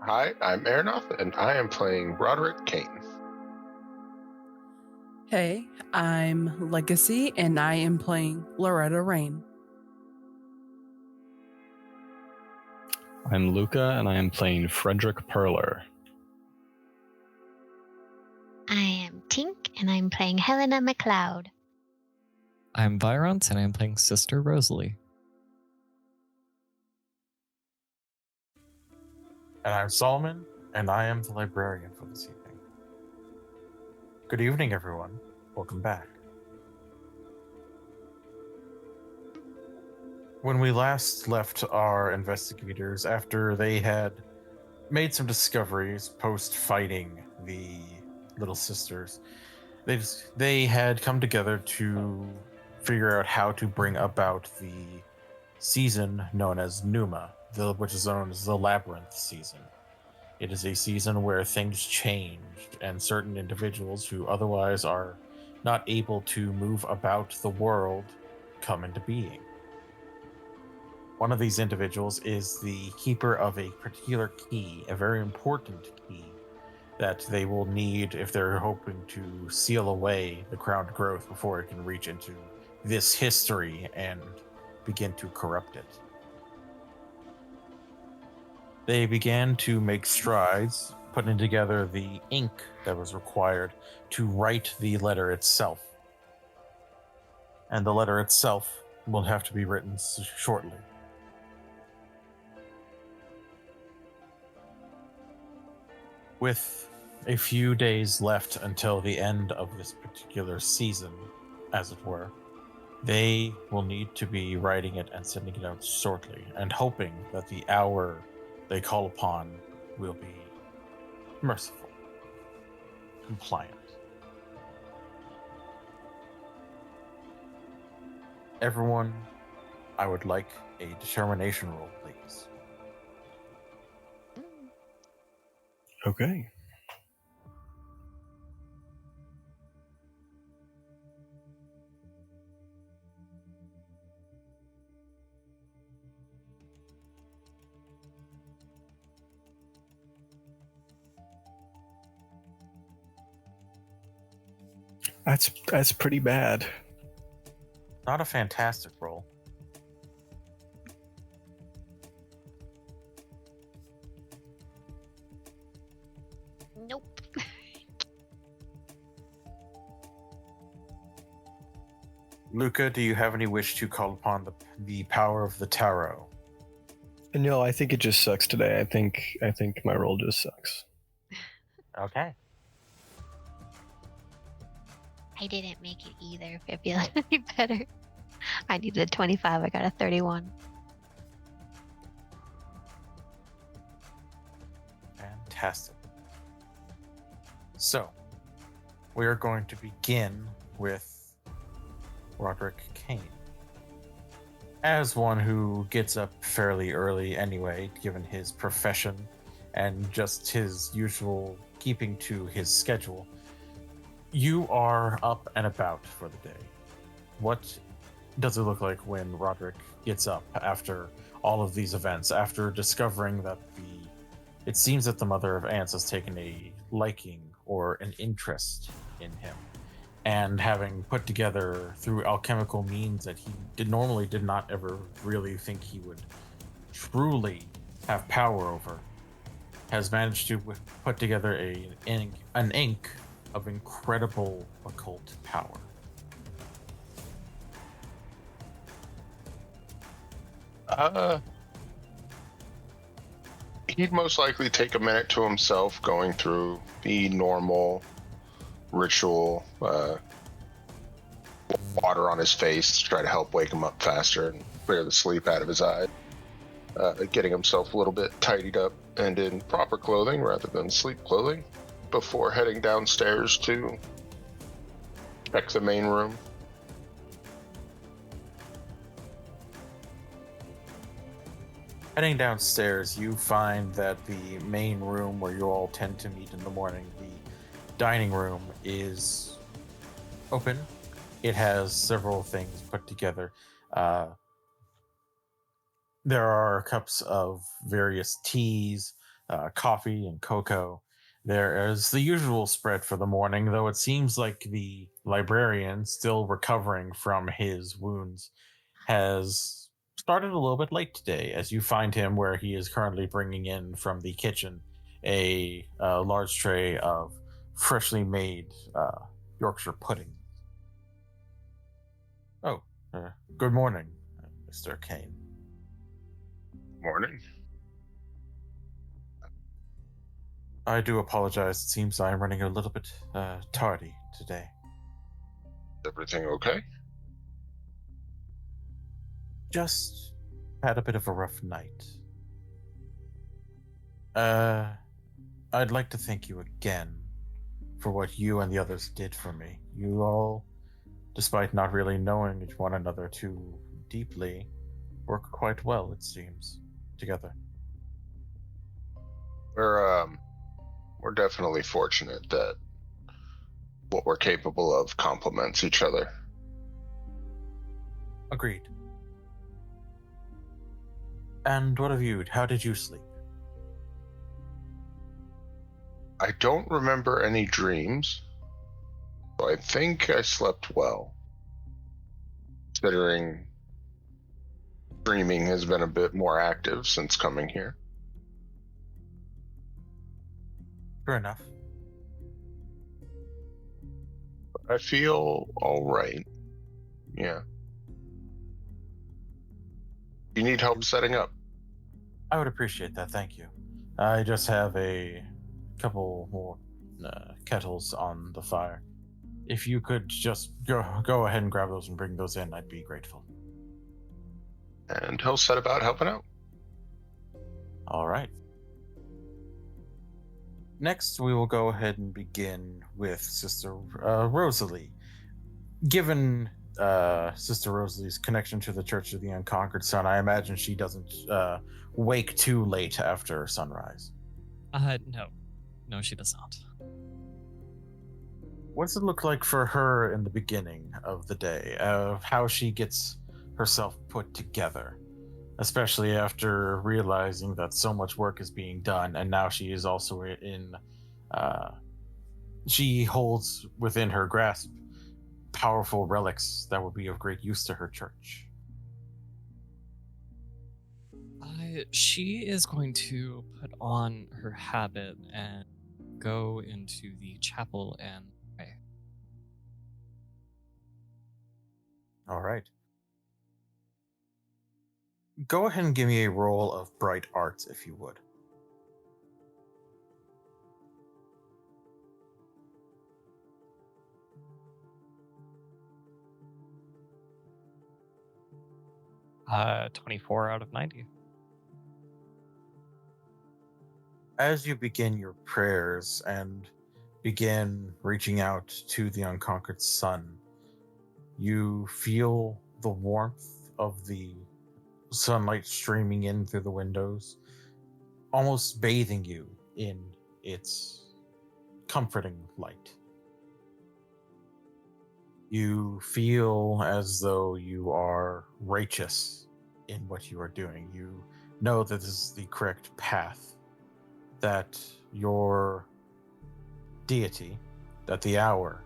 Hi, I'm Arinoth, and I am playing Roderick Kane. Hey, I'm Legacy, and I am playing Loretta Rain. I'm Luca, and I am playing Frederick Perler. I am Tink, and I'm playing Helena McLeod. I'm Vironz, and I'm playing Sister Rosalie. And I'm Solomon, and I am the librarian for this evening. Good evening, everyone. Welcome back. When we last left our investigators after they had made some discoveries post-fighting the Little Sisters, they had come together to figure out how to bring about the season known as Numa, which is known as the Labyrinth season. It is a season where things changed, and certain individuals who otherwise are not able to move about the world come into being. One of these individuals is the keeper of a particular key, a very important key, that they will need if they're hoping to seal away the crowned growth before it can reach into this history and begin to corrupt it. They began to make strides, putting together the ink that was required to write the letter itself. And the letter itself will have to be written shortly. With a few days left until the end of this particular season, as it were, they will need to be writing it and sending it out shortly, and hoping that the hour they call upon will be merciful, compliant. Everyone, I would like a determination roll, please. Okay. That's pretty bad. Not a fantastic roll. Nope. Luca, do you have any wish to call upon the power of the tarot? No, I think it just sucks today. I think my roll just sucks. Okay. I didn't make it either. If I feel any better. I needed a 25. I got a 31. Fantastic. So, we are going to begin with Roderick Kane. As one who gets up fairly early anyway, given his profession and just his usual keeping to his schedule, you are up and about for the day. What does it look like when Roderick gets up after all of these events, after discovering that it seems that the Mother of Ants has taken a liking or an interest in him, and having put together through alchemical means that he normally did not ever really think he would truly have power over, has managed to put together an ink of incredible occult power. He'd most likely take a minute to himself going through the normal ritual, water on his face to try to help wake him up faster and clear the sleep out of his eyes. Getting himself a little bit tidied up and in proper clothing rather than sleep clothing before heading downstairs to check the main room. Heading downstairs, you find that the main room where you all tend to meet in the morning, the dining room, is open. It has several things put together. There are cups of various teas. coffee and cocoa. There is the usual spread for the morning, though it seems like the librarian, still recovering from his wounds, has started a little bit late today, as you find him where he is currently bringing in from the kitchen a large tray of freshly made Yorkshire pudding. Oh, good morning, Mr. Kane. Morning. I do apologize. It seems I am running a little bit tardy today. Everything okay? Just had a bit of a rough night. I'd like to thank you again for what you and the others did for me. You all, despite not really knowing one another too deeply, work quite well, it seems, together. We're definitely fortunate that what we're capable of complements each other. Agreed. And what of you? How did you sleep? I don't remember any dreams, so I think I slept well. Considering dreaming has been a bit more active since coming here. Fair enough. I feel all right. Yeah. You need help setting up? I would appreciate that, thank you. I just have a couple more kettles on the fire. If you could just go ahead and grab those and bring those in, I'd be grateful. And he'll set about helping out. All right. Next, we will go ahead and begin with Sister Rosalie. Given Sister Rosalie's connection to the Church of the Unconquered Sun, I imagine she doesn't wake too late after sunrise. No, she does not. What does it look like for her in the beginning of the day? How she gets herself put together, especially after realizing that so much work is being done, and now she is also she holds within her grasp powerful relics that will be of great use to her church. She is going to put on her habit and go into the chapel and pray. All right. Go ahead and give me a roll of bright arts, if you would. Uh, 24 out of 90. As you begin your prayers and begin reaching out to the unconquered sun, you feel the warmth of the sunlight streaming in through the windows, almost bathing you in its comforting light. You feel as though you are righteous in what you are doing. You know that this is the correct path, that your deity, that the hour,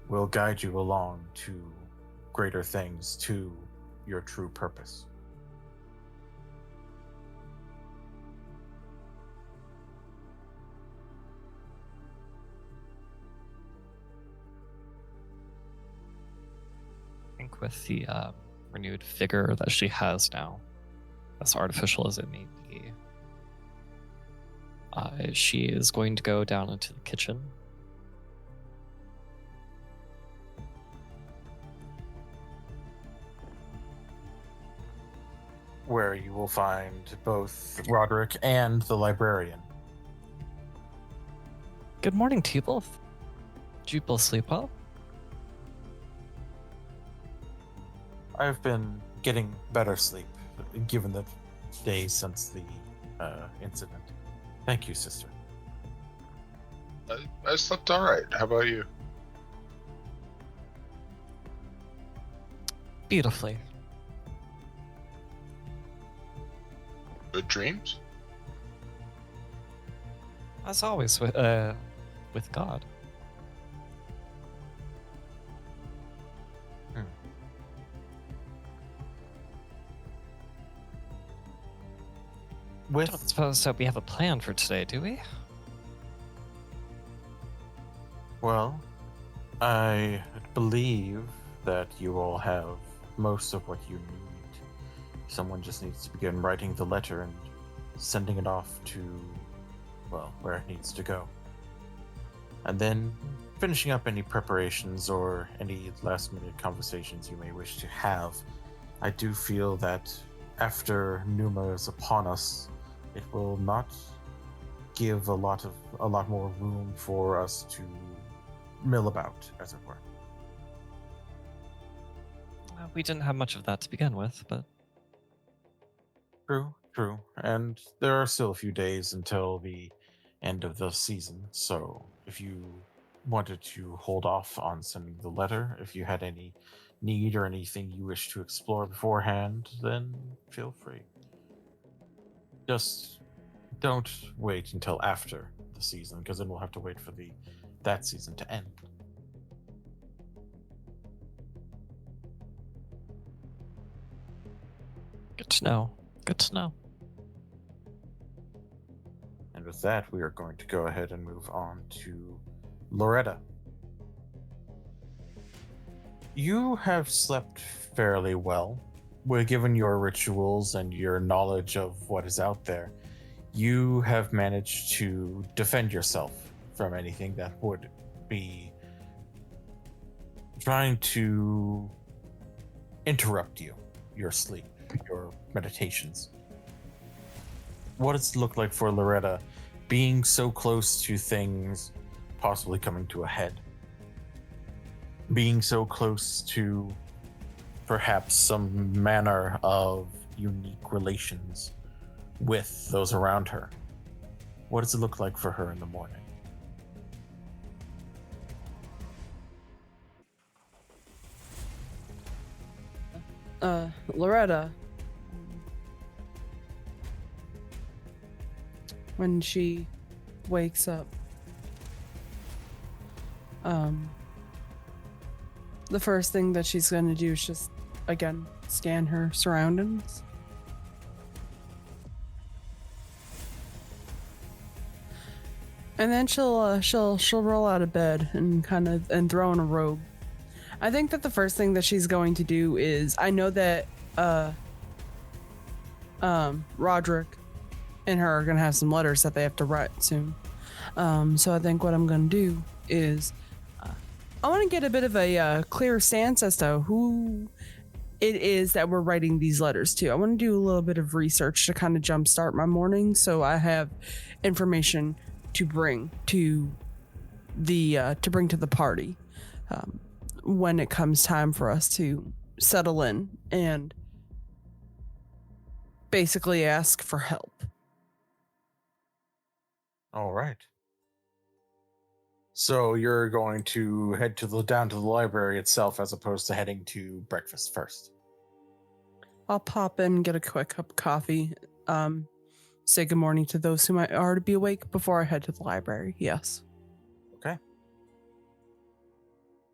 will guide you along to greater things, to your true purpose. I think with the renewed vigor that she has now, as artificial as it may be, she is going to go down into the kitchen. Where you will find both Roderick and the librarian. Good morning to you both. Did you both sleep well? I've been getting better sleep, given the days since the incident. Thank you, sister. I slept all right. How about you? Beautifully. Good dreams? As always, with God. With Don't suppose that we have a plan for today, do we? Well, I believe that you all have most of what you need. Someone just needs to begin writing the letter and sending it off to, well, where it needs to go. And then finishing up any preparations or any last minute conversations you may wish to have. I do feel that after Numa is upon us, it will not give a lot more room for us to mill about, as it were. We didn't have much of that to begin with, but True. And there are still a few days until the end of the season, so if you wanted to hold off on sending the letter, if you had any need or anything you wish to explore beforehand, then feel free. Just don't wait until after the season, because then we'll have to wait for that season to end. good to know. Good to know. And with that, we are going to go ahead and move on to Loretta. You have slept fairly well. Well, given your rituals and your knowledge of what is out there, you have managed to defend yourself from anything that would be trying to interrupt your sleep, your meditations. What does it look like for Loretta being so close to things possibly coming to a head? Being so close to perhaps some manner of unique relations with those around her. What does it look like for her in the morning? Loretta, when she wakes up, the first thing that she's going to do is just, again, scan her surroundings. And then she'll roll out of bed and throw on a robe. I think that the first thing that she's going to do is, I know that Roderick and her are gonna have some letters that they have to write soon. So I think what I'm gonna do is I want to get a bit of a clear stance as to who it is that we're writing these letters to. I want to do a little bit of research to kind of jumpstart my morning, so I have information to bring to the party when it comes time for us to settle in and basically ask for help. All right. So you're going to head down to the library itself as opposed to heading to breakfast first. I'll pop in, get a quick cup of coffee, say good morning to those who might already be awake before I head to the library. Yes. Okay.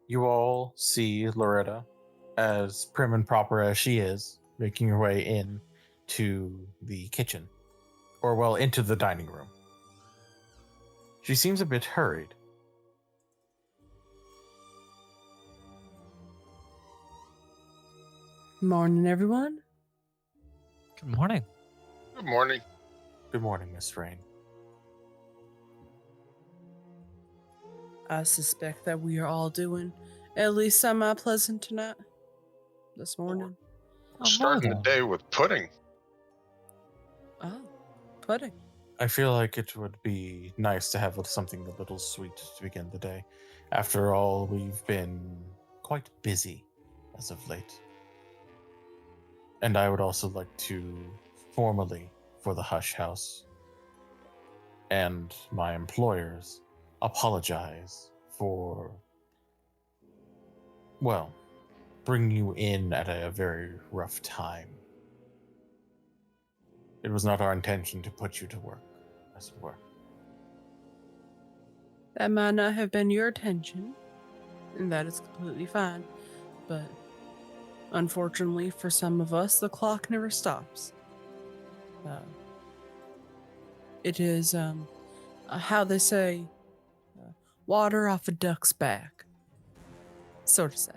You all see Loretta, as prim and proper as she is, making her way in to the kitchen, or well, into the dining room. She seems a bit hurried. Morning, everyone. Good morning. Good morning. Good morning, Miss Rain. I suspect that we are all doing at least semi-pleasant tonight. This morning. Starting the day with pudding. Oh, pudding. I feel like it would be nice to have something a little sweet to begin the day. After all, we've been quite busy as of late. And I would also like to formally, for the Hush House and my employers, apologize for, well, bringing you in at a very rough time. It was not our intention to put you to work, as it were. That might not have been your intention, and that is completely fine. But unfortunately for some of us, the clock never stops. It is how they say, water off a duck's back, so to say.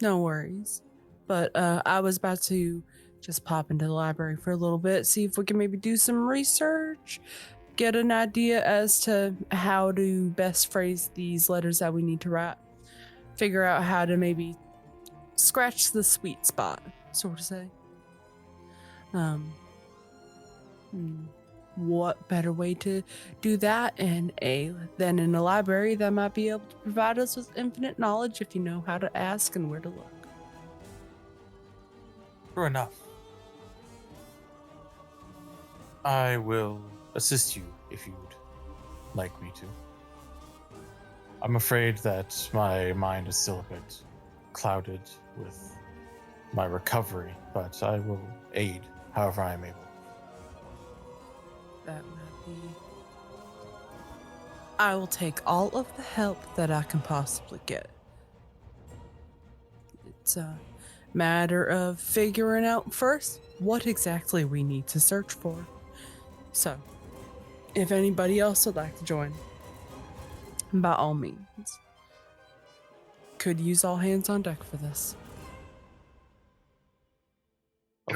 No worries. But I was about to just pop into the library for a little bit, see if we can maybe do some research, get an idea as to how to best phrase these letters that we need to write, figure out how to maybe scratch the sweet spot, so to say. What better way to do that than in a library that might be able to provide us with infinite knowledge if you know how to ask and where to look. True enough. I will assist you if you'd like me to. I'm afraid that my mind is still a bit clouded with my recovery, but I will aid however I am able. That might be... I will take all of the help that I can possibly get. It's a matter of figuring out first what exactly we need to search for. So, if anybody else would like to join, by all means. Could use all hands on deck for this.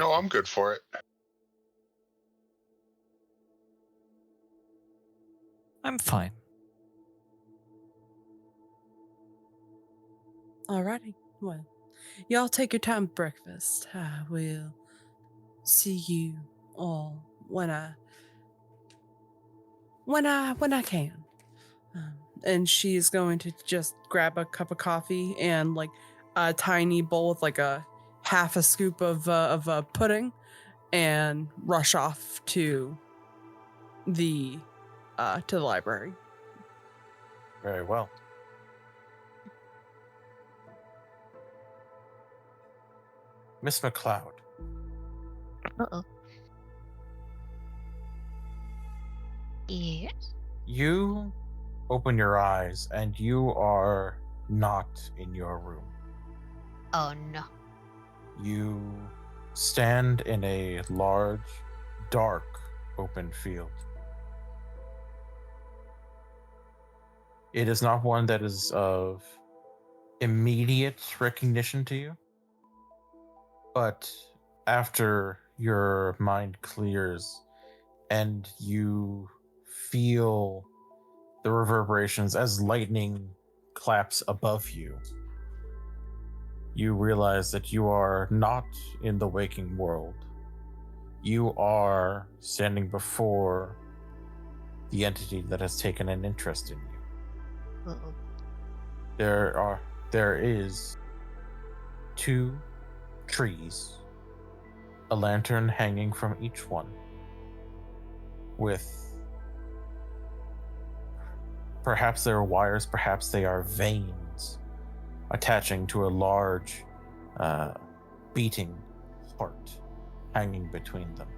I'm good for it. I'm fine. Alrighty. Well, y'all take your time with breakfast. I will see you all when I can. And she's going to just grab a cup of coffee and like a tiny bowl with like a half a scoop of pudding, and rush off to the library. Very well. Miss McLeod. Uh-oh. Yes? You open your eyes and you are not in your room. Oh, no. You stand in a large, dark, open field. It is not one that is of immediate recognition to you, but after your mind clears and you feel the reverberations as lightning claps above you, you realize that you are not in the waking world. You are standing before the entity that has taken an interest in you. Uh-oh. There is 2 trees, a lantern hanging from each one, with perhaps they are wires, perhaps they are veins attaching to a large beating heart hanging between them.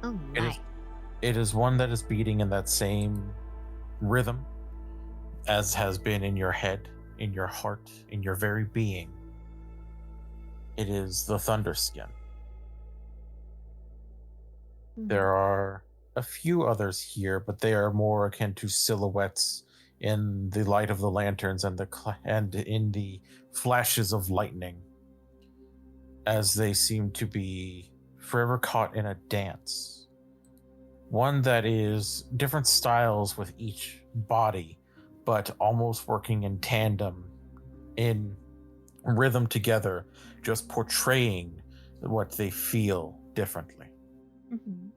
Oh, my. It is one that is beating in that same rhythm as has been in your head, in your heart, in your very being. It is the Thunderskin. There are a few others here, but they are more akin to silhouettes in the light of the lanterns and in the flashes of lightning, as they seem to be forever caught in a dance. One that is different styles with each body, but almost working in tandem, in rhythm together, just portraying what they feel differently. Mm-hmm.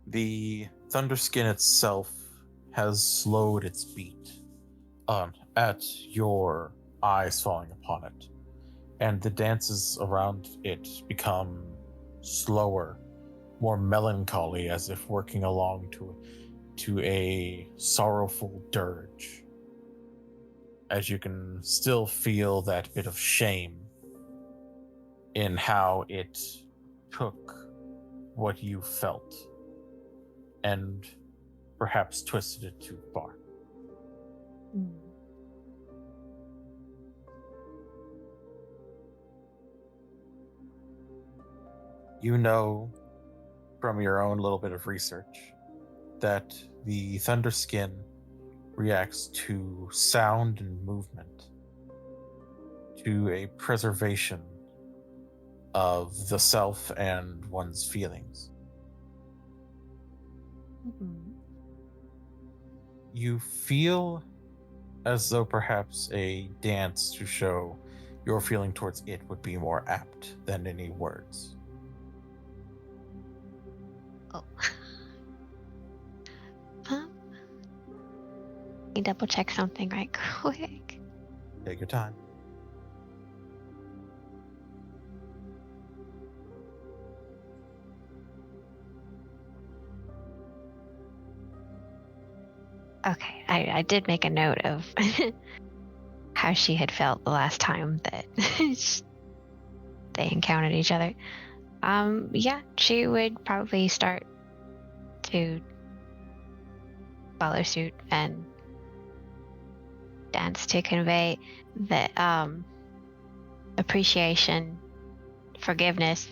The Thunderskin itself has slowed its beat at your eyes falling upon it, and the dances around it become slower, more melancholy, as if working along to a sorrowful dirge, as you can still feel that bit of shame in how it took what you felt and perhaps twisted it too far. You know from your own little bit of research that the Thunderskin reacts to sound and movement, to a preservation of the self and one's feelings. You feel as though perhaps a dance to show your feeling towards it would be more apt than any words. Oh. Let me double check something right quick. Take your time. Okay, I did make a note of how she had felt the last time that they encountered each other. Yeah, she would probably start to follow suit and dance to convey that appreciation, forgiveness.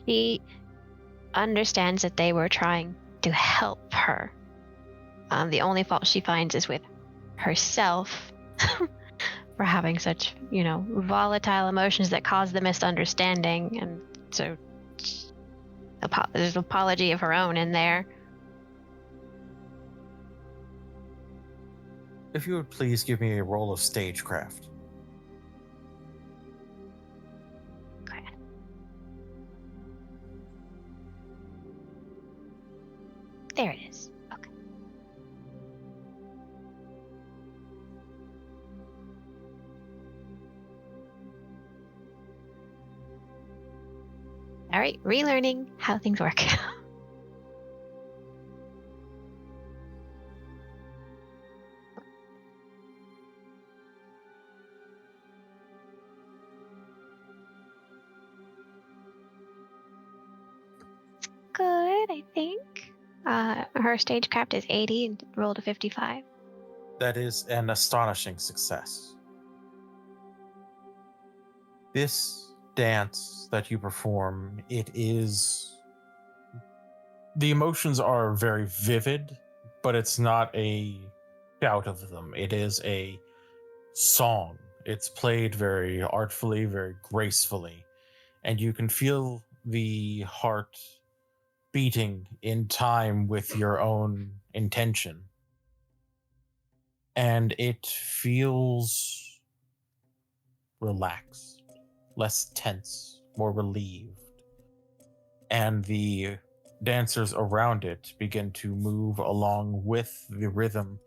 She understands that they were trying to help her. The only fault she finds is with herself for having such, volatile emotions that cause the misunderstanding. And so there's an apology of her own in there. If you would please give me a roll of stagecraft. Okay. There it is. Okay. All right, relearning how things work. Good, I think. Her stagecraft is 80 and rolled a 55. That is an astonishing success. This dance that you perform, the emotions are very vivid, but it's not a shout of them. It is a song. It's played very artfully, very gracefully, and you can feel the heart beating in time with your own intention. And it feels relaxed, less tense, more relieved. And the dancers around it begin to move along with the rhythm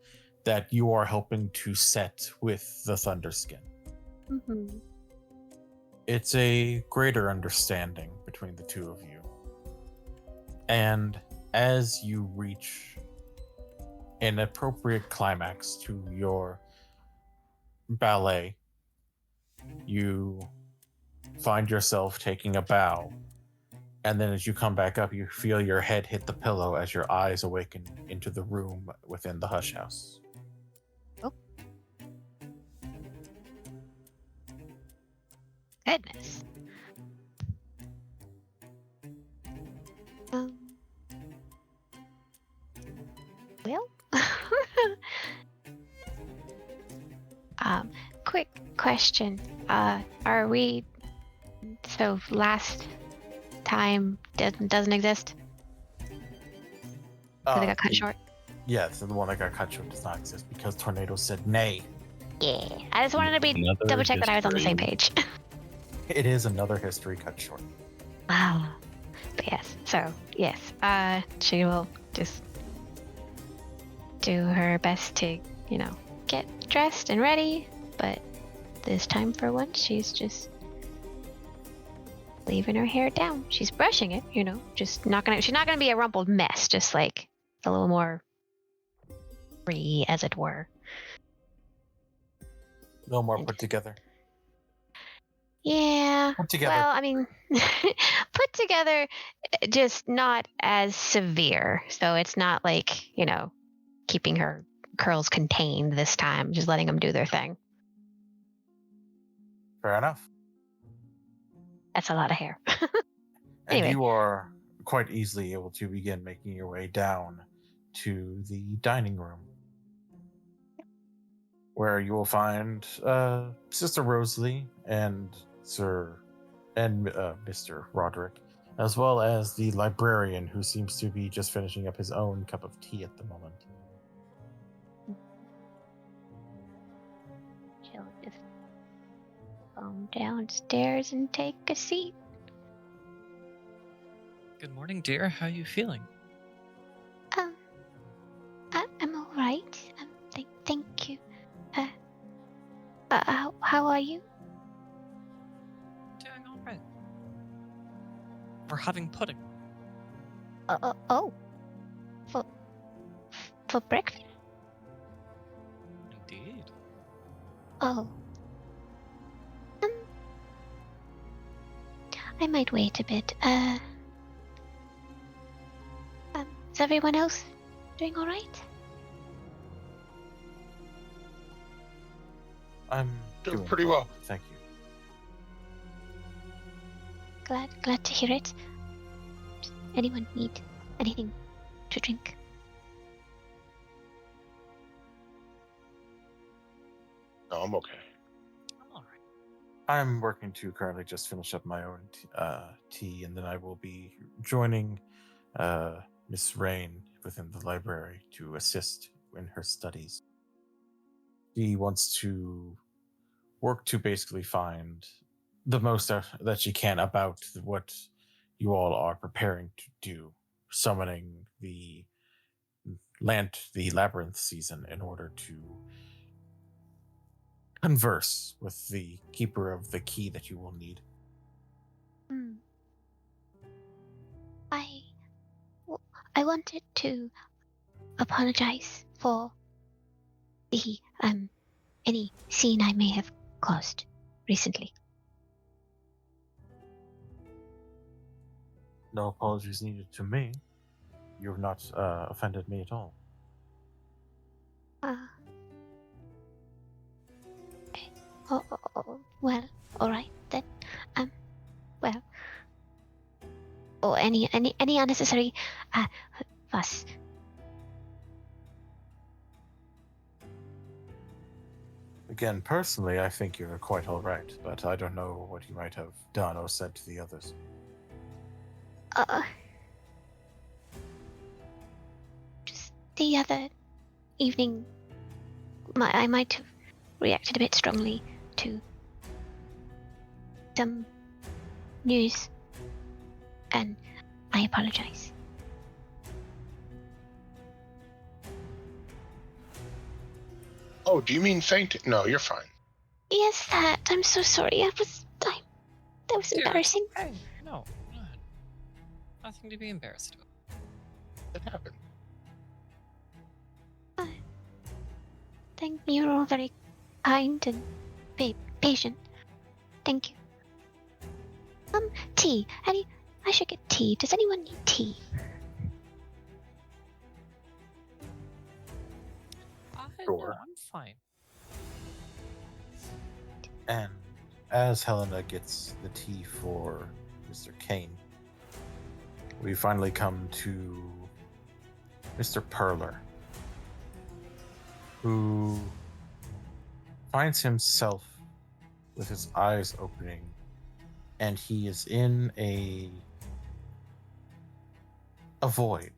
that you are helping to set with the Thunderskin. Mm-hmm. It's a greater understanding between the two of you. And as you reach an appropriate climax to your ballet, you find yourself taking a bow, and then as you come back up, you feel your head hit the pillow as your eyes awaken into the room within the hush house. Oh. Goodness. Well, quick question. Are we, so last time doesn't exist? So they got cut short? Yeah, so the one that got cut short does not exist because Tornado said nay. Yeah, I just wanted to double check that I was on the same page. It is another history cut short. Wow. But yes, so yes, she will just do her best to, get dressed and ready, but this time for once she's just leaving her hair down. She's brushing it, she's not gonna be a rumpled mess, just like a little more free, as it were. No more put together. Yeah. Put together. Well, I mean, put together, just not as severe. So it's not like, keeping her curls contained this time, just letting them do their thing. Fair enough. That's a lot of hair. And Anyway. you are quite easily able to begin making your way down to the dining room, where you will find Sister Rosalie and Mr. Roderick, as well as the librarian, who seems to be just finishing up his own cup of tea at the moment. She'll just go downstairs and take a seat. Good morning, dear. How are you feeling? I'm all right. Thank you. How are you? Doing all right. We're having pudding. Oh. For breakfast? Indeed. Oh. I might wait a bit. Is everyone else doing all right? I'm Doing pretty well. Thank you. Glad to hear it. Does anyone need anything to drink? No, I'm okay. All right. I'm working to currently just finish up my own tea, and then I will be joining Miss Rain within the library to assist in her studies. She wants to work to basically find the most that she can about what you all are preparing to do, summoning the labyrinth season in order to converse with the keeper of the key that you will need. I wanted to apologize for the any scene I may have caused recently. No apologies needed to me. You have not offended me at all. Okay. Well, all right then. Well. Or any unnecessary fuss. Again, personally, I think you're quite all right, but I don't know what you might have done or said to the others. Just the other evening, I might have reacted a bit strongly to some news, and I apologize. Oh, do you mean fainting? No, you're fine. Yes, that. I'm so sorry. That was Dear, embarrassing. Hey, no. Nothing to be embarrassed about. It happened. Thank you. You're all very kind and patient. Thank you. Tea. I should get tea. Does anyone need tea? No, Sure. I'm fine. And as Helena gets the tea for Mr. Kane, we finally come to Mr. Perler, who finds himself with his eyes opening, and he is in a void.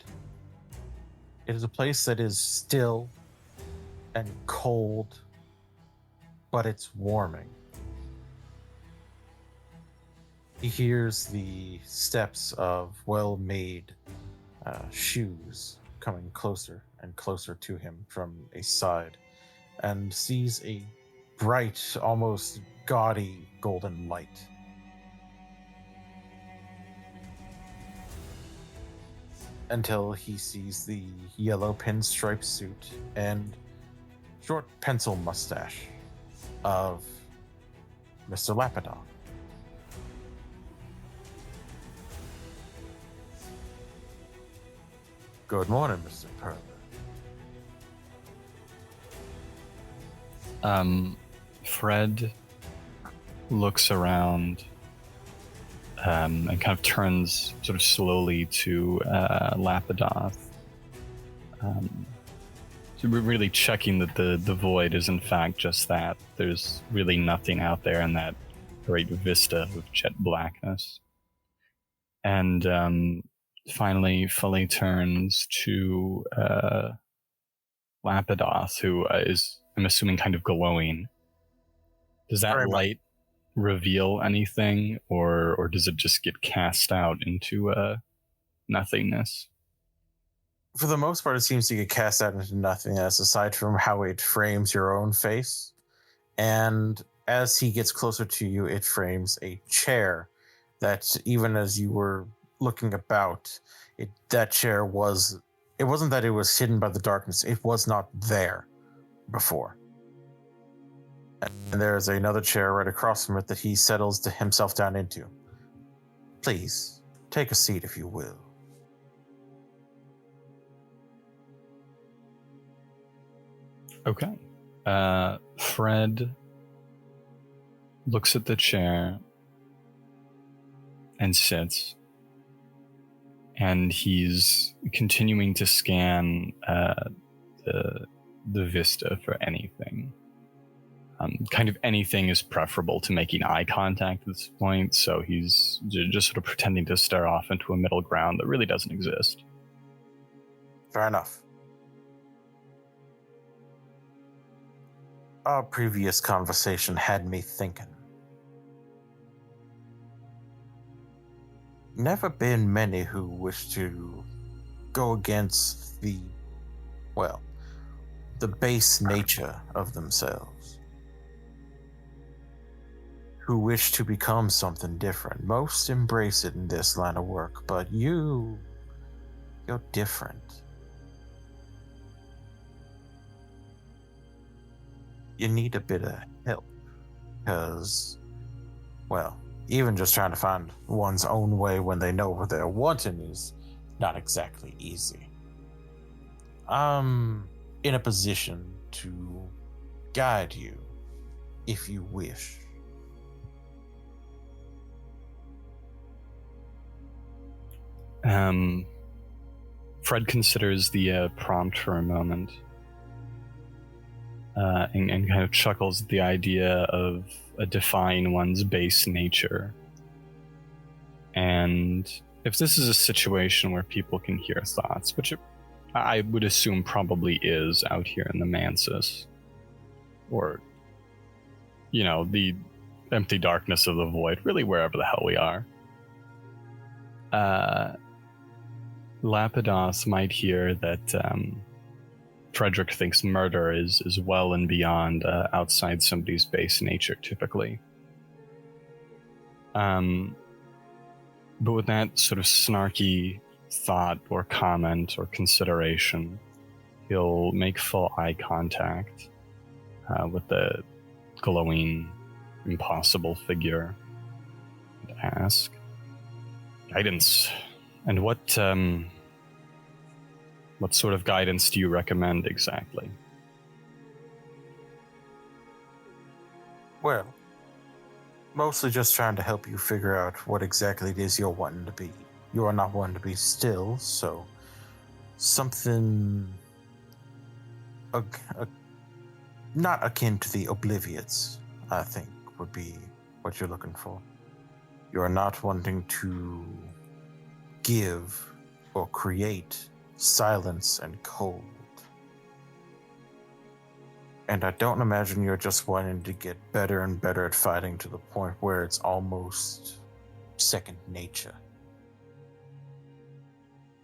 It is a place that is still and cold, but it's warming. He hears the steps of well-made shoes coming closer and closer to him from a side, and sees a bright, almost gaudy golden light. Until he sees the yellow pinstripe suit and short pencil mustache of Mr. Lapadon. Good morning, Mr. Perler. Fred looks around and kind of turns sort of slowly to Lapidoth. So we're really checking that the void is in fact just that. There's really nothing out there in that great vista of jet blackness. And finally fully turns to Lapidoth, who is, I'm assuming, kind of glowing. Does that Very much. light reveal anything, or does it just get cast out into nothingness? For the most part, it seems to get cast out into nothingness, aside from how it frames your own face. And as he gets closer to you, it frames a chair that, even as you were looking about, that chair was... It wasn't that it was hidden by the darkness. It was not there before. And there's another chair right across from it that he settles to himself down into. Please, take a seat if you will. Okay. Fred looks at the chair and sits, and he's continuing to scan the vista for anything. Kind of anything is preferable to making eye contact at this point, so he's just sort of pretending to stare off into a middle ground that really doesn't exist. Fair enough. Our previous conversation had me thinking. Never been many who wish to go against the base nature of themselves. Who wish to become something different. Most embrace it in this line of work, but you're different. You need a bit of help, because, even just trying to find one's own way when they know what they're wanting is not exactly easy. I'm in a position to guide you, if you wish. Fred considers the prompt for a moment. And kind of chuckles at the idea of defying one's base nature. And if this is a situation where people can hear thoughts, which I would assume probably is out here in the Mansus, or, the empty darkness of the void, really wherever the hell we are, Lapidoth might hear that Frederick thinks murder is well and beyond outside somebody's base nature, typically. But with that sort of snarky thought or comment or consideration, he'll make full eye contact with the glowing, impossible figure and ask, "Guidance, and what sort of guidance do you recommend exactly?" Well, mostly just trying to help you figure out what exactly it is you're wanting to be. You are not wanting to be still, so something not akin to the obliviates, I think, would be what you're looking for. You are not wanting to give or create silence and cold. And I don't imagine you're just wanting to get better and better at fighting to the point where it's almost second nature.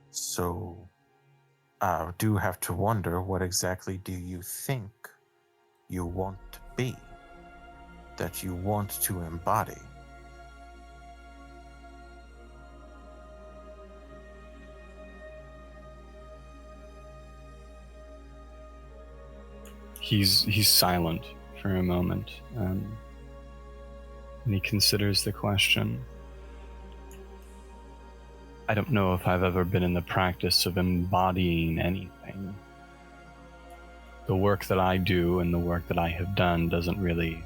So I do have to wonder, what exactly do you think you want to be, that you want to embody? He's silent for a moment, and he considers the question. I don't know if I've ever been in the practice of embodying anything. The work that I do and the work that I have done doesn't really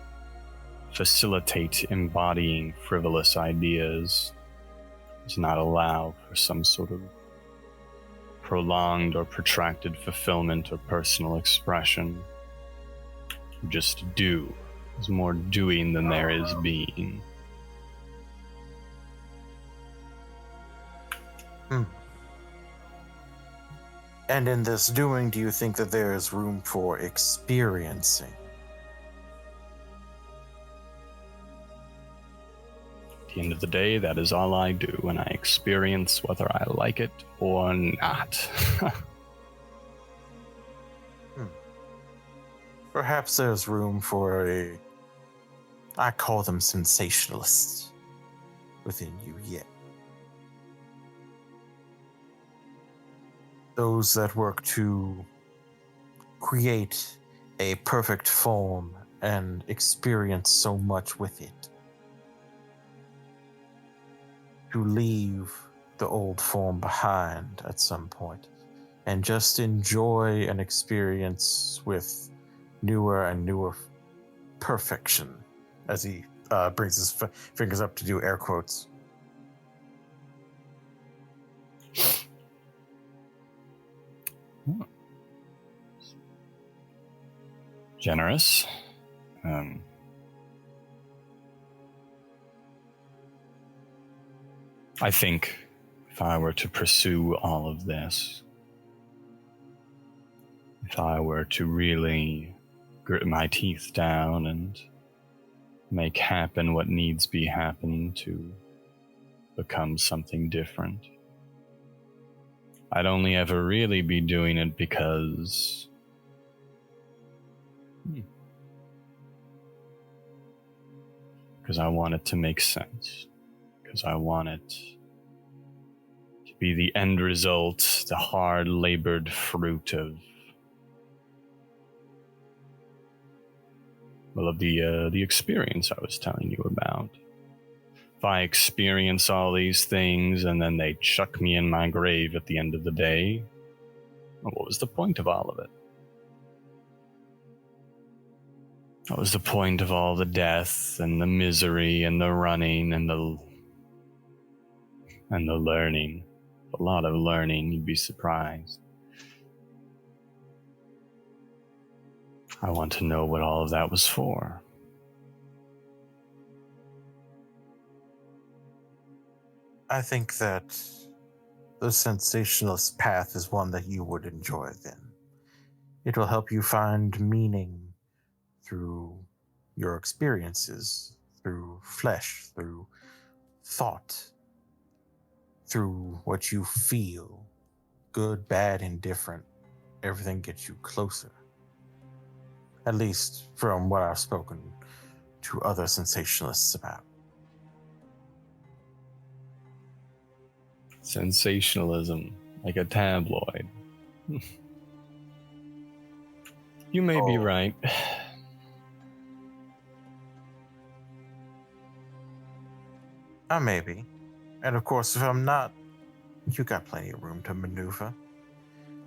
facilitate embodying frivolous ideas. It does not allow for some sort of prolonged or protracted fulfillment or personal expression. You just do. There's more doing than there is being. And in this doing, do you think that there is room for experiencing? At the end of the day, that is all I do, and I experience whether I like it or not. Perhaps there's room for I call them sensationalists within you yet. Those that work to create a perfect form and experience so much with it. To leave the old form behind at some point and just enjoy an experience with newer and newer perfection, as he brings his fingers up to do air quotes. Generous. I think if I were to pursue all of this, if I were to really grit my teeth down and make happen what needs be happen to become something different, I'd only ever really be doing it because I want it to make sense, because I want it to be the end result, the hard labored fruit of the experience I was telling you about. If I experience all these things and then they chuck me in my grave at the end of the day, what was the point of all of it? What was the point of all the death and the misery and the running and the learning? A lot of learning, you'd be surprised. I want to know what all of that was for. I think that the sensationalist path is one that you would enjoy then. It will help you find meaning through your experiences, through flesh, through thought, through what you feel, good, bad, indifferent. Everything gets you closer. At least from what I've spoken to other sensationalists about. Sensationalism, like a tabloid. You may be right. Maybe. And of course, if I'm not, you got plenty of room to maneuver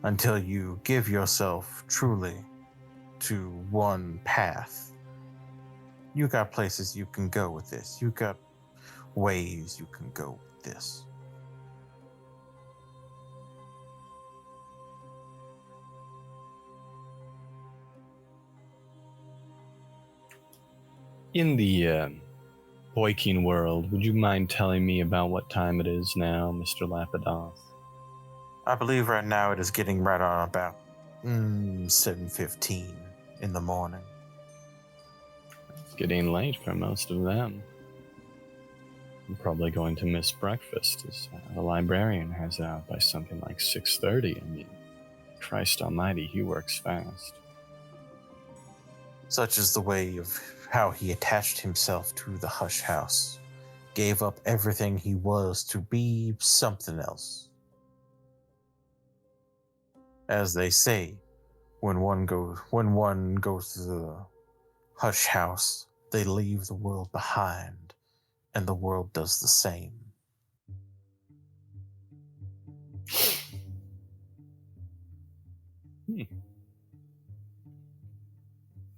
until you give yourself truly to one path. You got places you can go with this. You got ways you can go with this. In the Boykin world, would you mind telling me about what time it is now, Mr. Lapidoth? I believe right now it is getting right on about 7:15 in the morning. It's getting late for most of them. I'm probably going to miss breakfast, as the librarian has it out by something like 6:30. I mean, Christ almighty, he works fast. Such is the way of how he attached himself to the Hush House, gave up everything he was to be something else. As they say, when one goes to the Hush House, they leave the world behind, and the world does the same.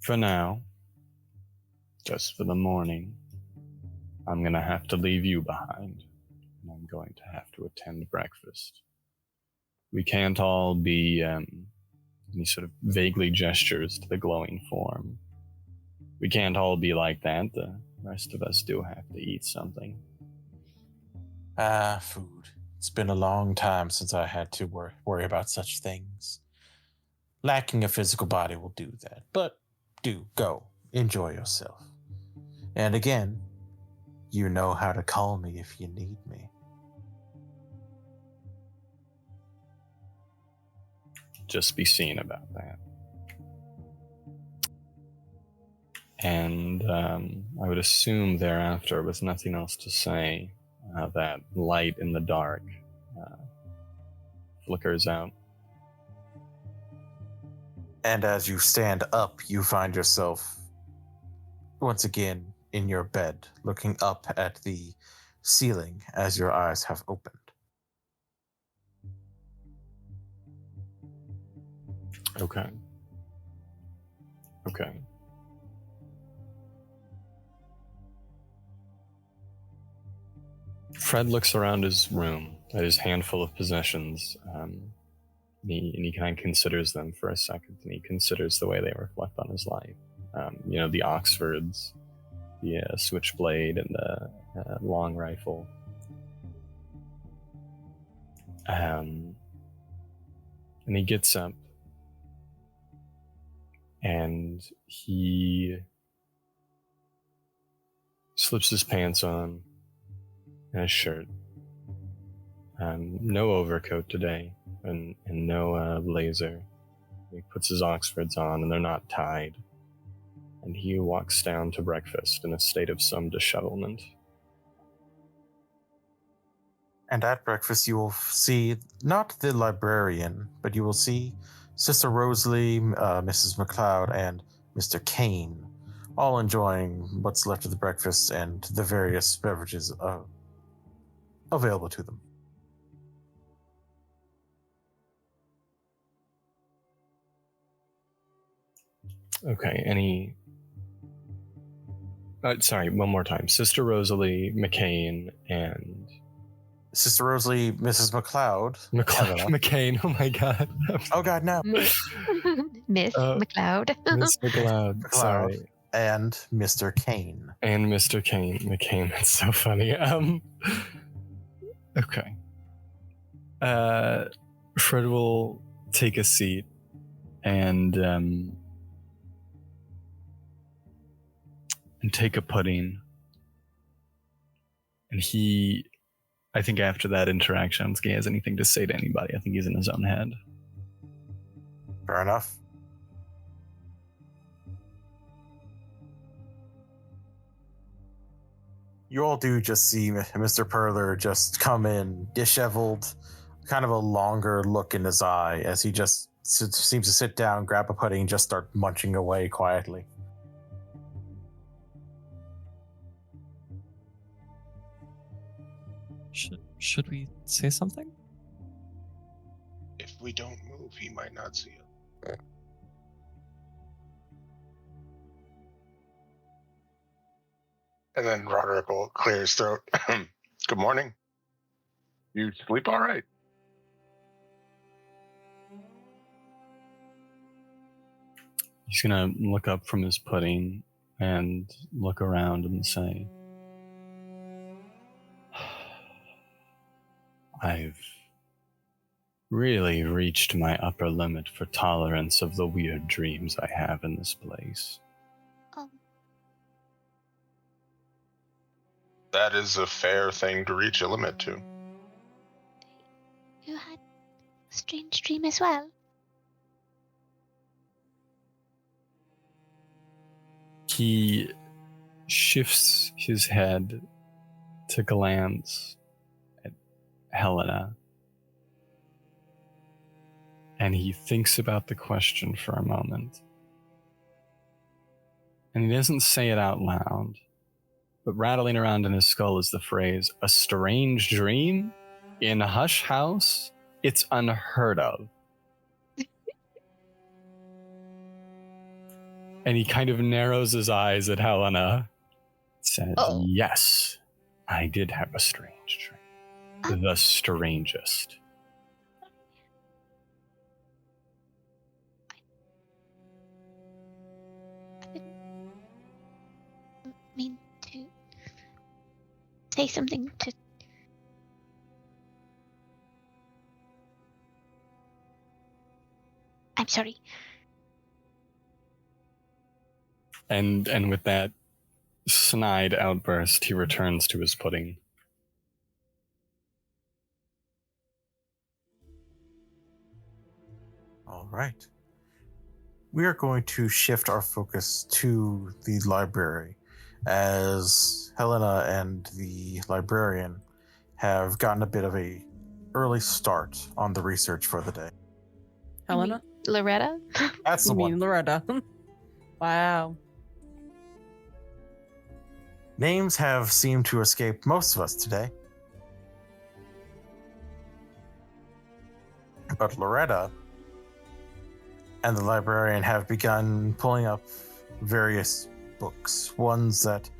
For now, just for the morning, I'm gonna have to leave you behind, and I'm going to have to attend breakfast. We can't all be, he sort of vaguely gestures to the glowing form. We can't all be like that. The rest of us do have to eat something. Food. It's been a long time since I had to worry about such things. Lacking a physical body will do that, but do go. Enjoy yourself. And again, you know how to call me if you need me. Just be seen about that. And I would assume thereafter, with nothing else to say, that light in the dark flickers out. And as you stand up, you find yourself once again in your bed, looking up at the ceiling as your eyes have opened. Okay. Fred looks around his room at his handful of possessions, and he kind of considers them for a second, and he considers the way they reflect on his life. The Oxfords, the switchblade, and the long rifle. And he gets up, and he slips his pants on and his shirt. No overcoat today, and no blazer. He puts his Oxfords on, and they're not tied. And he walks down to breakfast in a state of some dishevelment. And at breakfast, you will see not the librarian, but you will see Sister Rosalie, Mrs. McLeod, and Mr. Kane, all enjoying what's left of the breakfast and the various beverages available to them. Okay, sorry, one more time. Sister Rosalie, McCain, and... Sister Rosalie, Mrs. McLeod. McCain, oh my god. Oh god, no. Miss McLeod. Miss McLeod, sorry. And Mr. Kane. And Mr. Kane. McCain, that's so funny. Okay. Fred will take a seat and take a pudding. And I think after that interaction, I don't think he has anything to say to anybody. I think he's in his own head. Fair enough. You all do just see Mr. Perler just come in, disheveled, kind of a longer look in his eye as he just seems to sit down, grab a pudding, and just start munching away quietly. Should we say something? If we don't move, he might not see us. And then Roderick will clear his throat. Good morning. You sleep all right? He's gonna look up from his pudding and look around and say, I've really reached my upper limit for tolerance of the weird dreams I have in this place. That is a fair thing to reach a limit to. You had a strange dream as well. He shifts his head to glance at Helena. And he thinks about the question for a moment. And he doesn't say it out loud, but rattling around in his skull is the phrase, a strange dream? In Hush House? It's unheard of. And he kind of narrows his eyes at Helena. Says, Oh. yes, I did have a strange dream. The strangest. I didn't mean to say something to. I'm sorry. And with that snide outburst, he returns to his pudding. All right. We are going to shift our focus to the library, as Helena and the librarian have gotten a bit of a early start on the research for the day. Helena? Loretta? That's the You one. mean Loretta? Wow. Names have seemed to escape most of us today. But Loretta and the librarian have begun pulling up various books, ones that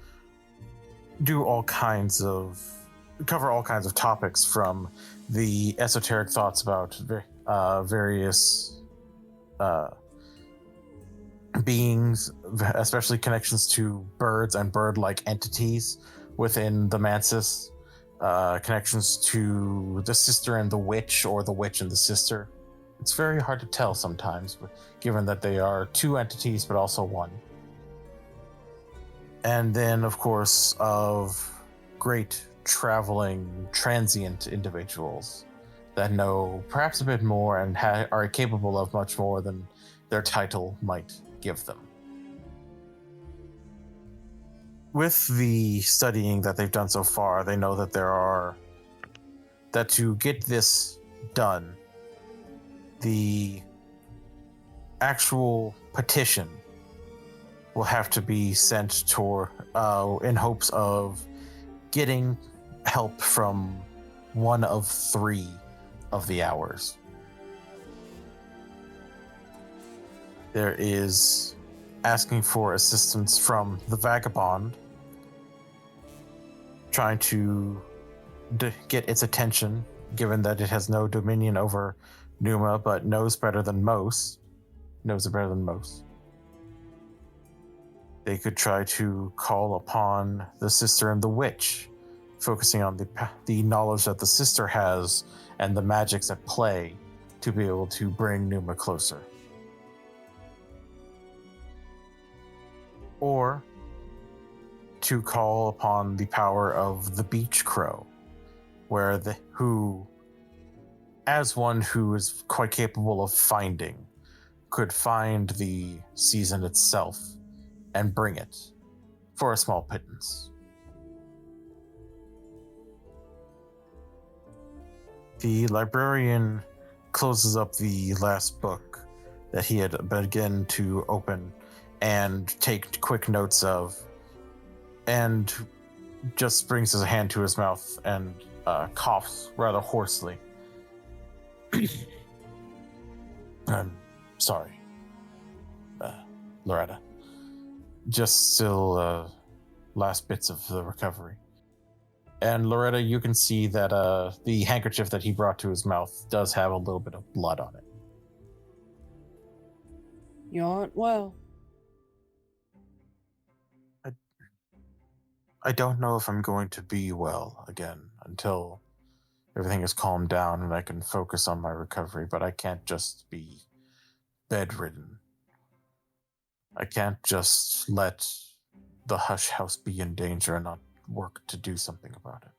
cover all kinds of topics, from the esoteric thoughts about various beings, especially connections to birds and bird-like entities within the Mansis, connections to the sister and the witch, or the witch and the sister. It's very hard to tell sometimes, given that they are two entities but also one. And then, of course, of great traveling transient individuals that know perhaps a bit more and are capable of much more than their title might give them. With the studying that they've done so far, they know that that to get this done, the actual petition will have to be sent toward in hopes of getting help from one of 3 of the hours. There is asking for assistance from the vagabond, trying to get its attention, given that it has no dominion over Numa, but knows it better than most. They could try to call upon the sister and the witch, focusing on the knowledge that the sister has and the magics at play to be able to bring Numa closer. Or to call upon the power of the beach crow, as one who is quite capable of finding, could find the season itself and bring it for a small pittance. The librarian closes up the last book that he had begun to open and take quick notes of, and just brings his hand to his mouth and coughs rather hoarsely. I'm sorry, Loretta. Just still last bits of the recovery. And Loretta, you can see that the handkerchief that he brought to his mouth does have a little bit of blood on it. You aren't well. I don't know if I'm going to be well again until everything is calmed down and I can focus on my recovery, but I can't just be bedridden. I can't just let the hush house be in danger and not work to do something about it.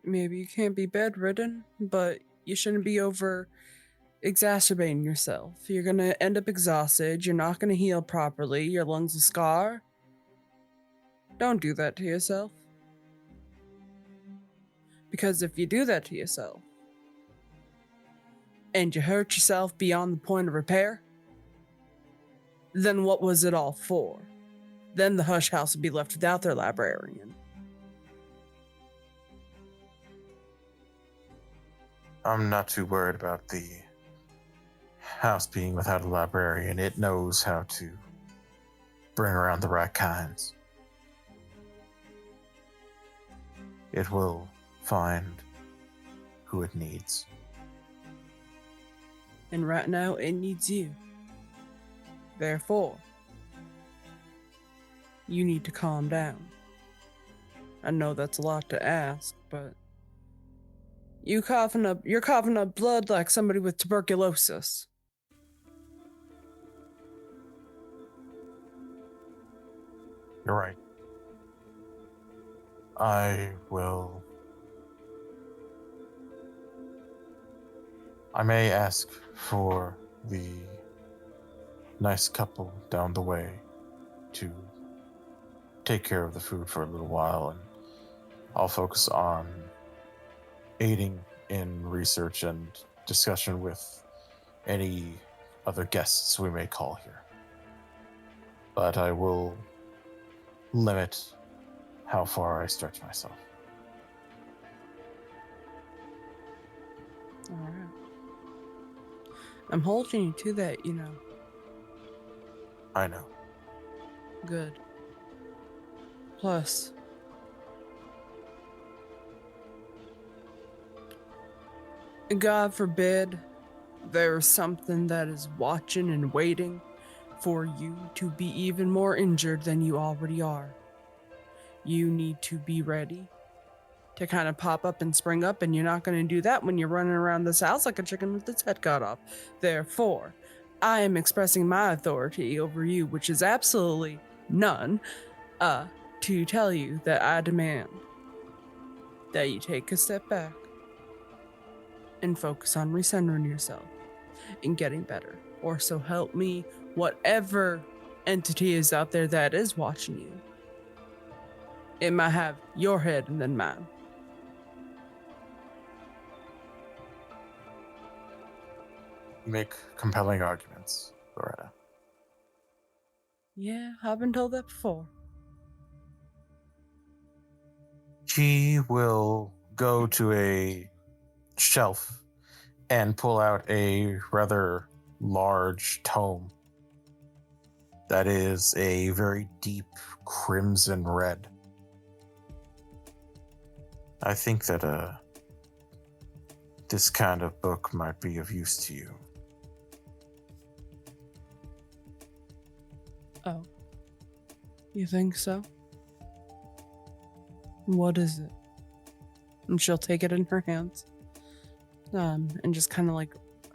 Maybe you can't be bedridden, but you shouldn't be over exacerbating yourself. You're gonna end up exhausted, you're not gonna heal properly, your lungs will scar. Don't do that to yourself. Because if you do that to yourself, and you hurt yourself beyond the point of repair, then what was it all for? Then the hush house would be left without their librarian. I'm not too worried about the house being without a librarian. It knows how to bring around the right kinds, it will find who it needs. And right now, it needs you. Therefore, you need to calm down. I know that's a lot to ask, but you're coughing up blood like somebody with tuberculosis. You're right. I may ask for the nice couple down the way to take care of the food for a little while, and I'll focus on aiding in research and discussion with any other guests we may call here. But I will limit how far I stretch myself. All right. I'm holding you to that, you know. I know. Good. Plus, God forbid there's something that is watching and waiting for you to be even more injured than you already are. You need to be ready to kind of pop up and spring up, and you're not going to do that when you're running around this house like a chicken with its head cut off. Therefore, I am expressing my authority over you, which is absolutely none, to tell you that I demand that you take a step back and focus on recentering yourself and getting better. Or so help me, whatever entity is out there that is watching you, it might have your head and then mine. You make compelling arguments, Loretta. Yeah, I've been told that before. She will go to a shelf and pull out a rather large tome that is a very deep crimson red. I think that this kind of book might be of use to you. Oh. You think so? What is it? And she'll take it in her hands. And just kind of like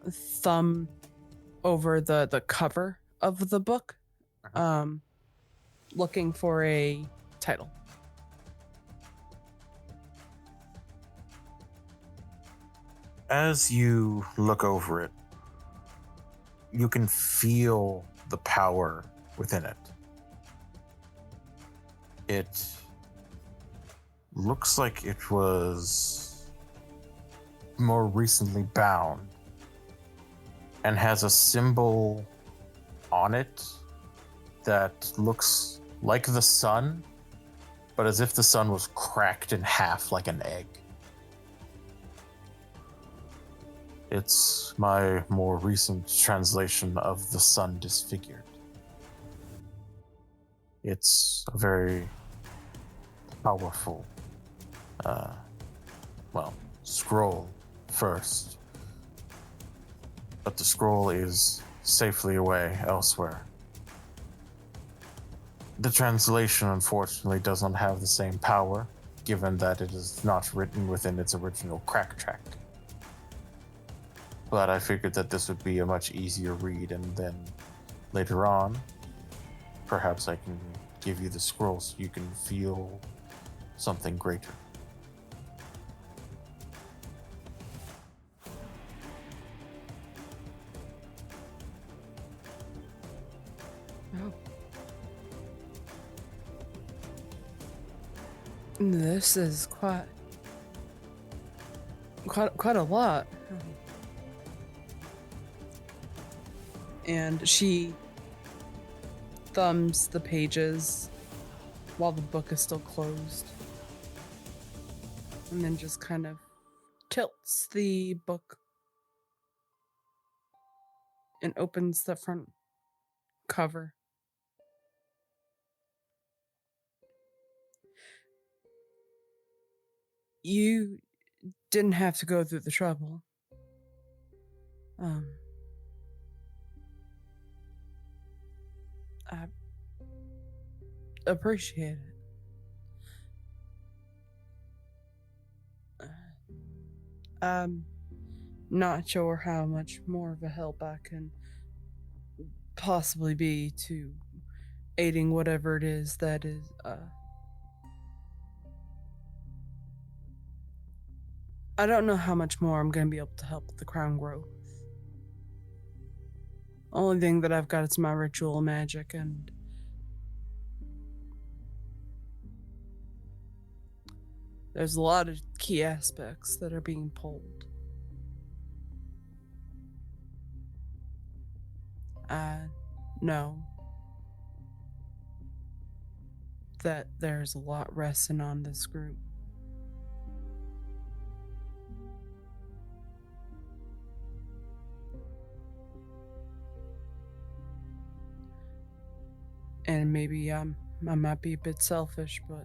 thumb over the cover of the book. Looking for a title. As you look over it, you can feel the power within it. It looks like it was more recently bound and has a symbol on it that looks like the sun, but as if the sun was cracked in half like an egg. It's my more recent translation of the sun disfigured. It's a very powerful, scroll first. But the scroll is safely away elsewhere. The translation, unfortunately, does not have the same power, given that it is not written within its original crack track. But I figured that this would be a much easier read, and then later on, perhaps I can give you the scroll so you can feel something greater. Oh. This is quite a lot. And she thumbs the pages while the book is still closed. And then just kind of tilts the book and opens the front cover. You didn't have to go through the trouble. I appreciate it. I'm not sure how much more of a help I can possibly be to aiding whatever it is that is, I don't know how much more I'm going to be able to help with the crown growth. Only thing that I've got is my ritual magic, and there's a lot of key aspects that are being pulled. I know that there's a lot resting on this group. And maybe I might be a bit selfish, but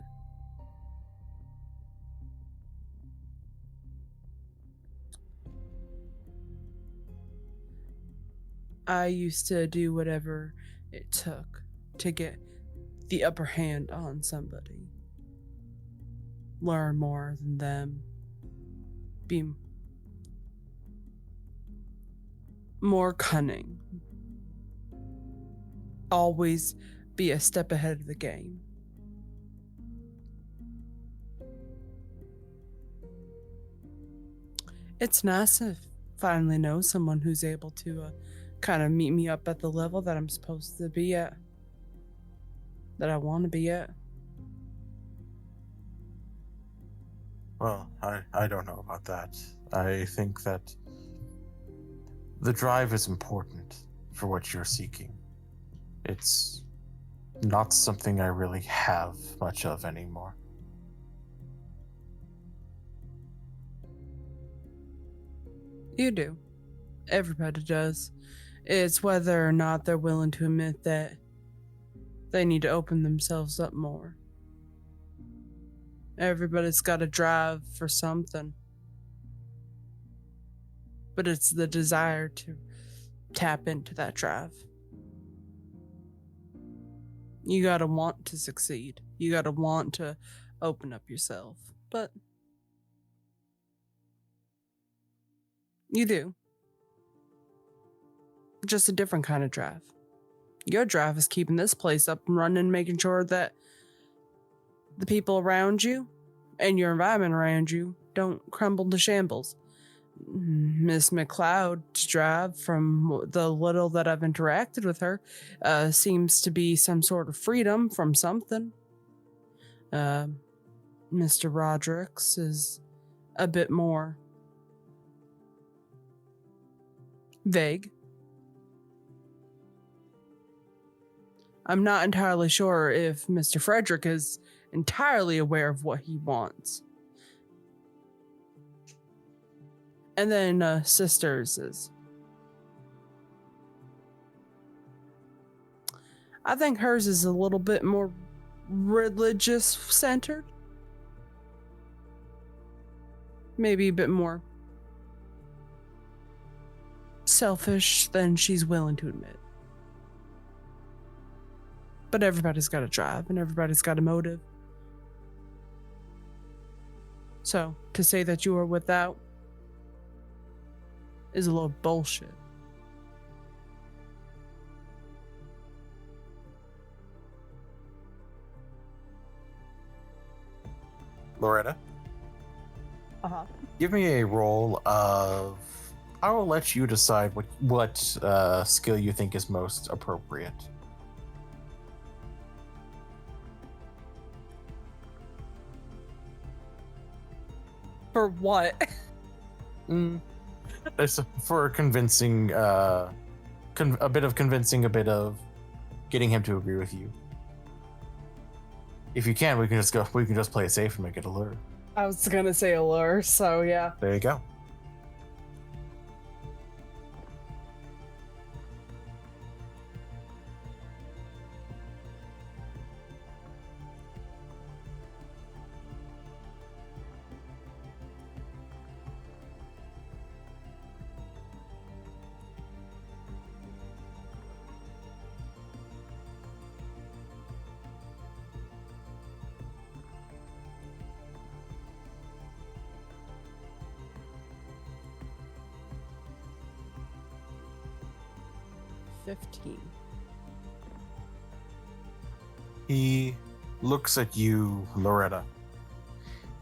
I used to do whatever it took to get the upper hand on somebody. Learn more than them. Be more cunning. Always be a step ahead of the game. It's nice to finally know someone who's able to kind of meet me up at the level that I'm supposed to be at, that I want to be at. Well, I don't know about that. I think that the drive is important for what you're seeking. It's not something I really have much of anymore. You do. Everybody does. It's whether or not they're willing to admit that they need to open themselves up more. Everybody's got a drive for something. But it's the desire to tap into that drive. You gotta want to succeed. You gotta want to open up yourself. But you do. Just a different kind of drive. Your drive is keeping this place up and running, making sure that the people around you and your environment around you don't crumble to shambles. Miss McLeod's drive, from the little that I've interacted with her, seems to be some sort of freedom from something. Mr. Roderick's is a bit more vague. I'm not entirely sure if Mr. Frederick is entirely aware of what he wants. And then Sisters is... I think hers is a little bit more religious-centered. Maybe a bit more selfish than she's willing to admit. But everybody's got a drive and everybody's got a motive. So, to say that you are without is a little bullshit. Loretta? Uh-huh. Give me a roll of... I will let you decide what skill you think is most appropriate. For what? It's for convincing, a bit of convincing, a bit of getting him to agree with you. If you can, we can just play it safe and make it a lure. I was gonna say allure, so yeah. There you go. 15. He looks at you, Loretta,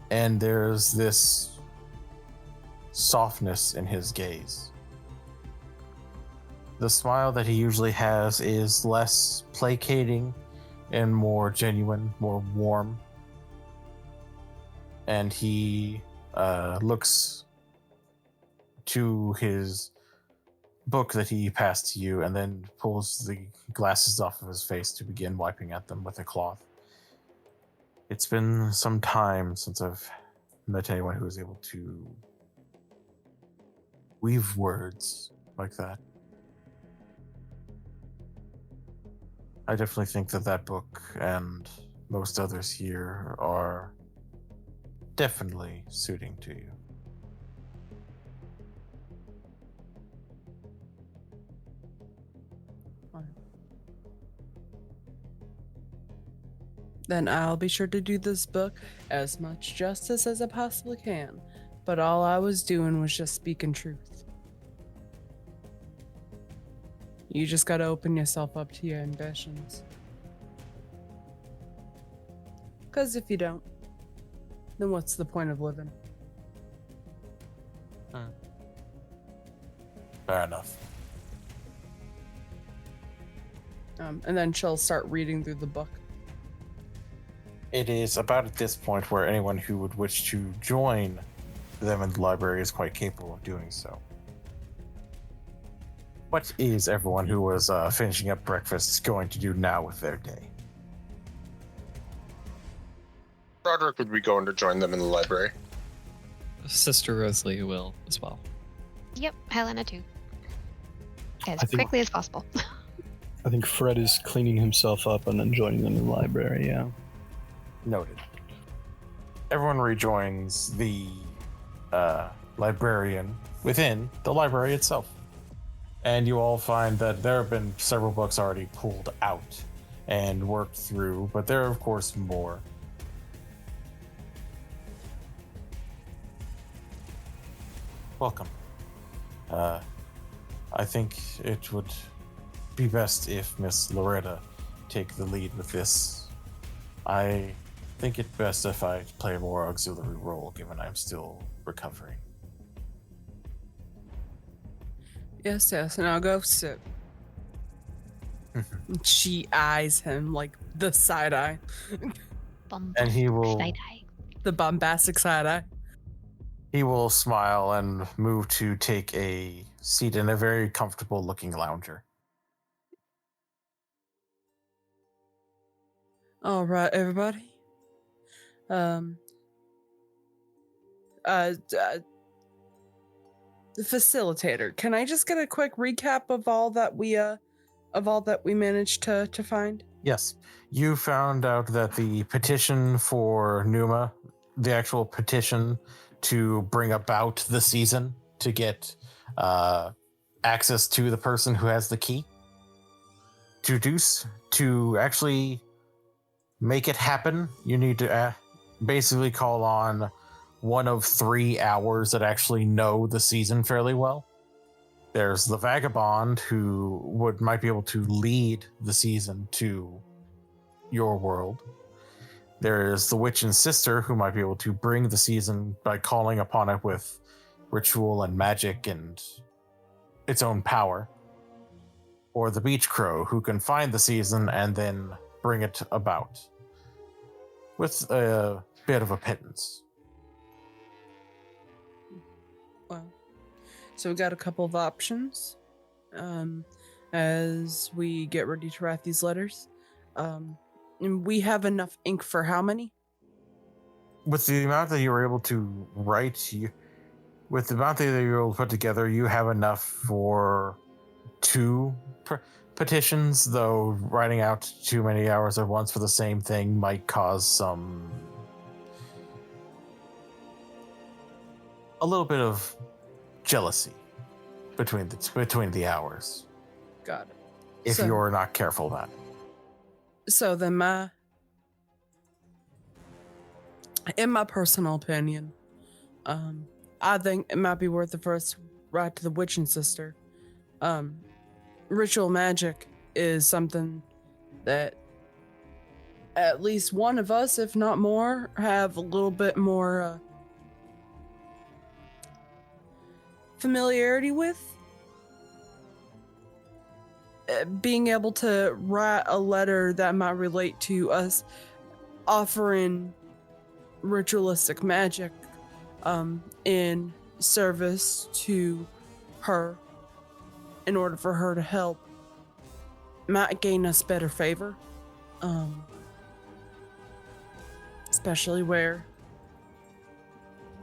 and there's this softness in his gaze. The smile that he usually has is less placating and more genuine, more warm. And he looks to his book that he passed to you and then pulls the glasses off of his face to begin wiping at them with a cloth. It's been some time since I've met anyone who was able to weave words like that. I definitely think that book and most others here are definitely suiting to you. Then I'll be sure to do this book as much justice as I possibly can. But all I was doing was just speaking truth. You just gotta open yourself up to your ambitions. Because if you don't, then what's the point of living? Fair enough. And then she'll start reading through the book. It is about at this point where anyone who would wish to join them in the library is quite capable of doing so. What is everyone who was finishing up breakfast going to do now with their day? Roderick would be going to join them in the library. Sister Rosalie will as well. Yep, Helena too. As I think- quickly as possible. I think Fred is cleaning himself up and then joining them in the library, yeah. Noted. Everyone rejoins the librarian within the library itself. And you all find that there have been several books already pulled out and worked through, but there are, of course, more. Welcome. I think it would be best if Miss Loretta take the lead with this. I think it best if I play a more auxiliary role, given I'm still recovering. Yes, and I'll go sit. She eyes him like the side eye. And he will The bombastic side eye. he will smile and move to take a seat in a very comfortable looking lounger. All right, everybody. The facilitator. Can I just get a quick recap of all that we managed to find? Yes, you found out that the petition for Numa, the actual petition to bring about the season, to get access to the person who has the key, to actually make it happen, you need to basically call on one of 3 hours that actually know the season fairly well. There's the vagabond who might be able to lead the season to your world. There's the witch and sister who might be able to bring the season by calling upon it with ritual and magic and its own power. Or the beach crow who can find the season and then bring it about with a bit of a pittance. Well, so we got a couple of options as we get ready to write these letters. And we have enough ink for how many? With the amount that you were able to write, with the amount that you were able to put together, you have enough for 2 petitions, though writing out too many hours at once for the same thing might cause a little bit of jealousy between the hours. Got it. If So- you're not careful about it. So then in my personal opinion, I think it might be worth it for us to write to the witch and sister. ritual magic is something that at least one of us, if not more, have a little bit more familiarity with. Being able to write a letter that might relate to us offering ritualistic magic in service to her in order for her to help might gain us better favor. Especially where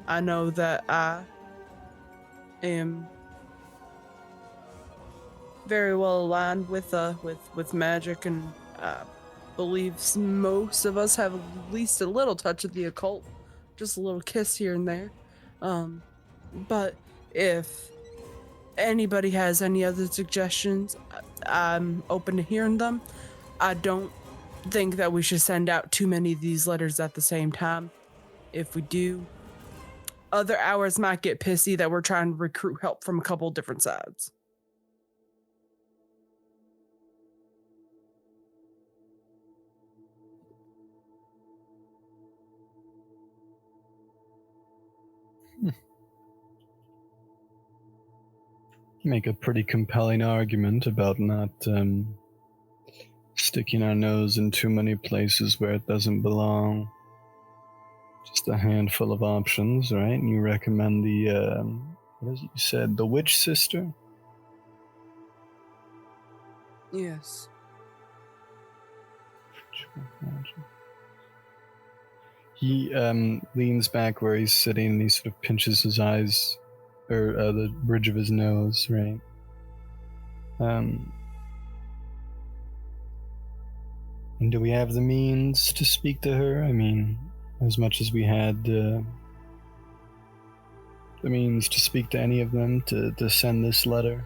I know that I am very well aligned with magic, and I believe most of us have at least a little touch of the occult, just a little kiss here and there. But if anybody has any other suggestions, I'm open to hearing them. I don't think that we should send out too many of these letters at the same time. If we do, other hours might get pissy that we're trying to recruit help from a couple different sides. Make a pretty compelling argument about not sticking our nose in too many places where it doesn't belong. Just a handful of options, right? And you recommend the, what is it you said, the witch sister? Yes. He leans back where he's sitting and he sort of pinches his eyes, or the bridge of his nose, right? And do we have the means to speak to her? I mean, as much as we had the means to speak to any of them, to send this letter?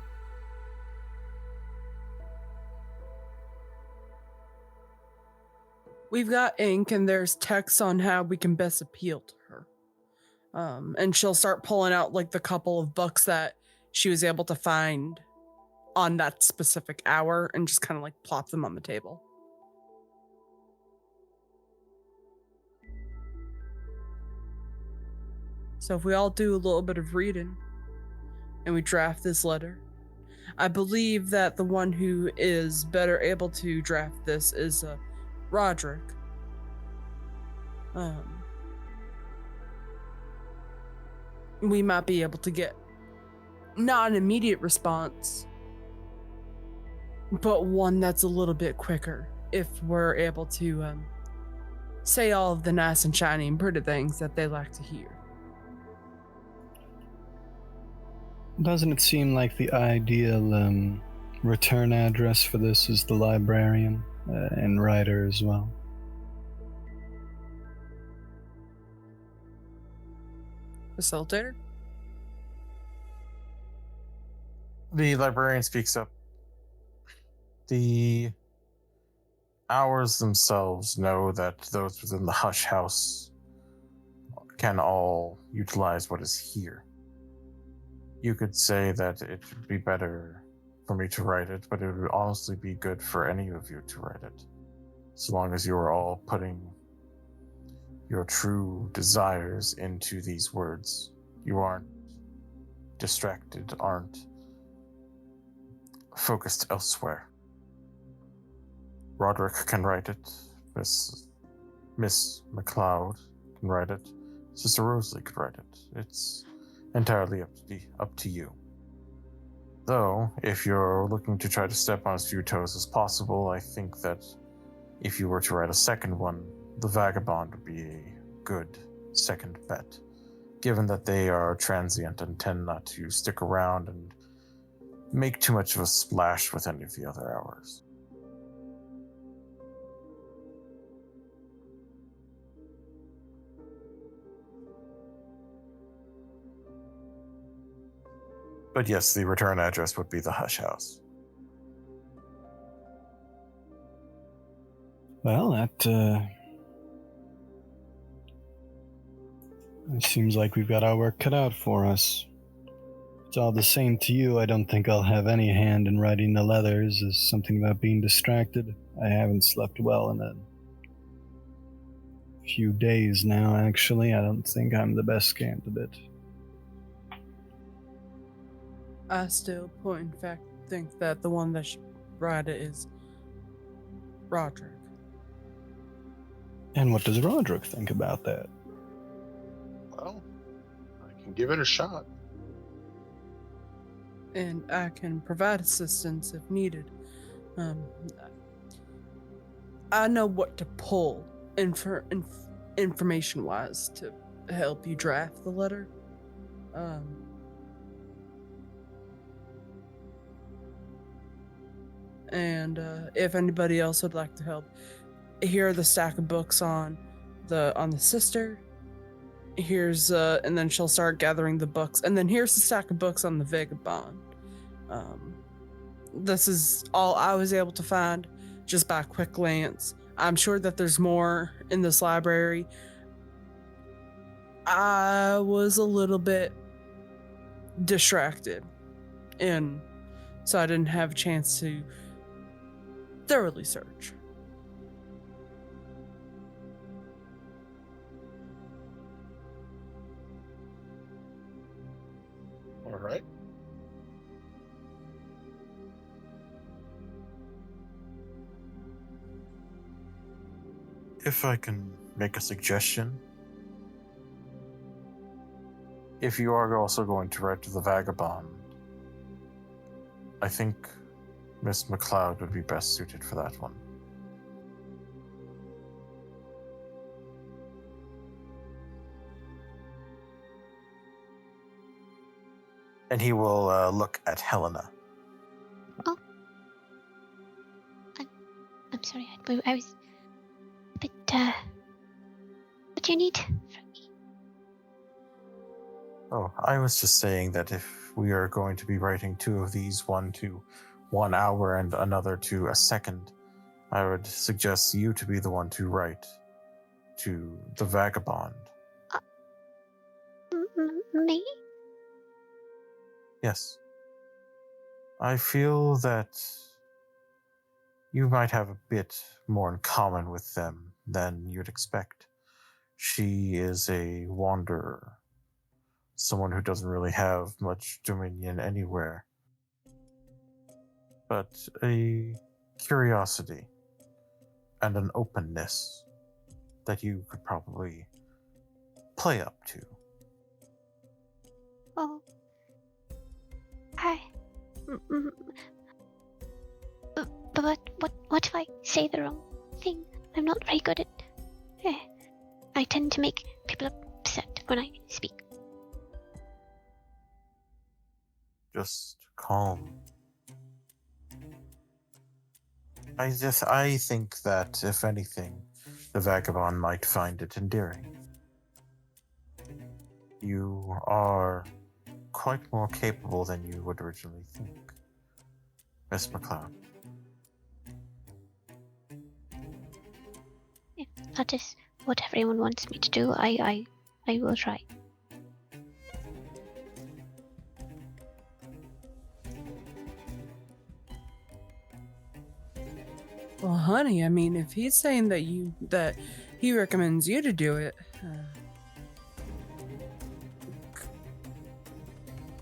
We've got ink and there's text on how we can best appeal to her. And she'll start pulling out like the couple of books that she was able to find on that specific hour and just kind of like plop them on the table. So if we all do a little bit of reading and we draft this letter, I believe that the one who is better able to draft this is Roderick. We might be able to get not an immediate response, but one that's a little bit quicker if we're able to say all of the nice and shiny and pretty things that they like to hear. Doesn't it seem like the ideal return address for this is the librarian and writer as well? Facilitator? The librarian speaks up. The hours themselves know that those within the hush house can all utilize what is here. You could say that it would be better for me to write it, but it would honestly be good for any of you to write it. So long as you are all putting your true desires into these words. You aren't distracted, aren't focused elsewhere. Roderick can write it. Miss McLeod can write it. Sister Rosalie could write it. It's entirely up to you. Though, if you're looking to try to step on as few toes as possible, I think that if you were to write a second one, the Vagabond would be a good second bet, given that they are transient and tend not to stick around and make too much of a splash with any of the other hours. But yes, the return address would be the Hush House. Well, that it seems like we've got our work cut out for us. it's all the same to you, I don't think I'll have any hand in writing the letters. There's something about being distracted. I haven't slept well in a few days now, actually. I don't think I'm the best candidate. I still, in fact, think that the one that should write it is Roderick. And what does Roderick think about that? Well, I can give it a shot. And I can provide assistance if needed. I know what to pull information-wise to help you draft the letter. And if anybody else would like to help, here are the stack of books on the sister. Here's and then she'll start gathering the books, and then here's the stack of books on the vagabond. This is all I was able to find just by a quick glance. I'm sure that there's more in this library. I was a little bit distracted, and so I didn't have a chance to thoroughly search. All right. If I can make a suggestion, if you are also going to write to the vagabond, I think Miss McLeod would be best suited for that one. And he will look at Helena. Oh. I'm sorry, I was a bit, what do you need from me? Oh, I was just saying that if we are going to be writing two of these, one to 1 hour and another to a second, I would suggest you to be the one to write to the vagabond. Me? Yes. I feel that you might have a bit more in common with them than you'd expect. She is a wanderer, someone who doesn't really have much dominion anywhere, but a curiosity and an openness that you could probably play up to. Oh. But what if I say the wrong thing? I'm not very good at... I tend to make people upset when I speak. Just calm. I think that, if anything, the vagabond might find it endearing. You are quite more capable than you would originally think, Miss McLeod. If that is what everyone wants me to do, I will try. Well, honey, I mean, if he's saying that he recommends you to do it,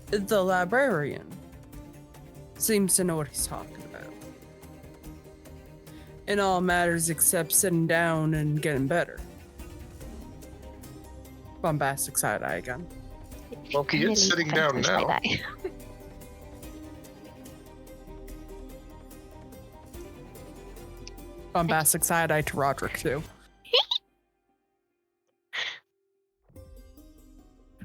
the librarian seems to know what he's talking about in all matters except sitting down and getting better. Bombastic side eye again. Well, he is sitting down now. Bombastic side eye to Roderick too.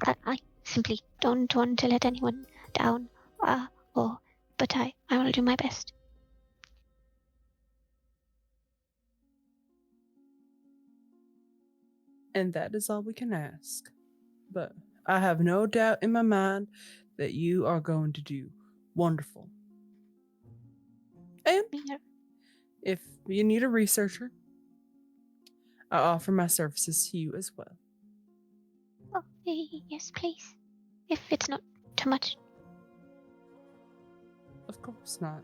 I simply don't want to let anyone down, but I will do my best. And that is all we can ask. But I have no doubt in my mind that you are going to do wonderful. And if you need a researcher, I offer my services to you as well. Oh, yes, please. If it's not too much Of course not.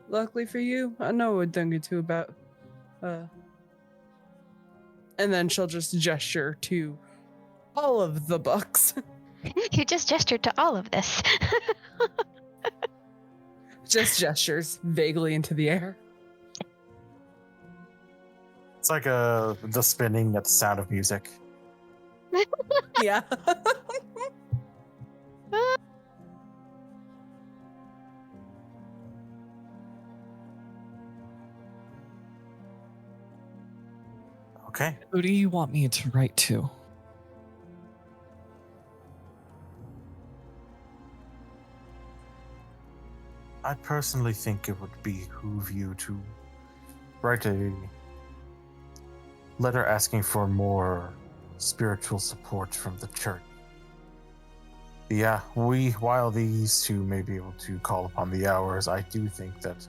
Luckily for you, I know what Dunga too about. And then she'll just gesture to all of the books. You just gestured to all of this. Just gestures vaguely into the air. It's like the spinning at the sound of music. Yeah. Okay. Who do you want me to write to? I personally think it would behoove you to write a letter asking for more spiritual support from the church. Yeah, while these two may be able to call upon the hours, I do think that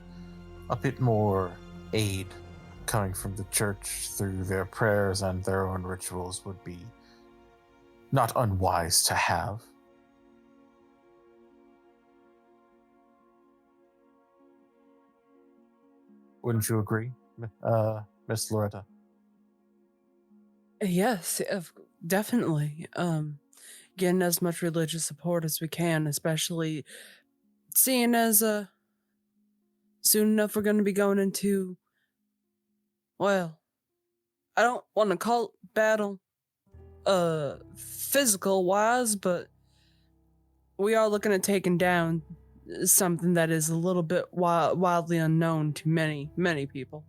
a bit more aid coming from the church through their prayers and their own rituals would be not unwise to have. Wouldn't you agree, Miss Loretta? Yes, definitely. Getting as much religious support as we can, especially seeing as soon enough we're going to be going into, well, I don't want to call it battle physical wise, but we are looking at taking down something that is a little bit wildly unknown to many people.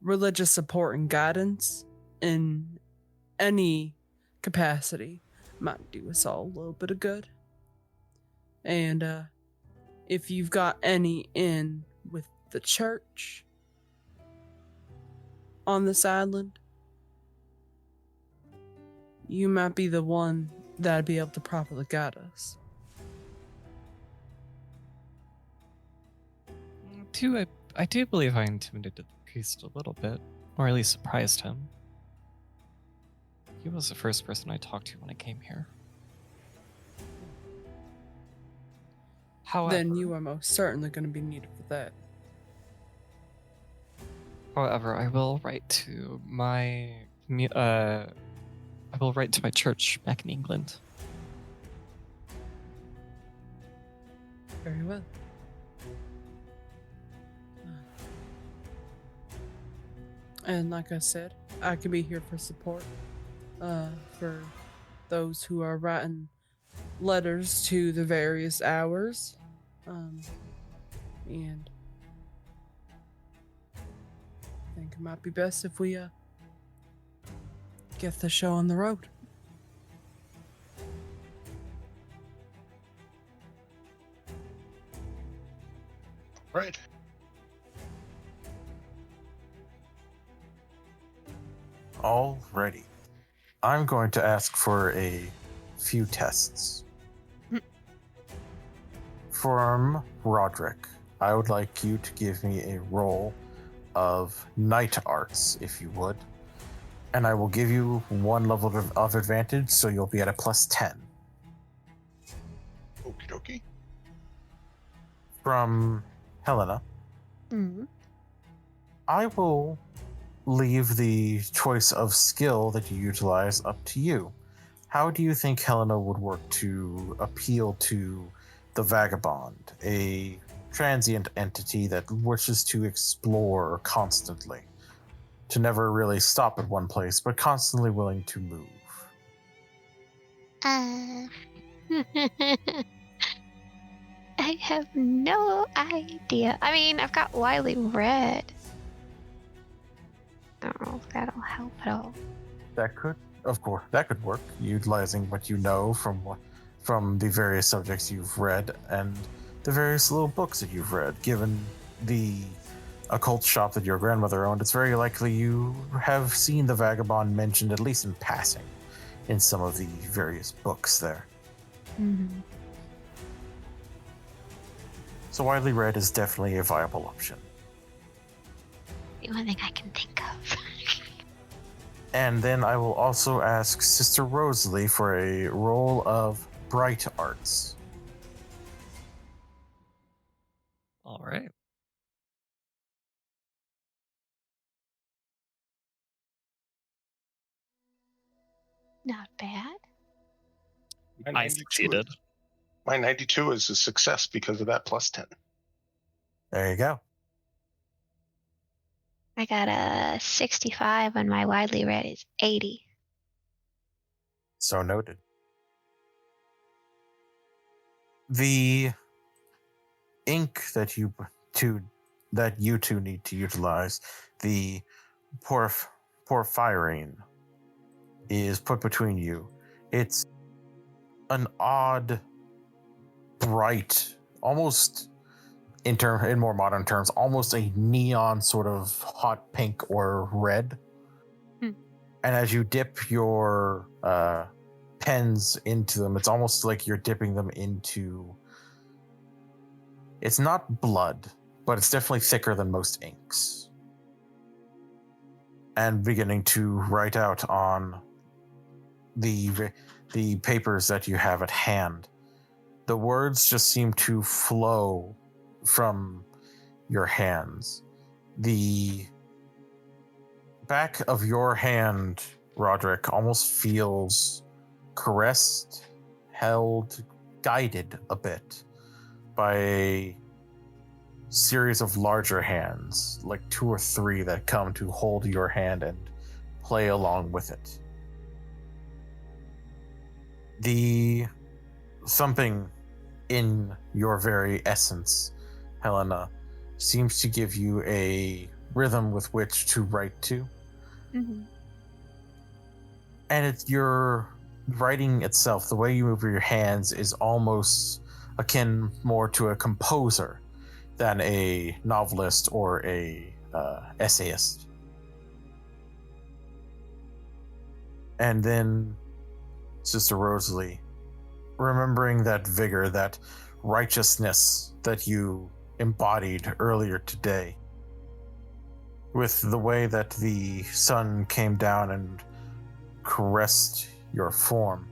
Religious support and guidance in any capacity might do us all a little bit of good. And if you've got any in with the church on this island, you might be the one that'd be able to properly guide us. I do believe I intimidated the priest a little bit, or at least surprised him. He was the first person I talked to when I came here. However, Then you are most certainly going to be needed for that. However, I will write to my church back in England. Very well. And like I said, I can be here for support for those who are writing letters to the various hours. And I think it might be best if we get the show on the road. Right. Alrighty. I'm going to ask for a few tests. From Roderick, I would like you to give me a roll of night arts, if you would. And I will give you one level of advantage, so you'll be at a +10. Okie dokie. From Helena, I will leave the choice of skill that you utilize up to you. How do you think Helena would work to appeal to the vagabond, a transient entity that wishes to explore constantly, to never really stop at one place, but constantly willing to move? I have no idea. I mean, I've got widely read. I don't know if that'll help at all. That could, of course, that could work, utilizing what you know from the various subjects you've read and the various little books that you've read. Given the occult shop that your grandmother owned, it's very likely you have seen the vagabond mentioned, at least in passing, in some of the various books there. Mm-hmm. So widely read is definitely a viable option. The only thing I can think of. And then I will also ask Sister Rosalie for a roll of bright arts. All right. Not bad. I succeeded. My 92 is a success because of that plus 10. There you go. I got a 65 and my widely read is 80. So noted. The ink that you two need to utilize, the Poryphyrine, is put between you. It's an odd, bright, almost in more modern terms, almost a neon sort of hot pink or red. And as you dip your pens into them, it's almost like you're dipping them into, it's not blood, but it's definitely thicker than most inks. And beginning to write out on the papers that you have at hand. The words just seem to flow from your hands. The back of your hand, Roderick, almost feels caressed, held, guided a bit by a series of larger hands, like 2 or 3 that come to hold your hand and play along with it. The something in your very essence, Helena, seems to give you a rhythm with which to write to. Mm-hmm. And it's your writing itself, the way you move your hands is almost akin more to a composer than a novelist or a essayist. And then Sister Rosalie, remembering that vigor, that righteousness that you embodied earlier today, with the way that the sun came down and caressed your form,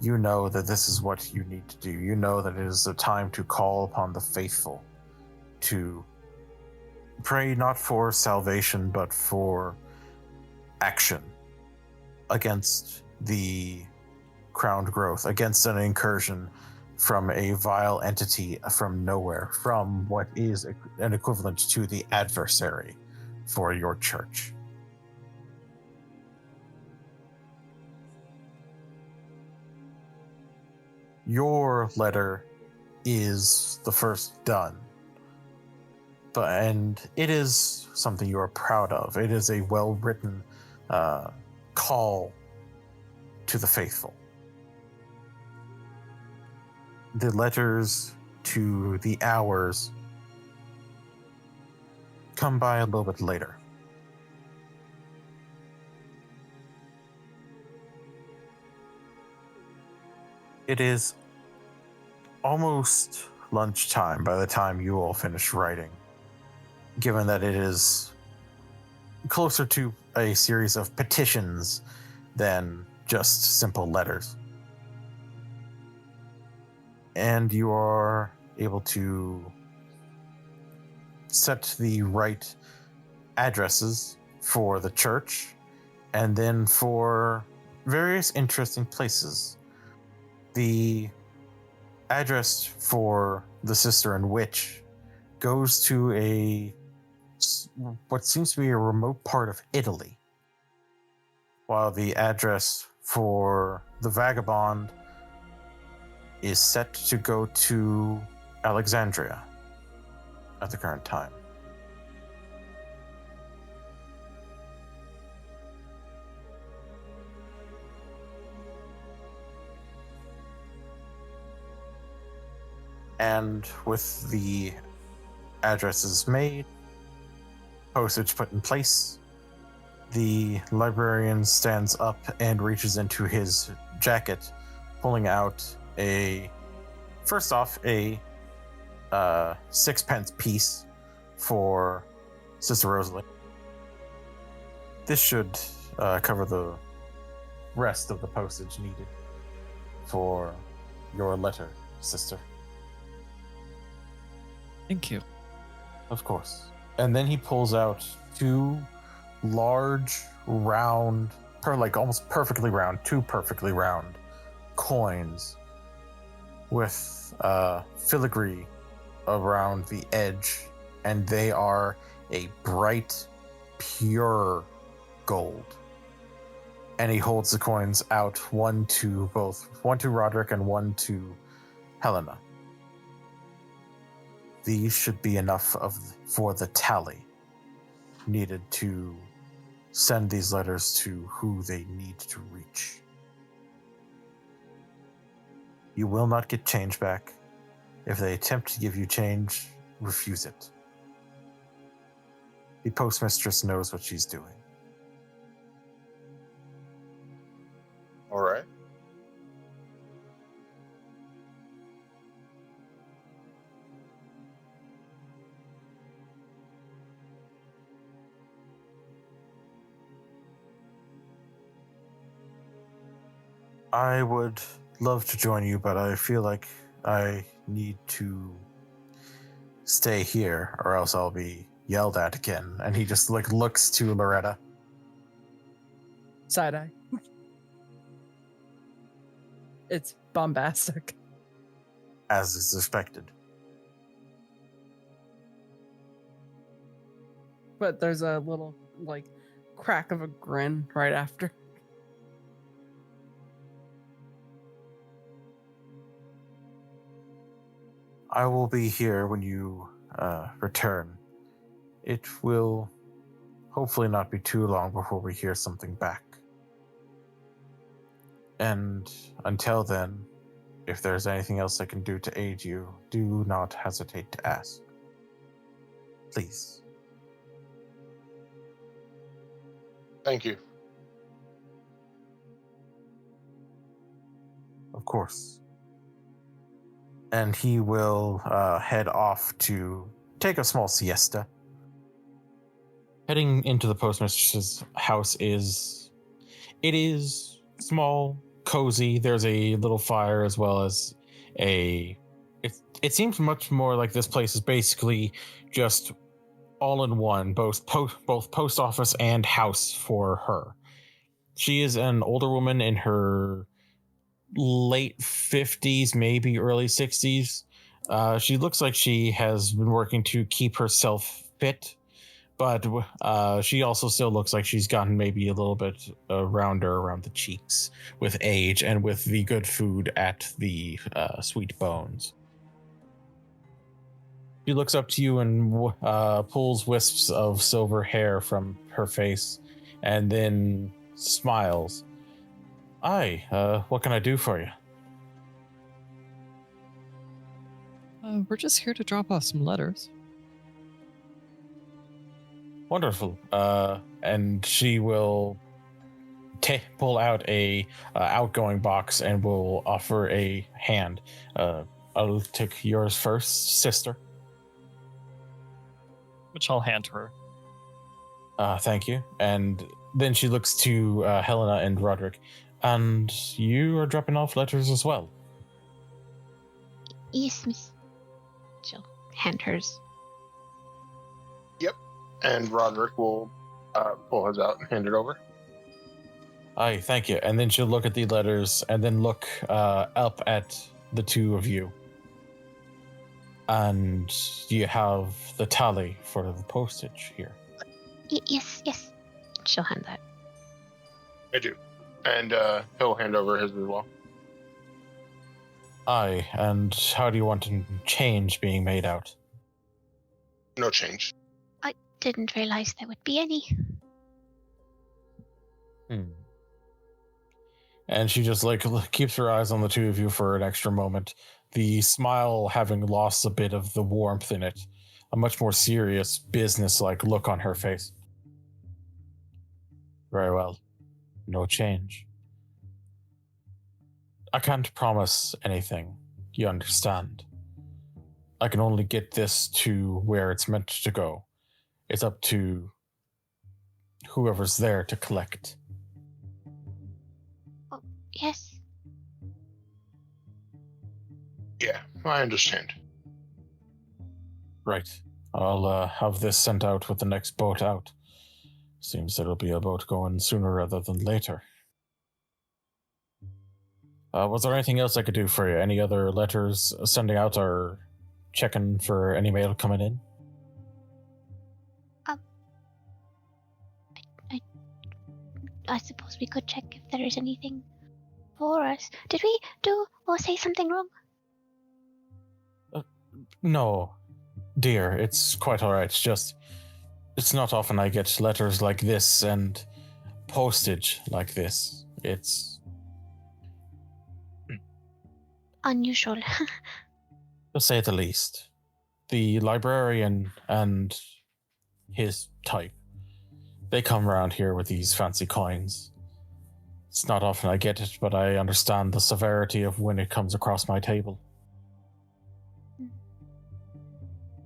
you know that this is what you need to do. You know that it is a time to call upon the faithful, to pray not for salvation, but for action against the crowned growth, against an incursion from a vile entity from nowhere, from what is an equivalent to the adversary for your church. Your letter is the first done, and it is something you are proud of. It is a well-written call to the faithful. The letters to the hours come by a little bit later. It is almost lunchtime by the time you all finish writing, given that it is closer to a series of petitions than just simple letters. And you are able to set the right addresses for the church and then for various interesting places. The address for the Sister and Witch goes to what seems to be a remote part of Italy, while the address for the Vagabond is set to go to Alexandria at the current time. And with the addresses made, postage put in place, the librarian stands up and reaches into his jacket, pulling out a 6-pence piece for Sister Rosalie. This should cover the rest of the postage needed for your letter, sister. Thank you. Of course. And then he pulls out two large, round, almost perfectly round, two perfectly round coins with filigree around the edge, and they are a bright, pure gold. And he holds the coins out, one to Roderick and one to Helena. These should be enough for the tally needed to send these letters to who they need to reach. You will not get change back. If they attempt to give you change, refuse it. The postmistress knows what she's doing. All right. I would love to join you, but I feel like I need to stay here or else I'll be yelled at again. And he just looks to Loretta. Side eye. It's bombastic. As is expected. But there's a little, crack of a grin right after. I will be here when you return. It will hopefully not be too long before we hear something back. And until then, if there's anything else I can do to aid you, do not hesitate to ask. Please. Thank you. Of course. And he will head off to take a small siesta. Heading into the postmistress's house is small, cozy. There's a little fire as well as it seems much more like this place is basically just all in one, both post office and house for her. She is an older woman in her late 50s, maybe early 60s. She looks like she has been working to keep herself fit, but she also still looks like she's gotten maybe a little bit rounder around the cheeks with age and with the good food at the Sweet Bones. She looks up to you and pulls wisps of silver hair from her face and then smiles. Aye, what can I do for you? We're just here to drop off some letters. Wonderful. And she will pull out a outgoing box and will offer a hand. I'll take yours first, sister. Which I'll hand to her. Thank you. And then she looks to Helena and Roderick. And you are dropping off letters as well? Yes, miss. She'll hand hers. Yep. And Roderick will pull his out and hand it over. Aye, thank you. And then she'll look at the letters and then look up at the two of you. And you have the tally for the postage here. Yes. She'll hand that. I do. And he'll hand over his as well. Aye, and how do you want to change being made out? No change. I didn't realize there would be any. And she just keeps her eyes on the two of you for an extra moment. The smile having lost a bit of the warmth in it. A much more serious, business-like look on her face. Very well. No change. I can't promise anything, you understand. I can only get this to where it's meant to go. It's up to whoever's there to collect. Oh, yes. Yeah, I understand. Right. I'll have this sent out with the next boat out. Seems there'll be a boat going sooner rather than later. Was there anything else I could do for you? Any other letters sending out or checking for any mail coming in? I suppose we could check if there is anything for us. Did we do or say something wrong? No, dear, it's quite alright. It's just, it's not often I get letters like this and postage like this. It's, Unusual. to say the least. The librarian and his type, they come around here with these fancy coins. It's not often I get it, but I understand the severity of when it comes across my table.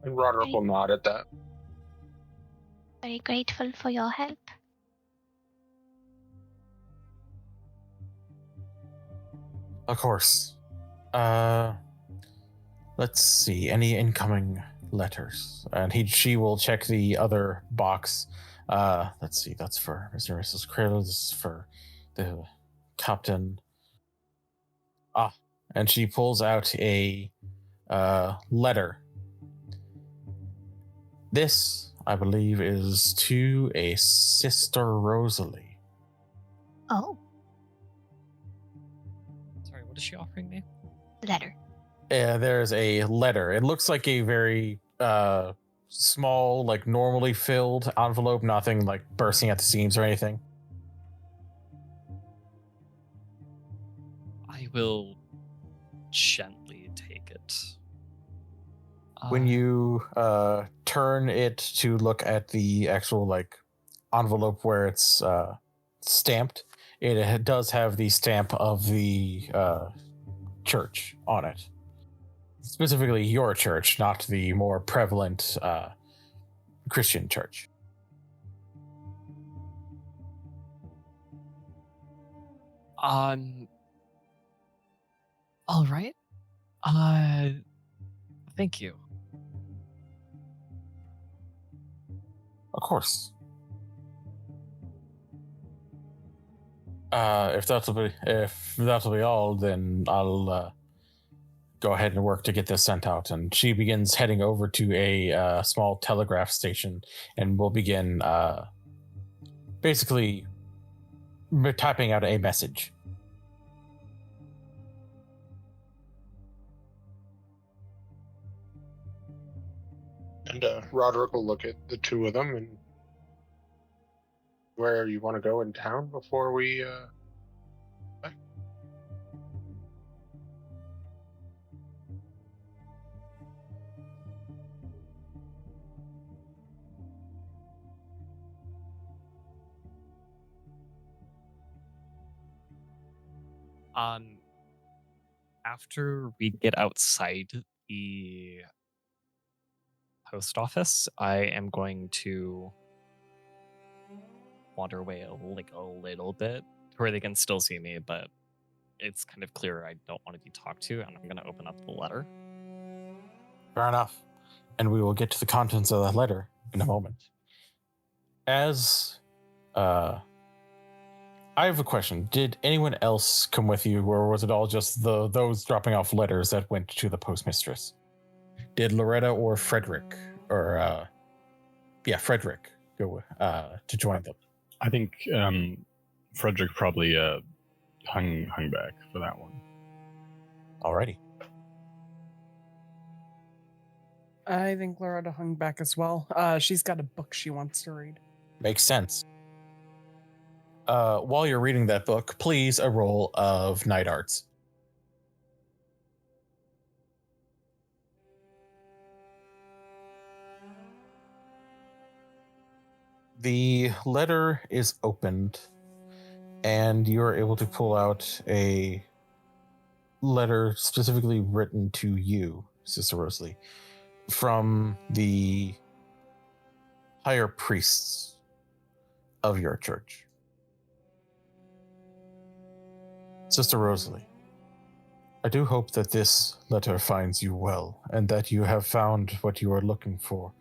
And Roderick will nod at that. Very grateful for your help. Of course. Let's see. Any incoming letters? And she will check the other box. Let's see. That's for Mr. and Mrs. Krill. This is for the captain. And she pulls out a letter. This, I believe, is to a Sister Rosalie. Oh, Sorry, what is she offering me? letter. There's a letter. It looks like a very small, like normally filled envelope, nothing like bursting at the seams or anything. I will gently take it. When you turn it to look at the actual like envelope where it's stamped, it does have the stamp of the church on it. Specifically your church, not the more prevalent Christian church. All right. Thank you. Of course. If that'll be all, then I'll go ahead and work to get this sent out. And she begins heading over to a small telegraph station, and will begin basically typing out a message. And Roderick will look at the two of them and where you want to go in town before we After we get outside the post office, I am going to wander away a little bit to where they can still see me, but it's kind of clear I don't want to be talked to, and I'm going to open up the letter. Fair enough. And we will get to the contents of the letter in a moment. As I have a question. Did anyone else come with you, or was it all just those dropping off letters that went to the postmistress? Did Loretta or Frederick, or Frederick, go to join them? I think Frederick probably hung back for that one. Alrighty. I think Loretta hung back as well. She's got a book she wants to read. Makes sense. While you're reading that book, please a roll of night arts. The letter is opened, and you're able to pull out a letter specifically written to you, Sister Rosalie, from the higher priests of your church. Sister Rosalie, I do hope that this letter finds you well, and that you have found what you are looking for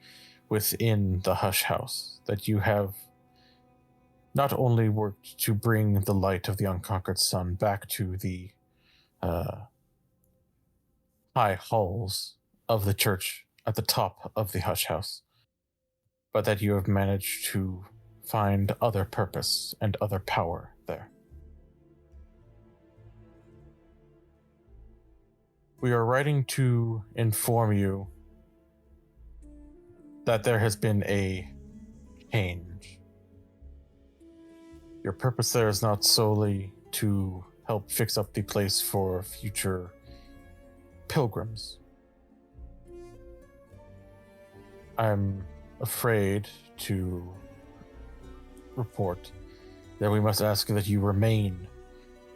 within the Hush House, that you have not only worked to bring the light of the unconquered sun back to the high halls of the church at the top of the Hush House, but that you have managed to find other purpose and other power there. We are writing to inform you that there has been a change. Your purpose there is not solely to help fix up the place for future pilgrims. I'm afraid to report that we must ask that you remain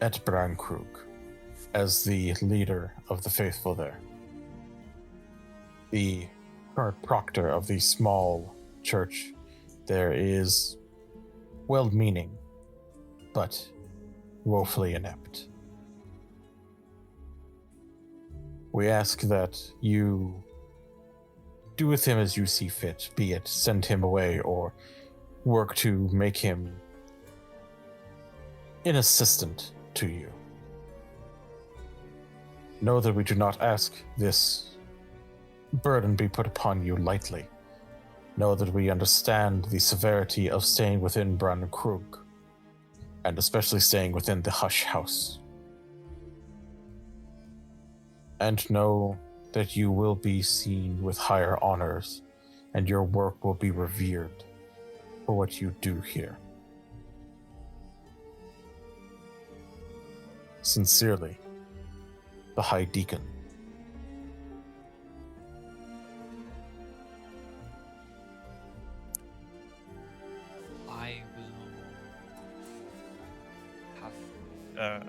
at Brankrug as the leader of the faithful there. The current proctor of the small church there is well-meaning, but woefully inept. We ask that you do with him as you see fit, be it send him away or work to make him an assistant to you. Know that we do not ask this burden be put upon you lightly. Know that we understand the severity of staying within Brankrug, and especially staying within the Hush House. And know that you will be seen with higher honors, and your work will be revered for what you do here. Sincerely, the High Deacon. I will have a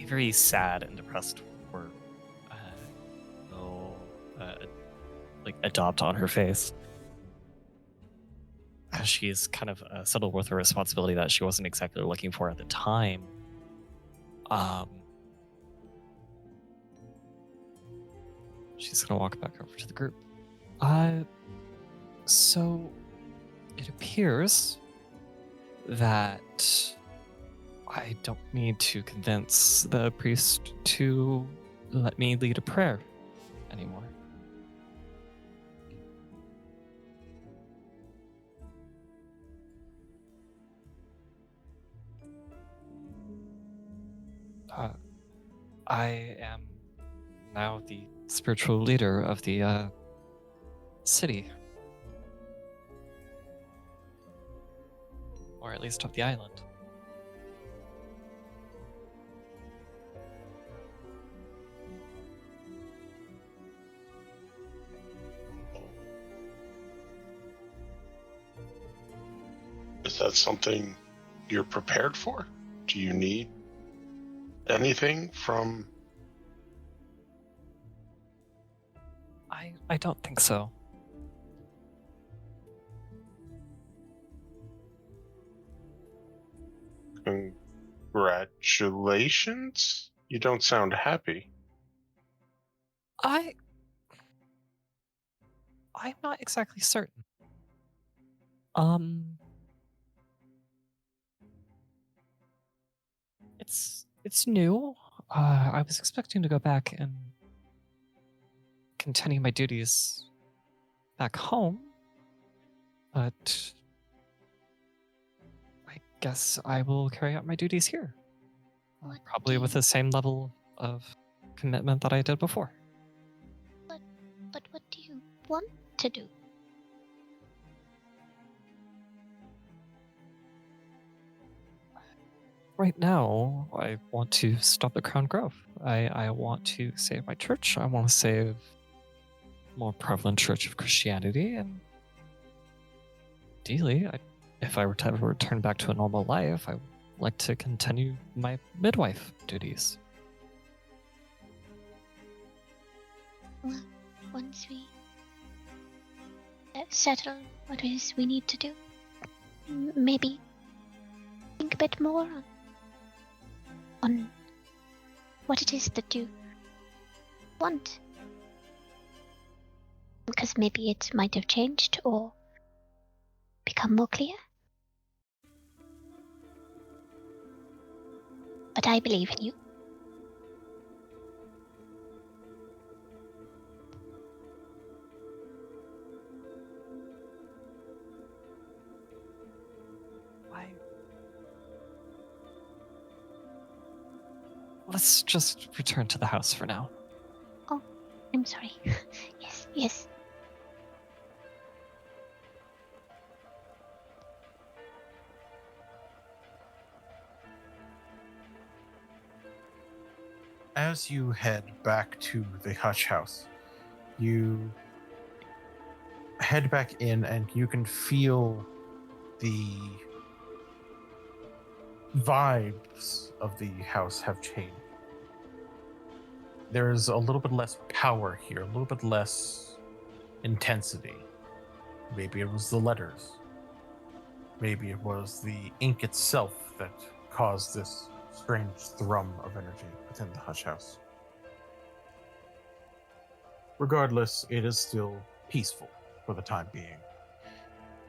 very sad and depressed word will adopt on her face as she's kind of settled with her responsibility that she wasn't exactly looking for at the time. She's gonna walk back over to the group. So it appears that I don't need to convince the priest to let me lead a prayer anymore. I am now the spiritual leader of the city. Or at least of the island. Is that something you're prepared for? Do you need anything from... I don't think so. Congratulations? You don't sound happy. I'm not exactly certain. It's new. I was expecting to go back and continue my duties back home, but I guess I will carry out my duties here. Probably with the same level of commitment that I did before. But what do you want to do? Right now, I want to stop the Crown Grove. I want to save my church. I want to save more prevalent Church of Christianity, and ideally, if I were to ever return back to a normal life, I would like to continue my midwife duties. Well, once we settle what it is we need to do, maybe think a bit more on what it is that you want. Because maybe it might have changed or become more clear. But I believe in you. Why? Let's just return to the house for now. I'm sorry. Yes, yes. As you head back to the Hush House, you head back in and you can feel the vibes of the house have changed. There's a little bit less power here, a little bit less intensity. Maybe it was the letters. Maybe it was the ink itself that caused this strange thrum of energy within the Hush House. Regardless, it is still peaceful for the time being.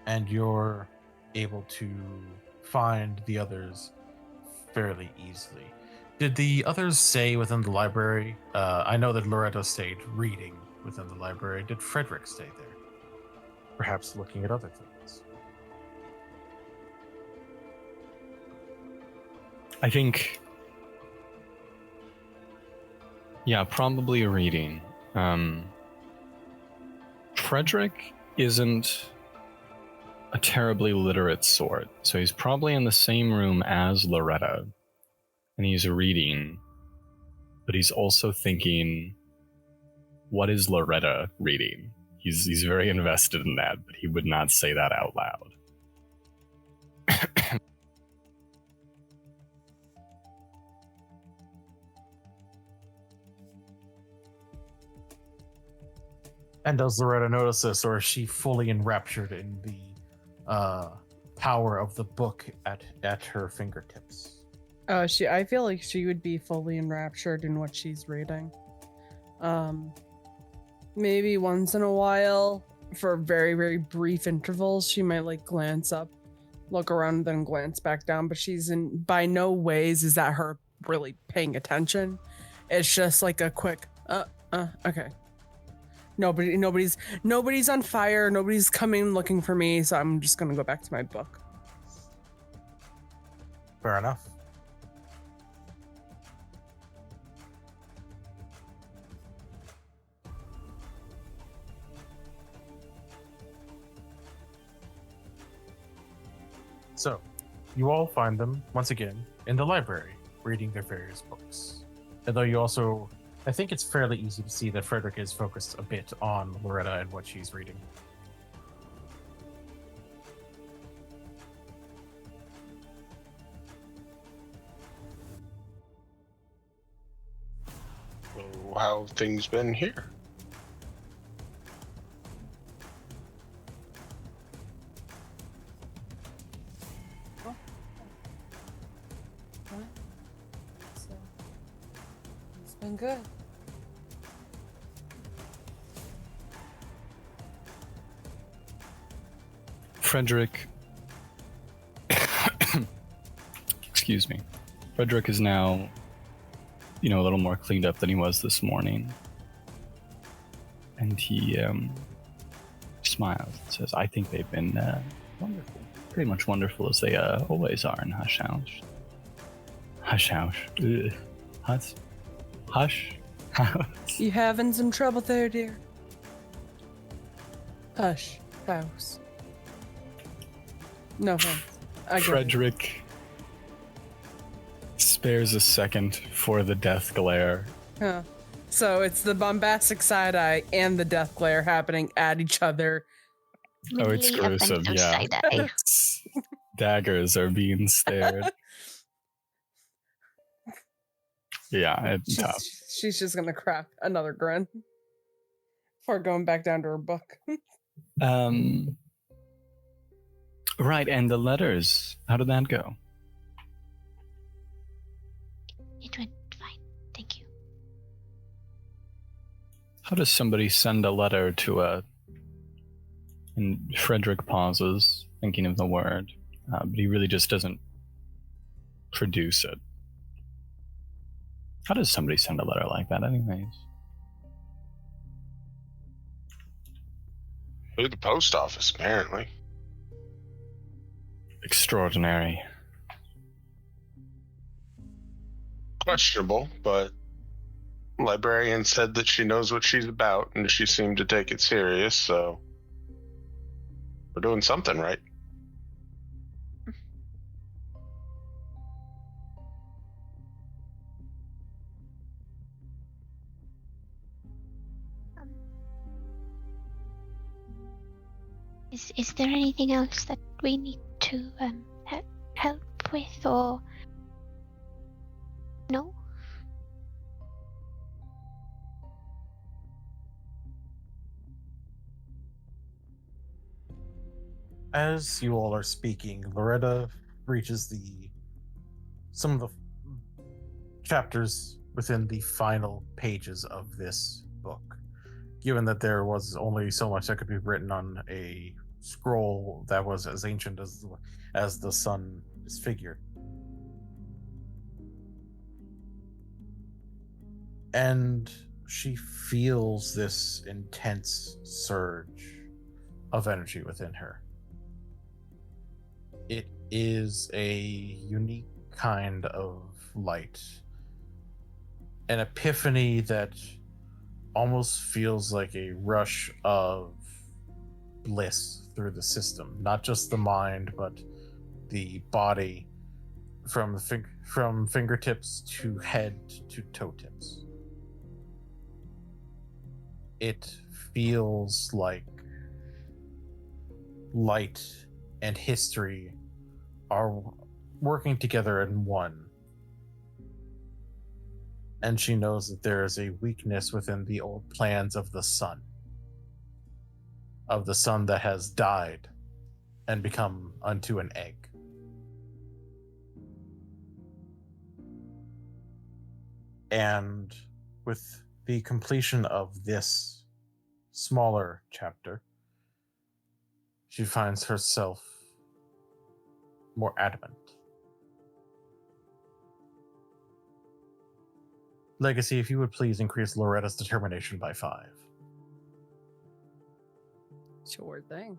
And you're able to find the others fairly easily. Did the others stay within the library? I know that Loretta stayed reading within the library. Did Frederick stay there? Perhaps looking at other things. I think, yeah, probably reading. Frederick isn't a terribly literate sort, so he's probably in the same room as Loretta, and he's reading, but he's also thinking, what is Loretta reading? He's very invested in that, but he would not say that out loud. And does Loretta notice this, or is she fully enraptured in the power of the book at her fingertips? I feel like she would be fully enraptured in what she's reading. Maybe once in a while, for very, very brief intervals, she might like glance up, look around, then glance back down, but by no ways is that her really paying attention. It's just like a quick, okay. Nobody's on fire, nobody's coming looking for me, so I'm just gonna go back to my book. Fair enough. So, you all find them, once again, in the library, reading their various books. Although you also, I think it's fairly easy to see that Frederick is focused a bit on Loretta and what she's reading. So how have things been here? It's been good. Frederick, excuse me. Frederick is now, a little more cleaned up than he was this morning. And he smiles and says, I think they've been wonderful. Pretty much wonderful as they always are in Hush House. Hush House. Ugh. Hush House. You having some trouble there, dear? Hush House. No offense. I get it. Frederick spares a second for the death glare. Huh. So it's the bombastic side eye and the death glare happening at each other. Oh, it's Mainly gruesome, offensive yeah. side eye. Daggers are being stared. Yeah, it's tough. She's just gonna crack another grin before going back down to her book. Right, and the letters, how did that go? It went fine. Thank How does somebody send a letter to a... And Frederick pauses, thinking of the word, but he really just doesn't produce it. How does somebody send a letter like that anyways? Through the post office, apparently. Extraordinary. Questionable, but librarian said that she knows what she's about, and she seemed to take it serious, so we're doing something right. Is there anything else that we need to help with, or no? As you all are speaking, Loretta reaches some of the chapters within the final pages of this book. Given that there was only so much that could be written on a scroll that was as ancient as the sun is figured. And she feels this intense surge of energy within her. It is a unique kind of light, an epiphany that almost feels like a rush of bliss through the system, not just the mind, but the body, from fingertips to head to toe tips. It feels like light and history are working together in one. And she knows that there is a weakness within the old plans of the sun that has died and become unto an egg. And with the completion of this smaller chapter, she finds herself more adamant. Legacy, if you would please increase Loretta's determination by 5. Sure thing.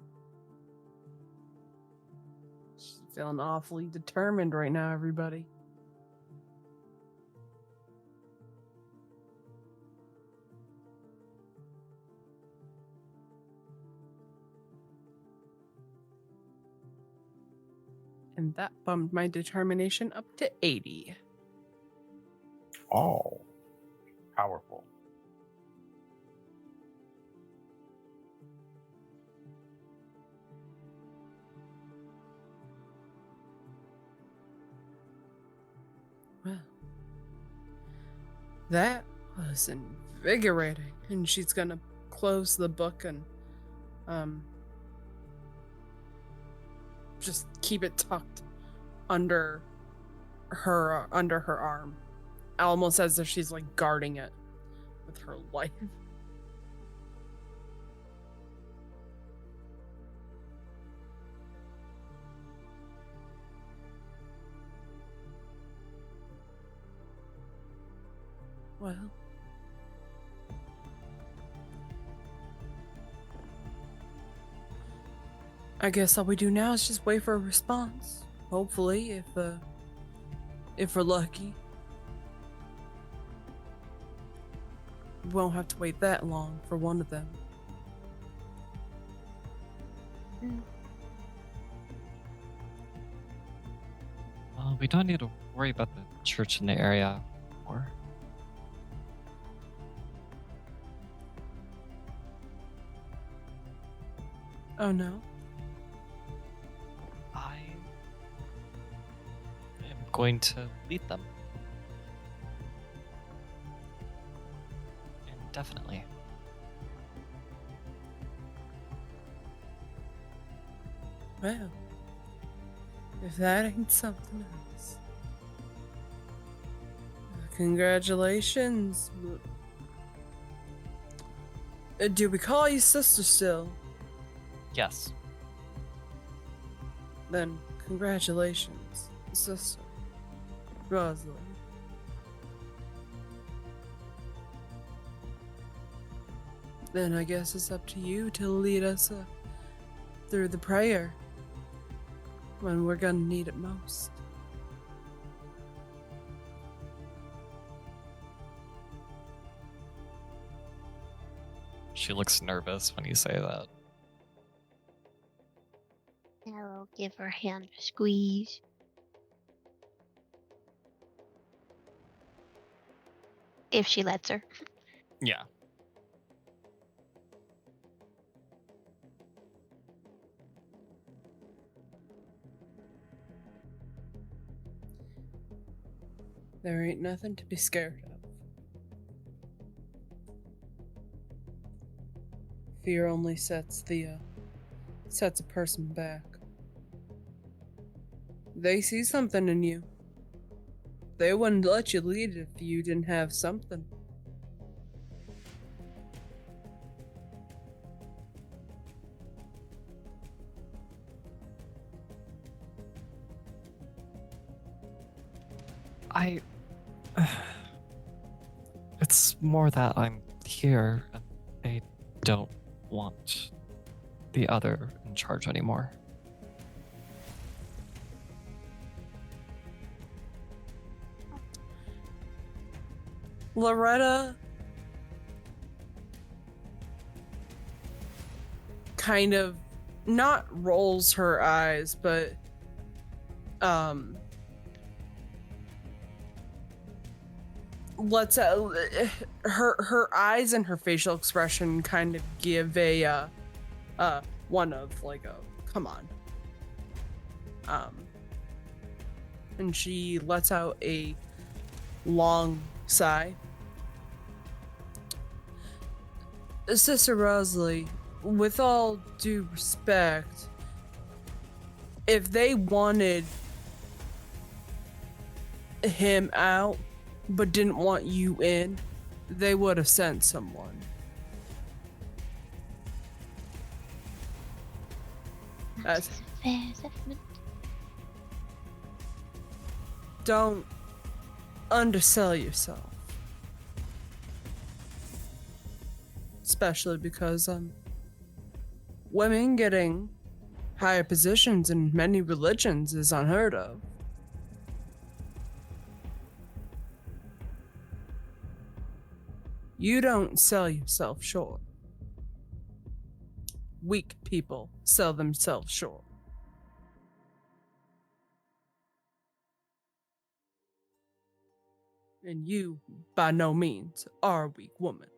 She's feeling awfully determined right now, everybody. And that bumped my determination up to 80. Oh, powerful. Well, that was invigorating. And she's gonna close the book and just keep it tucked under her arm, almost as if she's like guarding it with her life. Well, I guess all we do now is just wait for a response. Hopefully, if we're lucky. We won't have to wait that long for one of them. We don't need to worry about the church in the area anymore. Oh no. I am going to lead them. Indefinitely. Well, if that ain't something else. Congratulations. Do we call you sister still? Yes. Then congratulations, sister Rosalie. Then I guess it's up to you to lead us through the prayer when we're gonna need it most. She looks nervous when you say that. I'll give her hand a squeeze. If she lets her. Yeah. There ain't nothing to be scared of. Fear only sets a person back. They see something in you. They wouldn't let you lead if you didn't have something. It's more that I'm here and I don't want the other in charge anymore. Loretta kind of not rolls her eyes, but lets her eyes and her facial expression kind of give a one of like a come on. And she lets out a long sigh. Sister Rosalie, with all due respect, if they wanted him out but didn't want you in, they would have sent someone. That's a fair assessment. Don't undersell yourself. Especially because women getting higher positions in many religions is unheard of. You don't sell yourself short. Weak people sell themselves short. And you, by no means, are a weak woman.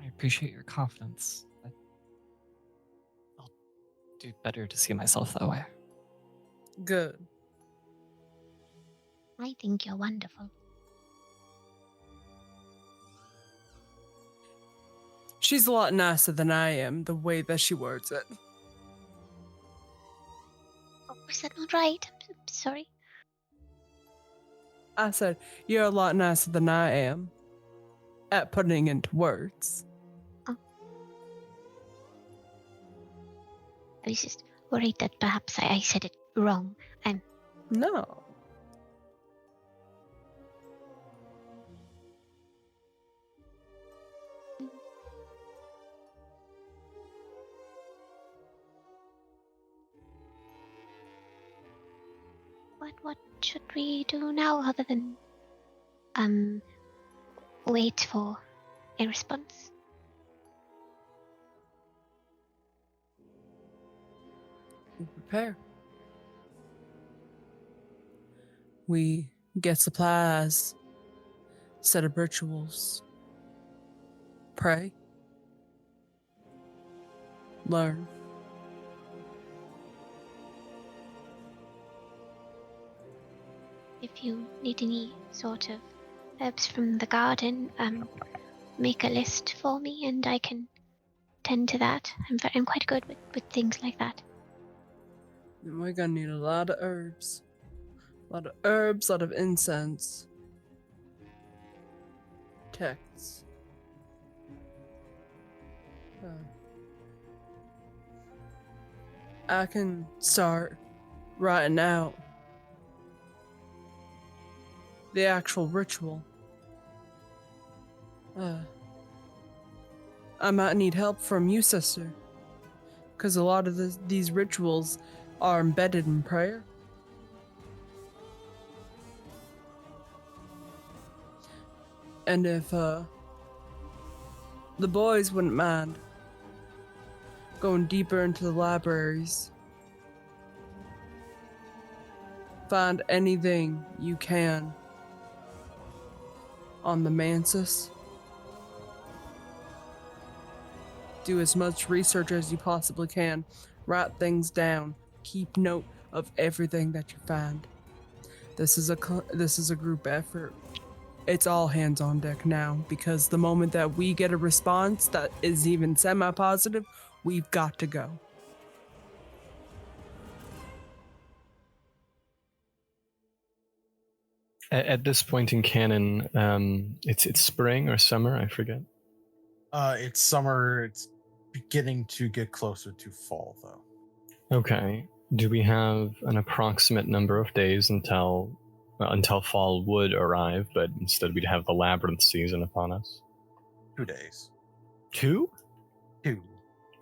I appreciate your confidence. I'll do better to see myself that way. Good. I think you're wonderful. She's a lot nicer than I am, the way that she words it. Oh, was that not right? I'm sorry. I said, you're a lot nicer than I am at putting into words. Oh. I was just worried that perhaps I said it wrong. No. What should we do now other than wait for a response? We prepare. We get supplies, set up rituals, pray, learn. If you need any sort of herbs from the garden, make a list for me and I can tend to that. I'm quite good with things like that. And we're gonna need a lot of herbs. A lot of herbs, a lot of incense. Texts. I can start writing out the actual ritual. I might need help from you, sister, because a lot of these rituals are embedded in prayer. And if the boys wouldn't mind going deeper into the libraries, find anything you can on the Mansus. Do as much research as you possibly can. Write things down. Keep note of everything that you find. This is a group effort. It's all hands on deck now, because the moment that we get a response that is even semi-positive, we've got to go. At this point in canon, it's spring or summer, I forget. It's summer. It's beginning to get closer to fall, though. Okay. Do we have an approximate number of days until fall would arrive, but instead we'd have the labyrinth season upon us? 2 days. 2? 2.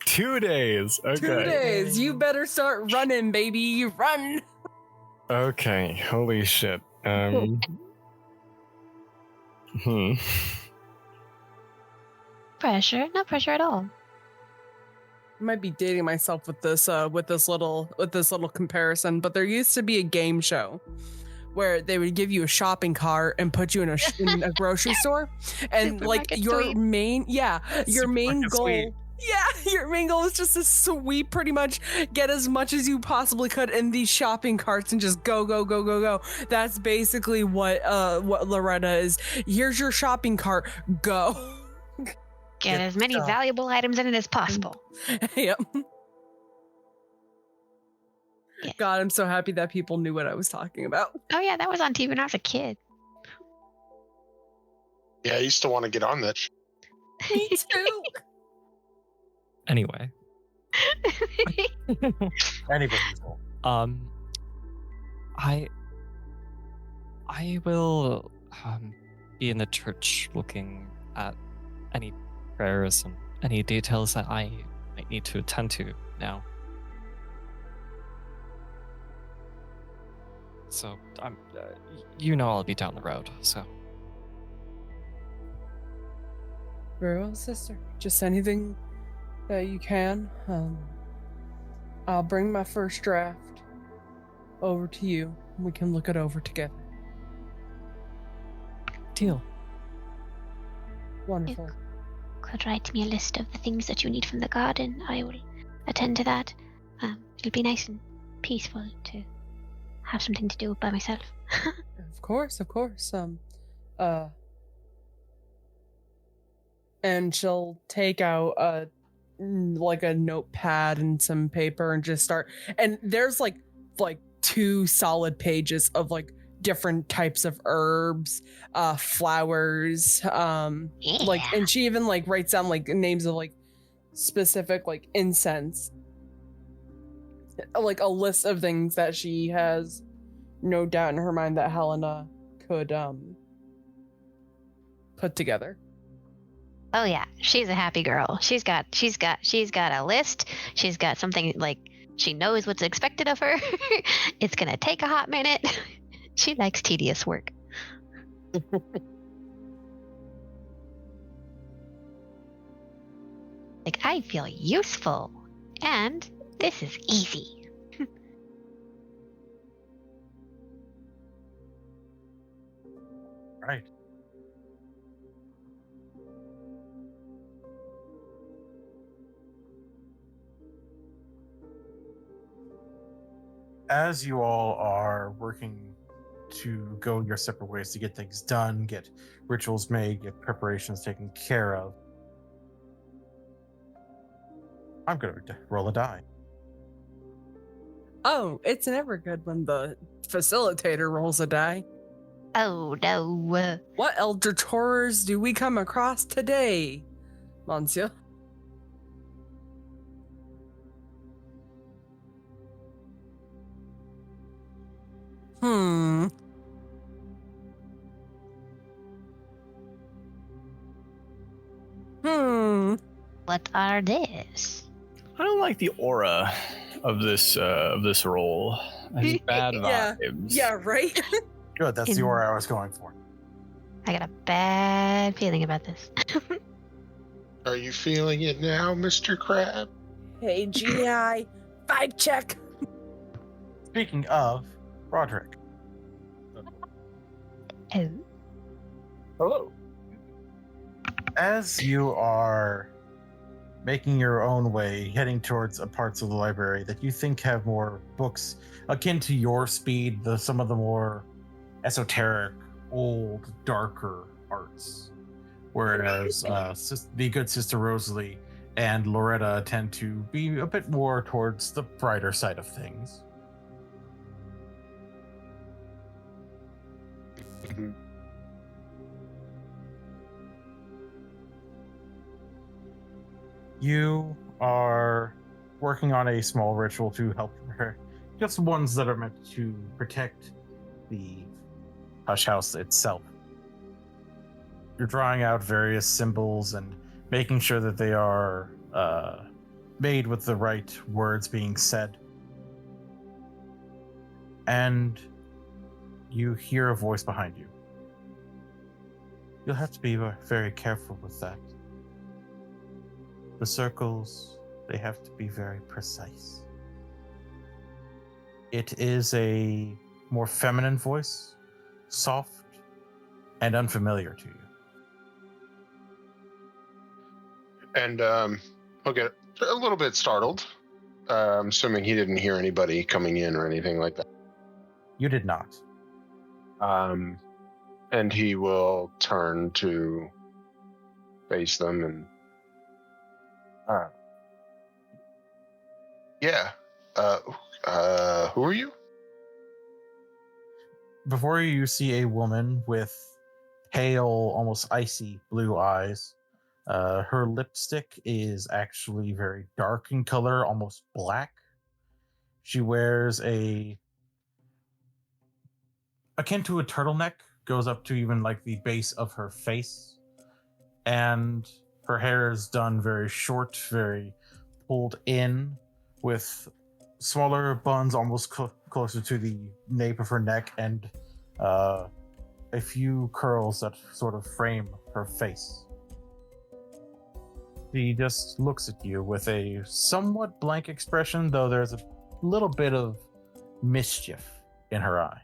2 days. Okay. 2 days. You better start running, baby. Run. Okay. Holy shit. Pressure? No pressure at all. I might be dating myself with this little comparison, but there used to be a game show where they would give you a shopping cart and put you in a grocery store, and like your main goal. Yeah, your main goal is just to sweep, pretty much get as much as you possibly could in these shopping carts and just go. That's basically what Loretta is. Here's your shopping cart, go. Get as many valuable items in it as possible. Yep. Yeah. God, I'm so happy that people knew what I was talking about. Oh yeah, that was on TV when I was a kid. Yeah, I used to want to get on that. Me too. Anyway. Anybody's goal. I will be in the church looking at any prayers and any details that I might need to attend to now. So I'm, I'll be down the road. So Very well, sister. Just anything that you can. I'll bring my first draft over to you. We can look it over together. deal. Wonderful. Could write me a list of the things that you need from the garden. I will attend to that. It'll be nice and peaceful to have something to do by myself. Of course. And she'll take out a notepad and some paper and just start. And there's like 2 solid pages of different types of herbs, flowers, and she even writes down names of specific incense, a list of things that she has no doubt in her mind that Helena could put together. Oh yeah, she's a happy girl. She's got a list. She's got something she knows what's expected of her. It's gonna take a hot minute. She likes tedious work. I feel useful, and this is easy. Right. As you all are working to go your separate ways to get things done, get rituals made, get preparations taken care of, I'm going to roll a die. Oh, it's never good when the facilitator rolls a die. Oh no. What eldritch horrors do we come across today, Monsieur? Hmm. What are this? I don't like the aura of this role. It has bad Yeah. vibes. Yeah, right? Good, that's the aura I was going for. I got a bad feeling about this. Are you feeling it now, Mr. Crab? Hey, GI, vibe check. Speaking of Roderick. Oh. Hello. As you are making your own way, heading towards parts of the library that you think have more books akin to your speed, some of the more esoteric, old, darker arts. Whereas the good sister Rosalie and Loretta tend to be a bit more towards the brighter side of things. Mhm. You are working on a small ritual to help her, just ones that are meant to protect the hush house itself. You're drawing out various symbols and making sure that they are made with the right words being said. And you hear a voice behind you. You'll have to be very careful with that. The circles, they have to be very precise. It is a more feminine voice, soft and unfamiliar to you. And I'll get a little bit startled, assuming he didn't hear anybody coming in or anything like that. You did not. And he will turn to face them and yeah. Who are you? Before you see a woman with pale, almost icy blue eyes. Her lipstick is actually very dark in color, almost black. She wears akin to a turtleneck, goes up to even like the base of her face. And her hair is done very short, very pulled in, with smaller buns almost closer to the nape of her neck, and a few curls that sort of frame her face. She just looks at you with a somewhat blank expression, though there's a little bit of mischief in her eye.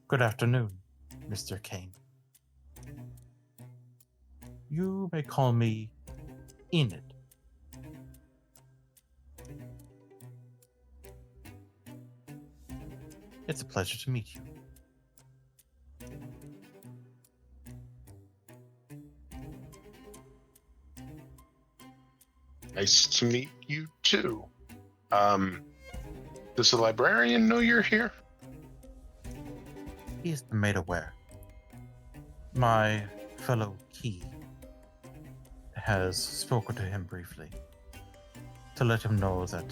Good afternoon, Mr. Kane. You may call me Enid. It's a pleasure to meet you. Nice to meet you too. Does the librarian know you're here? He has been made aware. My fellow Key has spoken to him briefly to let him know that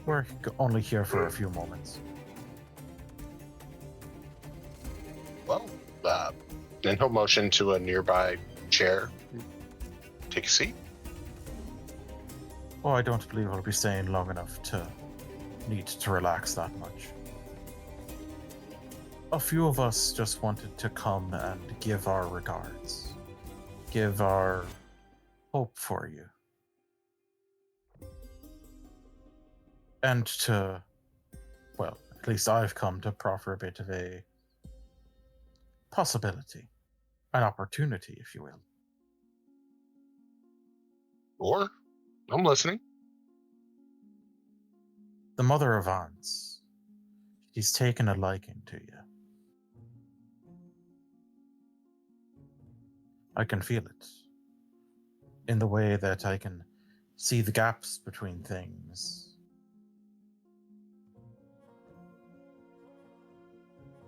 we're only here for a few moments. Well, then he'll motion to a nearby chair. Take a seat. Oh, I don't believe I'll be staying long enough to need to relax that much. A few of us just wanted to come and give our regards, give our hope for you, and to, well, at least I've come to proffer a bit of a possibility, an opportunity, if you will. Or, I'm listening. The mother of Vironz, she's taken a liking to you. I can feel it in the way that I can see the gaps between things.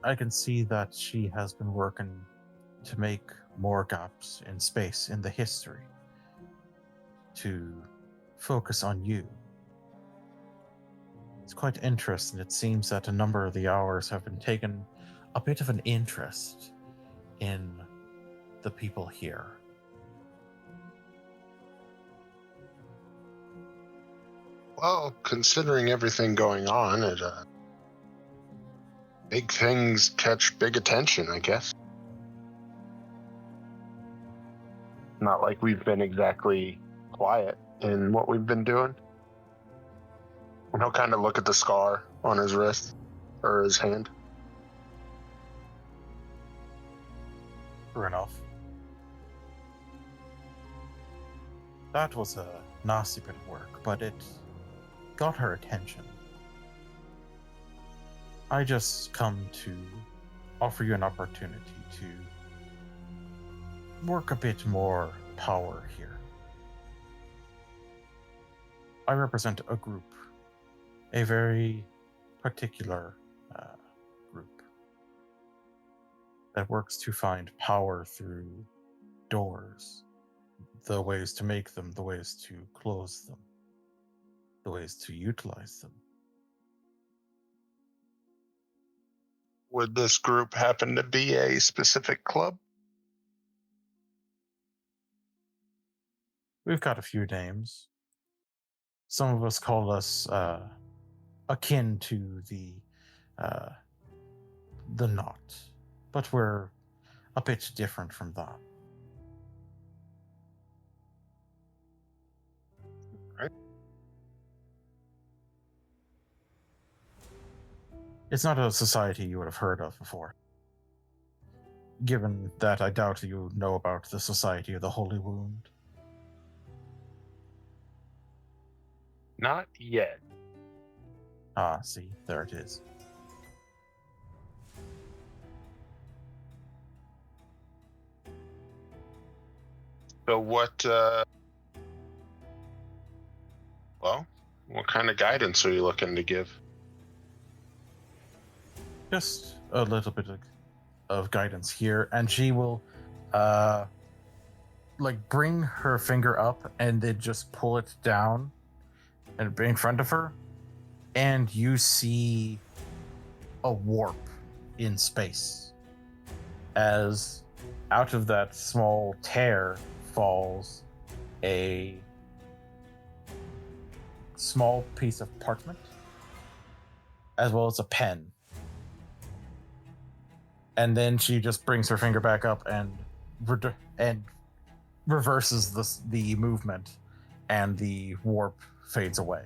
I can see that she has been working to make more gaps in space in the history to focus on you. It's quite interesting. It seems that a number of the hours have been taken a bit of an interest in the people here. Well, considering everything going on, big things catch big attention, I guess. Not like we've been exactly quiet in what we've been doing. And he'll kind of look at the scar on his wrist or his hand. Fair enough. That was a nasty bit of work, but it got her attention. I just come to offer you an opportunity to work a bit more power here. I represent a group, a very particular group that works to find power through doors, the ways to make them, the ways to close them, the ways to utilize them. Would this group happen to be a specific club? We've got a few names. Some of us call us akin to the knot, but we're a bit different from that. Right. It's not a society you would have heard of before. Given that I doubt you know about the Society of the Holy Wound. Not yet. Ah, see, there it is. So what kind of guidance are you looking to give? Just a little bit of guidance here, and she will bring her finger up and then just pull it down and in front of her, and you see a warp in space as out of that small tear falls a small piece of parchment as well as a pen. And then she just brings her finger back up and reverses the movement, and the warp fades away.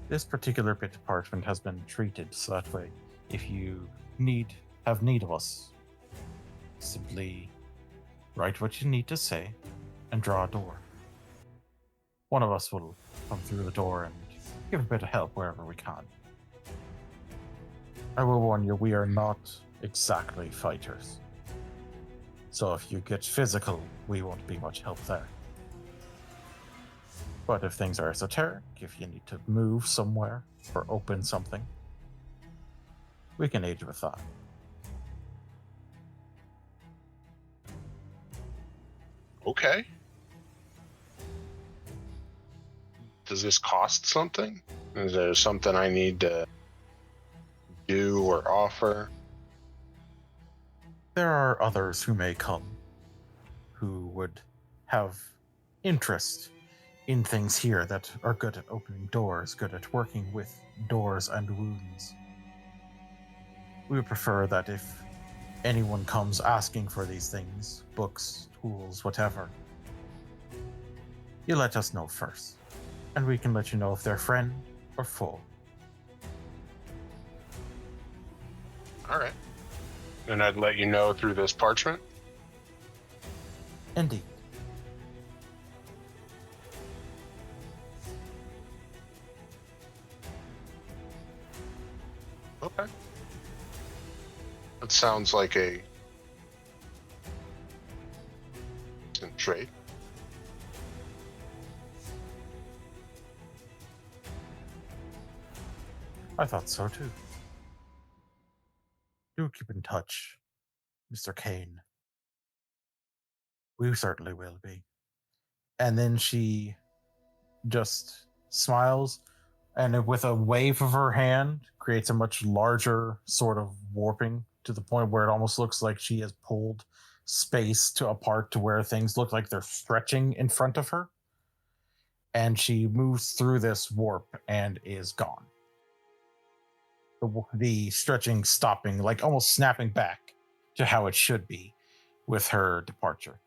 This particular bit of parchment has been treated so that way, if you have need of us, simply write what you need to say and draw a door. One of us will come through the door and give a bit of help wherever we can. I will warn you, we are not exactly fighters. So if you get physical, we won't be much help there. But if things are esoteric, if you need to move somewhere or open something, we can aid you with that. Okay. Does this cost something? Is there something I need to do or offer? There are others who may come who would have interest in things here that are good at opening doors, good at working with doors and wounds. We would prefer that if anyone comes asking for these things, books, tools, whatever, you let us know first, and we can let you know if they're friend or foe. All right. And I'd let you know through this parchment? Indeed. Okay. That sounds like a decent trade. I thought so too. Do keep in touch, Mr. Kane. We certainly will be. And then she just smiles and with a wave of her hand creates a much larger sort of warping to the point where it almost looks like she has pulled space to apart to where things look like they're stretching in front of her. And she moves through this warp and is gone. The stretching stopping, like almost snapping back to how it should be with her departure.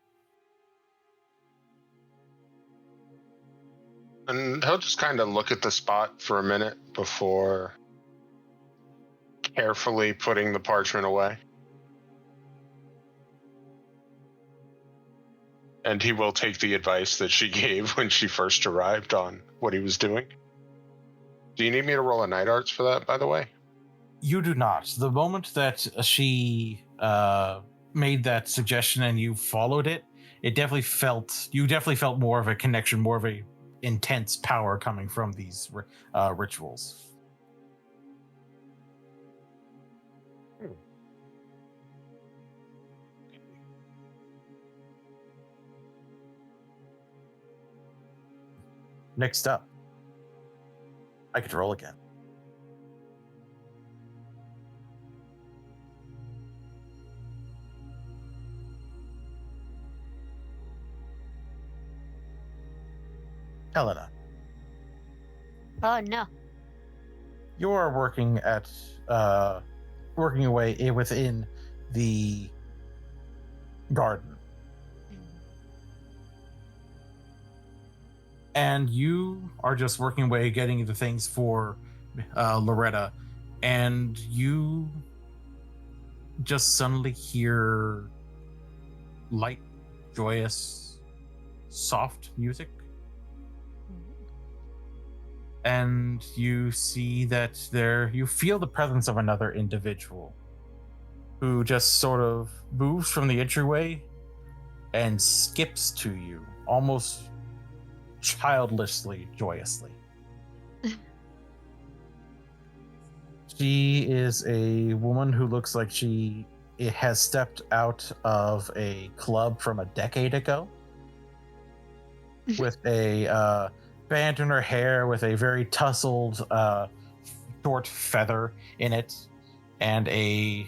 And he'll just kind of look at the spot for a minute before carefully putting the parchment away. And he will take the advice that she gave when she first arrived on what he was doing. Do you need me to roll a night arts for that, by the way? You do not. The moment that she made that suggestion and you followed it, you definitely felt more of a connection, more of a intense power coming from these rituals. Next up, I could roll again. Helena. Oh no. You are working away within the garden. And you are just working away, getting the things for Loretta, and you just suddenly hear light, joyous, soft music. And you see that you feel the presence of another individual who just sort of moves from the entryway and skips to you, almost childishly, joyously. She is a woman who looks like she has stepped out of a club from a decade ago with a band in her hair with a very tousled short feather in it and a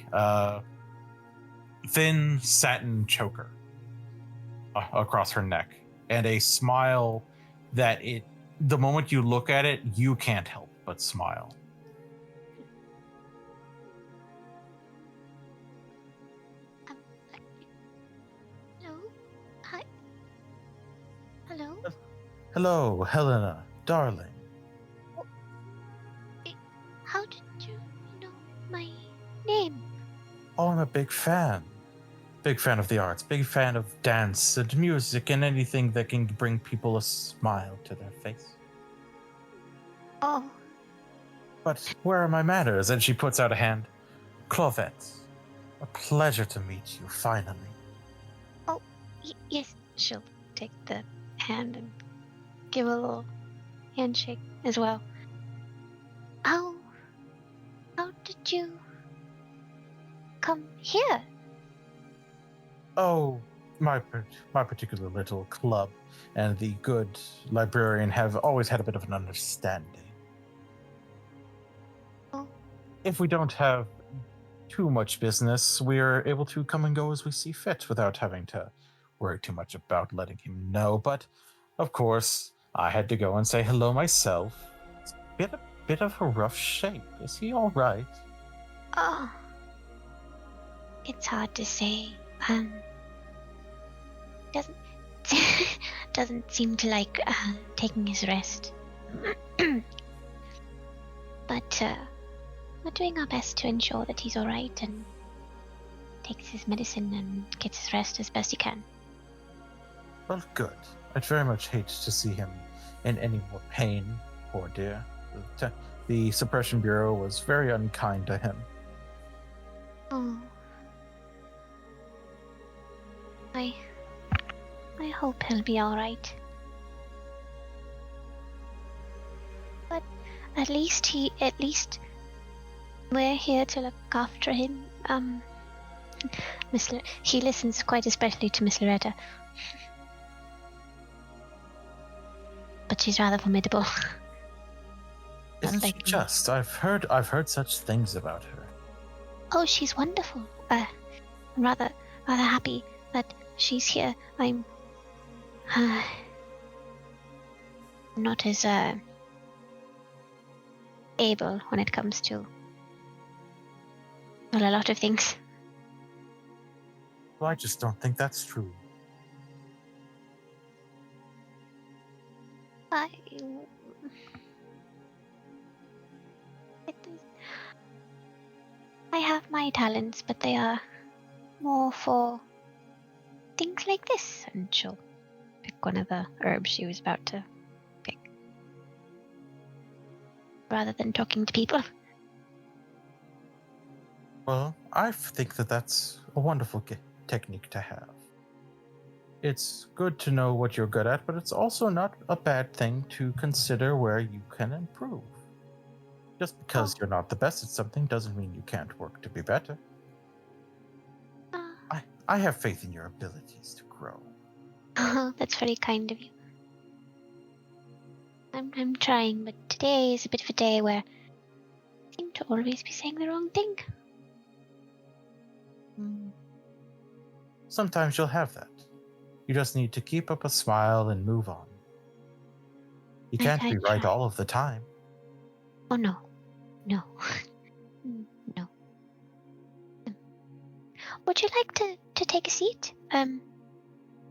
thin satin choker across her neck and a smile that the moment you look at it, you can't help but smile. Hello? Hi. Hello? Hello, Helena, darling. How did you know my name? Oh, I'm a big fan. Big fan of the arts, big fan of dance and music and anything that can bring people a smile to their face. Oh, But where are my manners? And she puts out a hand. Clovette, a pleasure to meet you, finally. yes. She'll take the hand and give a little handshake as well. How did you come here? Oh, my particular little club and the good librarian have always had a bit of an understanding. Oh. If we don't have too much business, we are able to come and go as we see fit without having to worry too much about letting him know. But, of course, I had to go and say hello myself. It's a bit of a rough shape. Is he all right? Oh. It's hard to say. Doesn't seem to like taking his rest. But we're doing our best to ensure that he's all right and takes his medicine and gets his rest as best he can. Well, good. I'd very much hate to see him in any more pain, poor dear. The Suppression Bureau was very unkind to him. Oh. I hope he'll be all right. But at least We're here to look after him. He listens quite especially to Miss Loretta. But she's rather formidable. Isn't she like- just? I've heard such things about her. Oh, she's wonderful. I'm rather happy that she's here. I'm not as able when it comes to a lot of things. Well, I just don't think that's true. I have my talents, but they are more for things like this. And she'll pick one of the herbs she was about to pick. Rather than talking to people. Well, I think that that's a wonderful technique to have. It's good to know what you're good at, but it's also not a bad thing to consider where you can improve. Just because you're not the best at something doesn't mean you can't work to be better. I have faith in your abilities to grow. That's very kind of you. I'm trying, but today is a bit of a day where I seem to always be saying the wrong thing. Sometimes you'll have that. You just need to keep up a smile and move on. You can't be right try. all of the time. Oh no. No. No. Would you like to take a seat?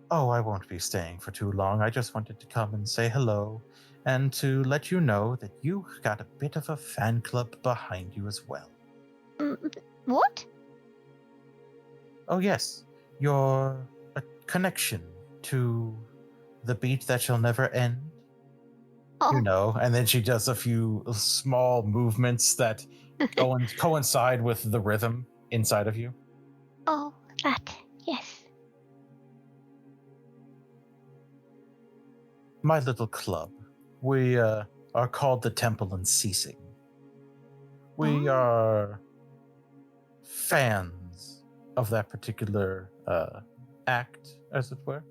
Oh, I won't be staying for too long. I just wanted to come and say hello and to let you know that you got a bit of a fan club behind you as well. What? Oh, yes. You're a connection to the beat that shall never end. Oh. You know, and then she does a few small movements that coincide with the rhythm inside of you. Oh, that. Yes. My little club. We are called the Temple Unceasing. We are fans of that particular act, as it were.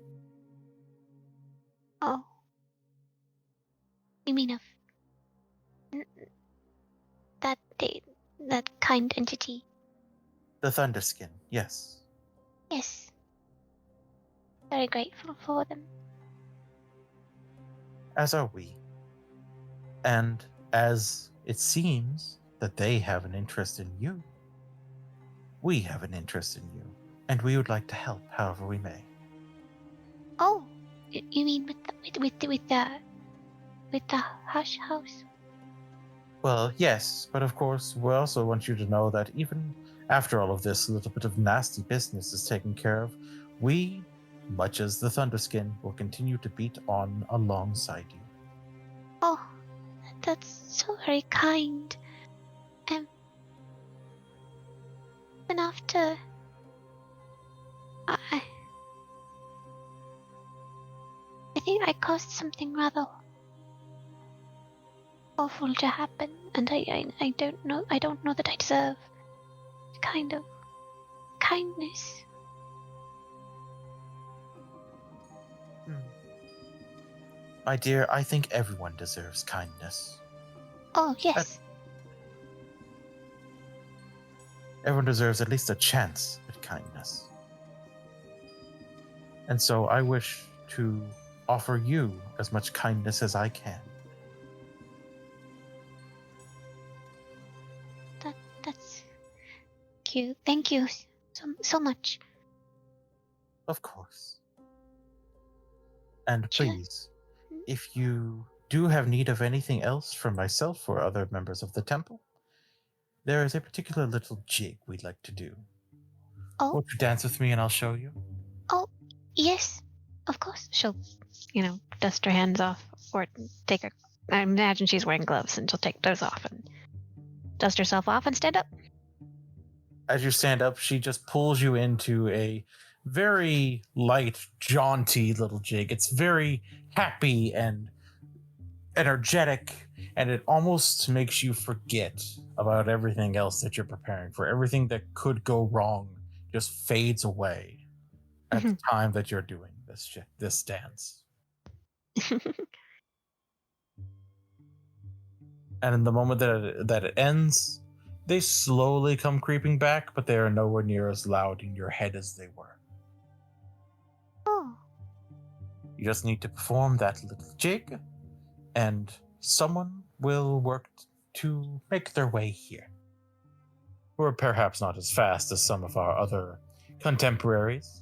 Oh. You mean of that kind entity? The Thunderskin, yes. Yes. Very grateful for them. As are we. And as it seems that they have an interest in you, we have an interest in you, and we would like to help however we may. Oh, you mean with the hush house? Well, yes, but of course, we also want you to know that even after all of this little bit of nasty business is taken care of, we, much as the Thunderskin, will continue to beat on alongside you. Oh, that's so very kind. And after I think I caused something rather awful to happen, and I don't know that I deserve the kind of kindness. My dear, I think everyone deserves kindness. Oh, yes. Everyone deserves at least a chance at kindness. And so I wish to offer you as much kindness as I can. That's cute. Thank you so much. Of course. And Sure. please, if you do have need of anything else from myself or other members of the temple, there is a particular little jig we'd like to do. Oh. Won't you dance with me and I'll show you? Oh, yes. Of course. She'll, dust her hands off or take her. I imagine she's wearing gloves, and she'll take those off and dust herself off and stand up. As you stand up, she just pulls you into a very light, jaunty little jig. It's very happy and energetic, and it almost makes you forget about everything else that you're preparing for. Everything that could go wrong just fades away at the time that you're doing this dance. And in the moment that it ends, they slowly come creeping back, but they are nowhere near as loud in your head as they were. Oh, You just need to perform that little jig, and someone will work to make their way here. We're perhaps not as fast as some of our other contemporaries,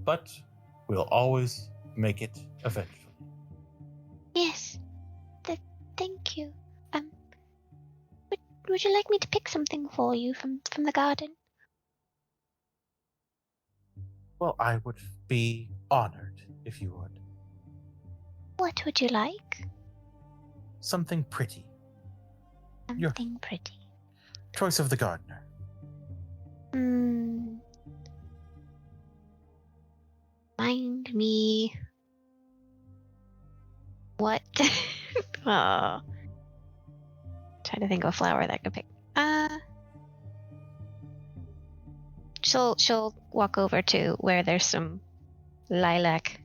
but we'll always make it eventually. yes. Thank you. Would you like me to pick something for you from the garden? Well, I would be honored if you would. What would you like? Something pretty. Something pretty. Choice of the gardener. Mind me. What? Oh. Trying to think of a flower that I could pick. She'll walk over to where there's some lilac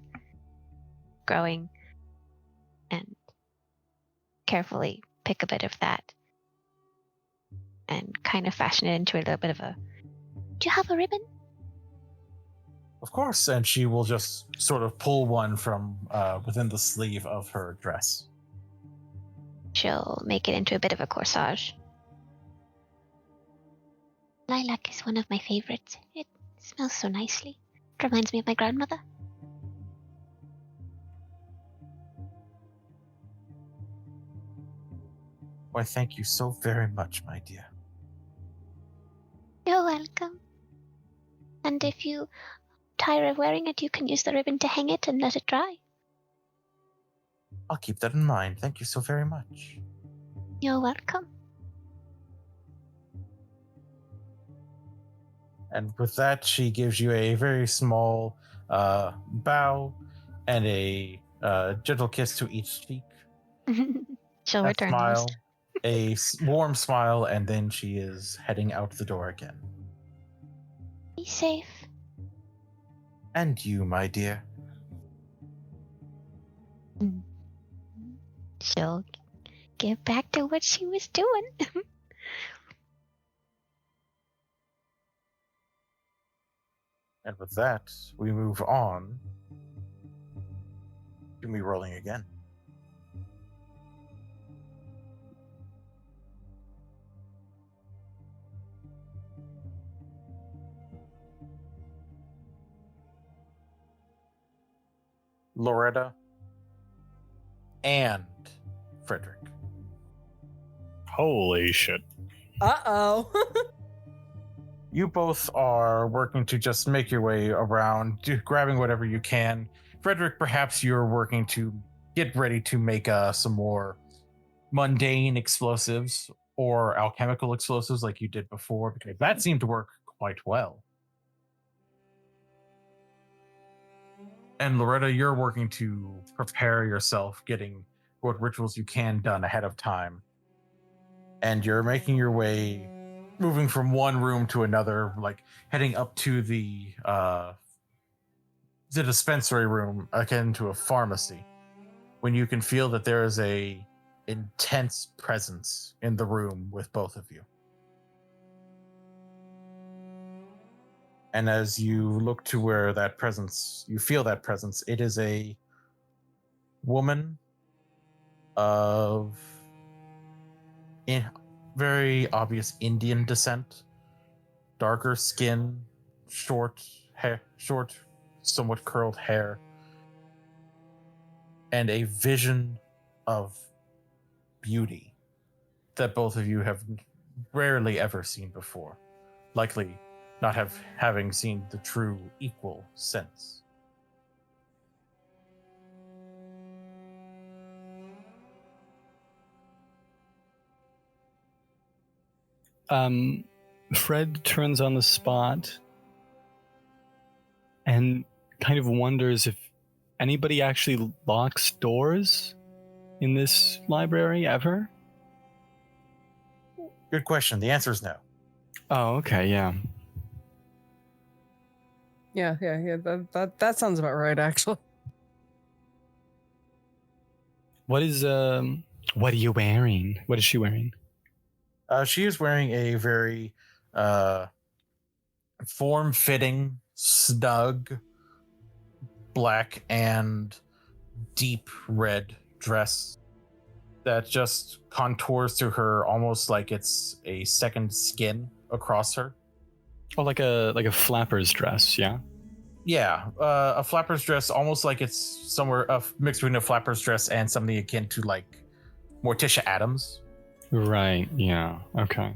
growing and carefully pick a bit of that and kind of fashion it into a little bit of a... Do you have a ribbon? Of course, and she will just sort of pull one from within the sleeve of her dress. She'll make it into a bit of a corsage. Lilac is one of my favorites. It smells so nicely. It reminds me of my grandmother. Why, thank you so very much, my dear. You're welcome. And if you tire of wearing it, you can use the ribbon to hang it and let it dry. I'll keep that in mind. Thank you so very much. You're welcome. And with that, she gives you a very small bow and a gentle kiss to each cheek. She'll A return smile, those. warm smile, and then she is heading out the door again. Be safe. And you, my dear. She'll get back to what she was doing. And with that, we move on to me rolling again. Loretta and Frederick. Holy shit. Uh-oh. You both are working to just make your way around, grabbing whatever you can. Frederick, perhaps you're working to get ready to make some more mundane explosives or alchemical explosives like you did before, because that seemed to work quite well. And Loretta, you're working to prepare yourself, getting what rituals you can done ahead of time. And you're making your way, moving from one room to another, like heading up to the dispensary room, akin to a pharmacy, when you can feel that there is a intense presence in the room with both of you. And as you look to where that presence, you feel that presence, it is a woman of very obvious Indian descent, darker skin, short hair, somewhat curled hair, and a vision of beauty that both of you have rarely ever seen before, likely not having seen the true equal since. Fred turns on the spot and kind of wonders if anybody actually locks doors in this library ever? Good question. The answer is no. Oh, okay, yeah. Yeah. That sounds about right, actually. What are you wearing? What is she wearing? She is wearing a very form-fitting, snug, black and deep red dress that just contours to her almost like it's a second skin across her. Oh, like a flapper's dress, yeah? Yeah, a flapper's dress, almost like it's somewhere mixed between a flapper's dress and something akin to like Morticia Adams. Right, yeah, okay.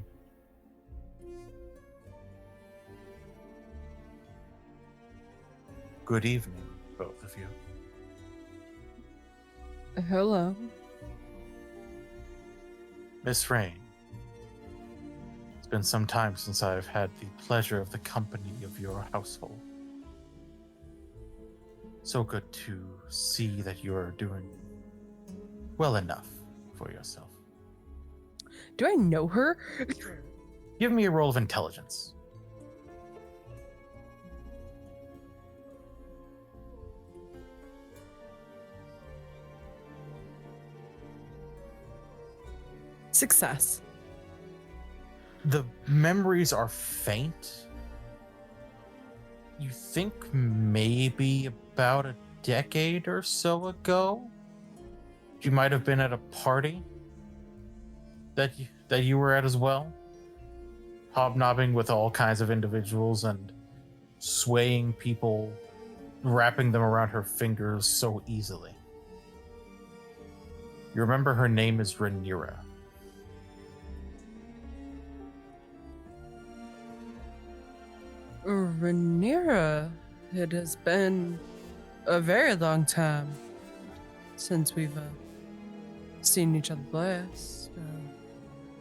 Good evening, both of you. Hello. Miss Rain. It's been some time since I've had the pleasure of the company of your household. So good to see that you're doing well enough for yourself. Do I know her? Give me a roll of intelligence. Success. The memories are faint. You think maybe about a decade or so ago, you might have been at a party that you were at as well, hobnobbing with all kinds of individuals and swaying people, wrapping them around her fingers so easily. You remember her name is Rhaenyra. Rhaenyra. It has been a very long time since we've seen each other last.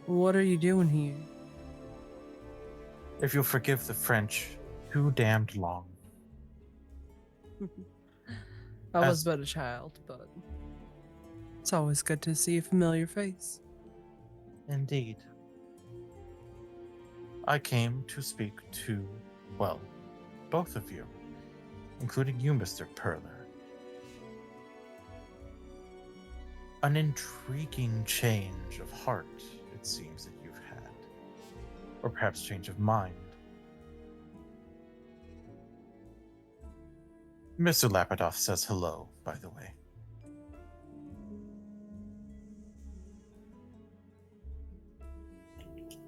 What are you doing here? If you'll forgive the French, too damned long. I was but a child, but it's always good to see a familiar face. Indeed. I came to speak to, well, both of you, including you, Mr. Perler. An intriguing change of heart, it seems that you've had. Or perhaps change of mind. Mr. Lapidoth says hello, by the way.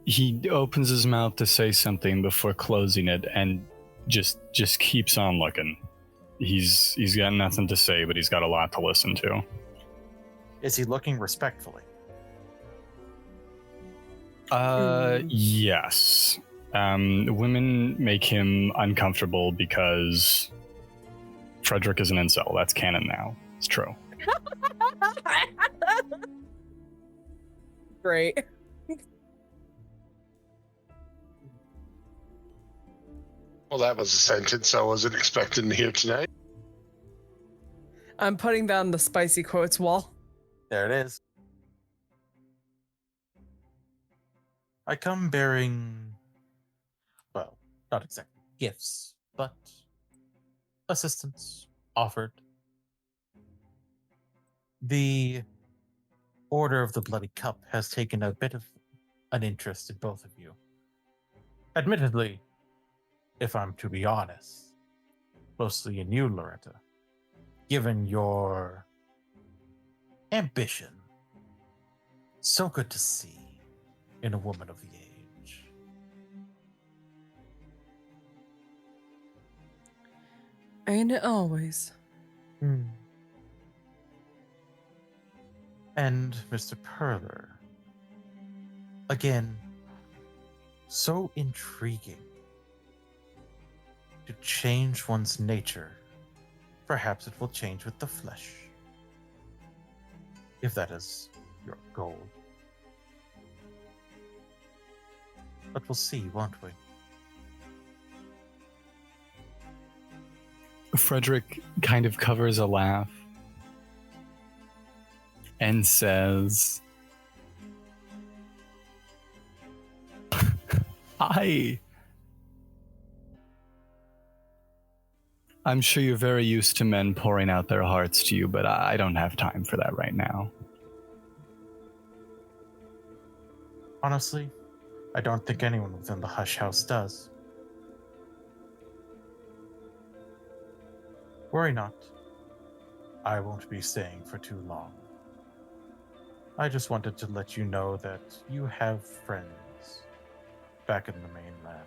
He opens his mouth to say something before closing it and just keeps on looking. He's got nothing to say, but he's got a lot to listen to. Is he looking respectfully? Yes. Women make him uncomfortable because Frederick is an incel. That's canon now. It's true. Great. Well, that was a sentence I wasn't expecting to hear tonight. I'm putting down the spicy quotes wall. There it is. I come bearing, well, not exactly gifts, but assistance offered. The Order of the Bloody Cup has taken a bit of an interest in both of you. Admittedly, if I'm to be honest, mostly in you, Loretta, given your ambition. So good to see in a woman of the age. Ain't it always? And Mr. Perler, again, so intriguing. To change one's nature, perhaps it will change with the flesh. If that is your goal. But we'll see, won't we? Frederick kind of covers a laugh and says, I'm sure you're very used to men pouring out their hearts to you, but I don't have time for that right now. Honestly, I don't think anyone within the Hush House does. Worry not. I won't be staying for too long. I just wanted to let you know that you have friends back in the mainland.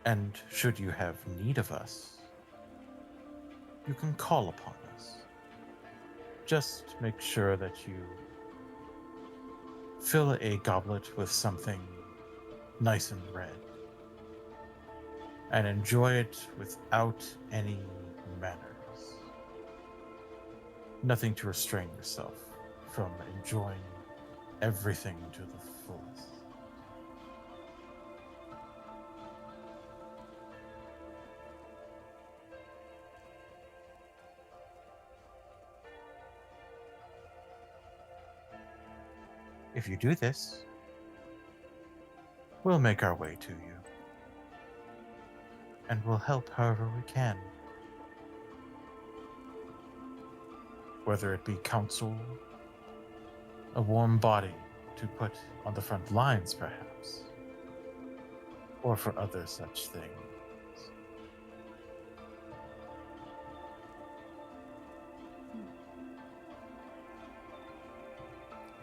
And should you have need of us, you can call upon us. Just make sure that you fill a goblet with something nice and red and enjoy it without any manners. Nothing to restrain yourself from enjoying everything to the fullest. If you do this, we'll make our way to you. And we'll help however we can. Whether it be counsel, a warm body to put on the front lines, perhaps, or for other such things.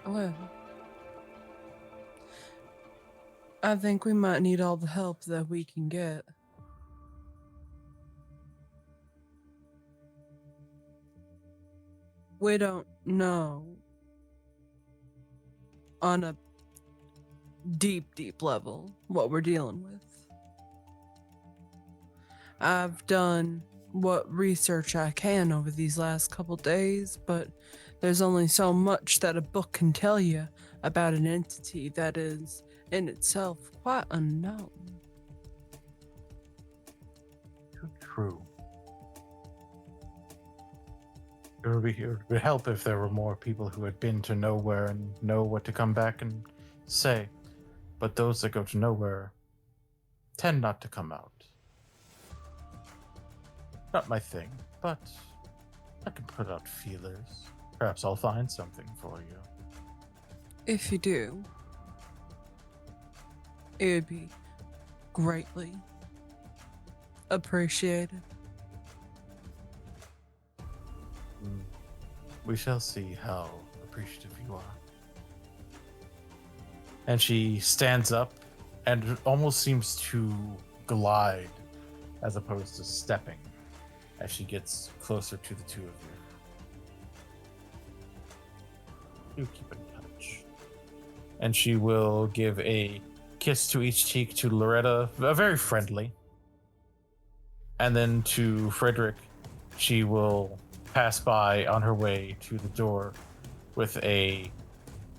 Well, I think we might need all the help that we can get. We don't know on a deep, deep level what we're dealing with. I've done what research I can over these last couple days, but there's only so much that a book can tell you about an entity that is in itself quite unknown. Too true. It would help if there were more people who had been to nowhere and know what to come back and say. But those that go to nowhere tend not to come out. Not my thing, but I can put out feelers. Perhaps I'll find something for you. If you do, it would be greatly appreciated. We shall see how appreciative you are. And she stands up and almost seems to glide as opposed to stepping as she gets closer to the two of you. Do keep in touch. And she will give a kiss to each cheek to Loretta, very friendly. And then to Frederick, she will pass by on her way to the door with a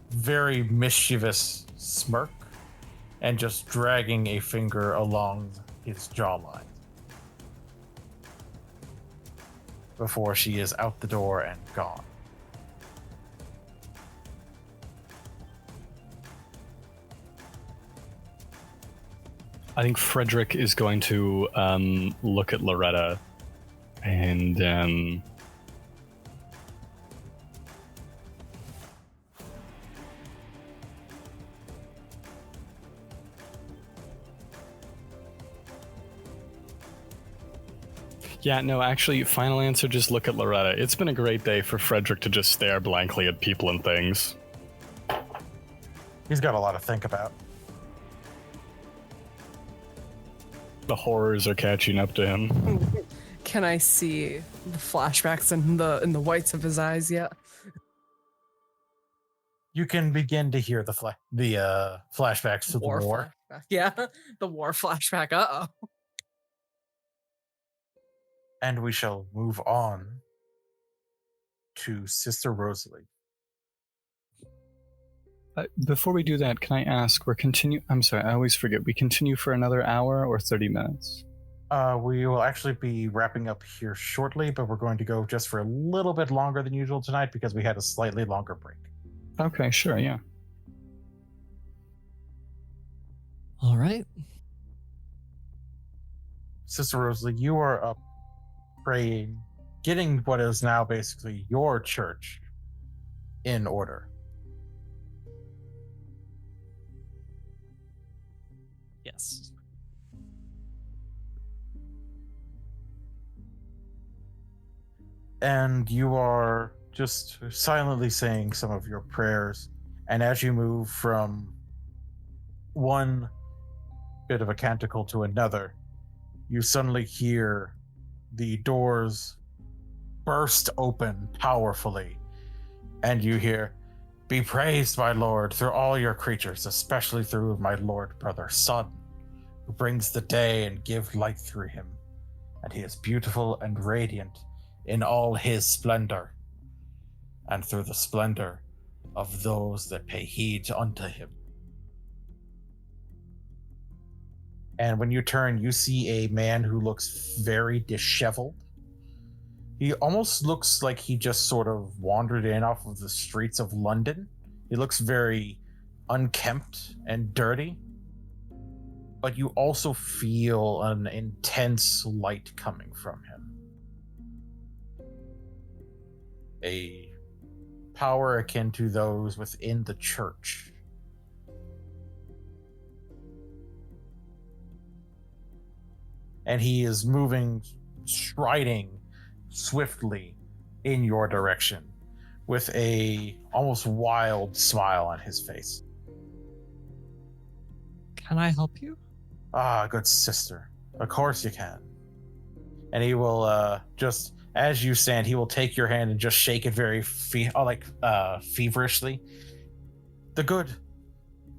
very mischievous smirk and just dragging a finger along his jawline before she is out the door and gone. I think Frederick is going to look at Loretta and yeah, no, actually, final answer, just look at Loretta. It's been a great day for Frederick to just stare blankly at people and things. He's got a lot to think about. The horrors are catching up to him. Can I see the flashbacks in the whites of his eyes yet? You can begin to hear the flashbacks to the war. Flashback. Yeah, the war flashback. Uh-oh. And we shall move on to Sister Rosalie. Before we do that, can I ask, I'm sorry, I always forget, we continue for another hour or 30 minutes? We will actually be wrapping up here shortly, but we're going to go just for a little bit longer than usual tonight because we had a slightly longer break. Okay, sure, yeah. All right. Sister Rosalie, you are up praying, getting what is now basically your church in order. Yes. And you are just silently saying some of your prayers. And as you move from one bit of a canticle to another, you suddenly hear the doors burst open powerfully. And you hear, "Be praised, my Lord, through all your creatures, especially through my Lord brother Sun, who brings the day and give light through him. And he is beautiful and radiant in all his splendor, and through the splendor of those that pay heed unto him." And when you turn, you see a man who looks very disheveled. He almost looks like he just sort of wandered in off of the streets of London. He looks very unkempt and dirty. But you also feel an intense light coming from him. A power akin to those within the church. And he is moving, striding swiftly in your direction with a almost wild smile on his face. Can I help you? Ah, good sister. Of course you can. And he will just, as you stand, he will take your hand and just shake it very feverishly. "The good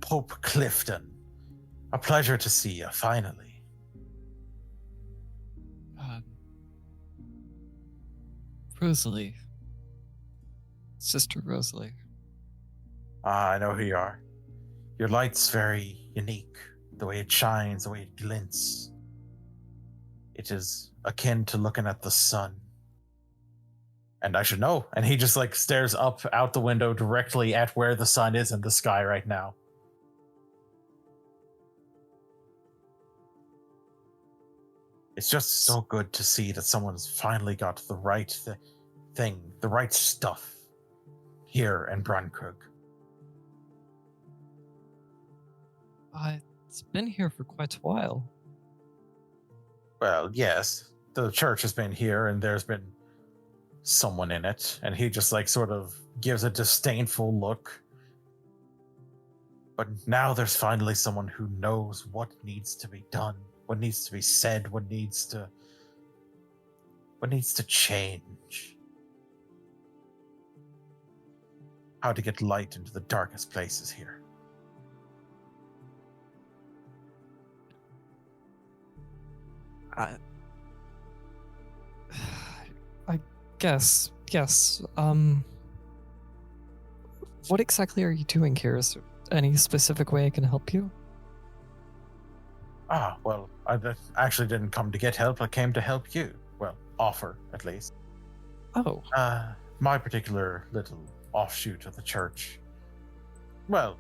Pope Clifton. A pleasure to see you, finally." Rosalie. Sister Rosalie. Ah, I know who you are. Your light's very unique. The way it shines, the way it glints. It is akin to looking at the sun. And I should know. And he just stares up out the window directly at where the sun is in the sky right now. It's just so good to see that someone's finally got the right thing, the right stuff here in Brunkrug. It's been here for quite a while. Well, yes, the church has been here and there's been someone in it, and he just sort of gives a disdainful look. But now there's finally someone who knows what needs to be done, what needs to be said, what needs to change. How to get light into the darkest places here. I guess, yes. What exactly are you doing here? Is there any specific way I can help you? Well, I actually didn't come to get help, I came to help you. Well, offer, at least. Oh. My particular little offshoot of the church. Well,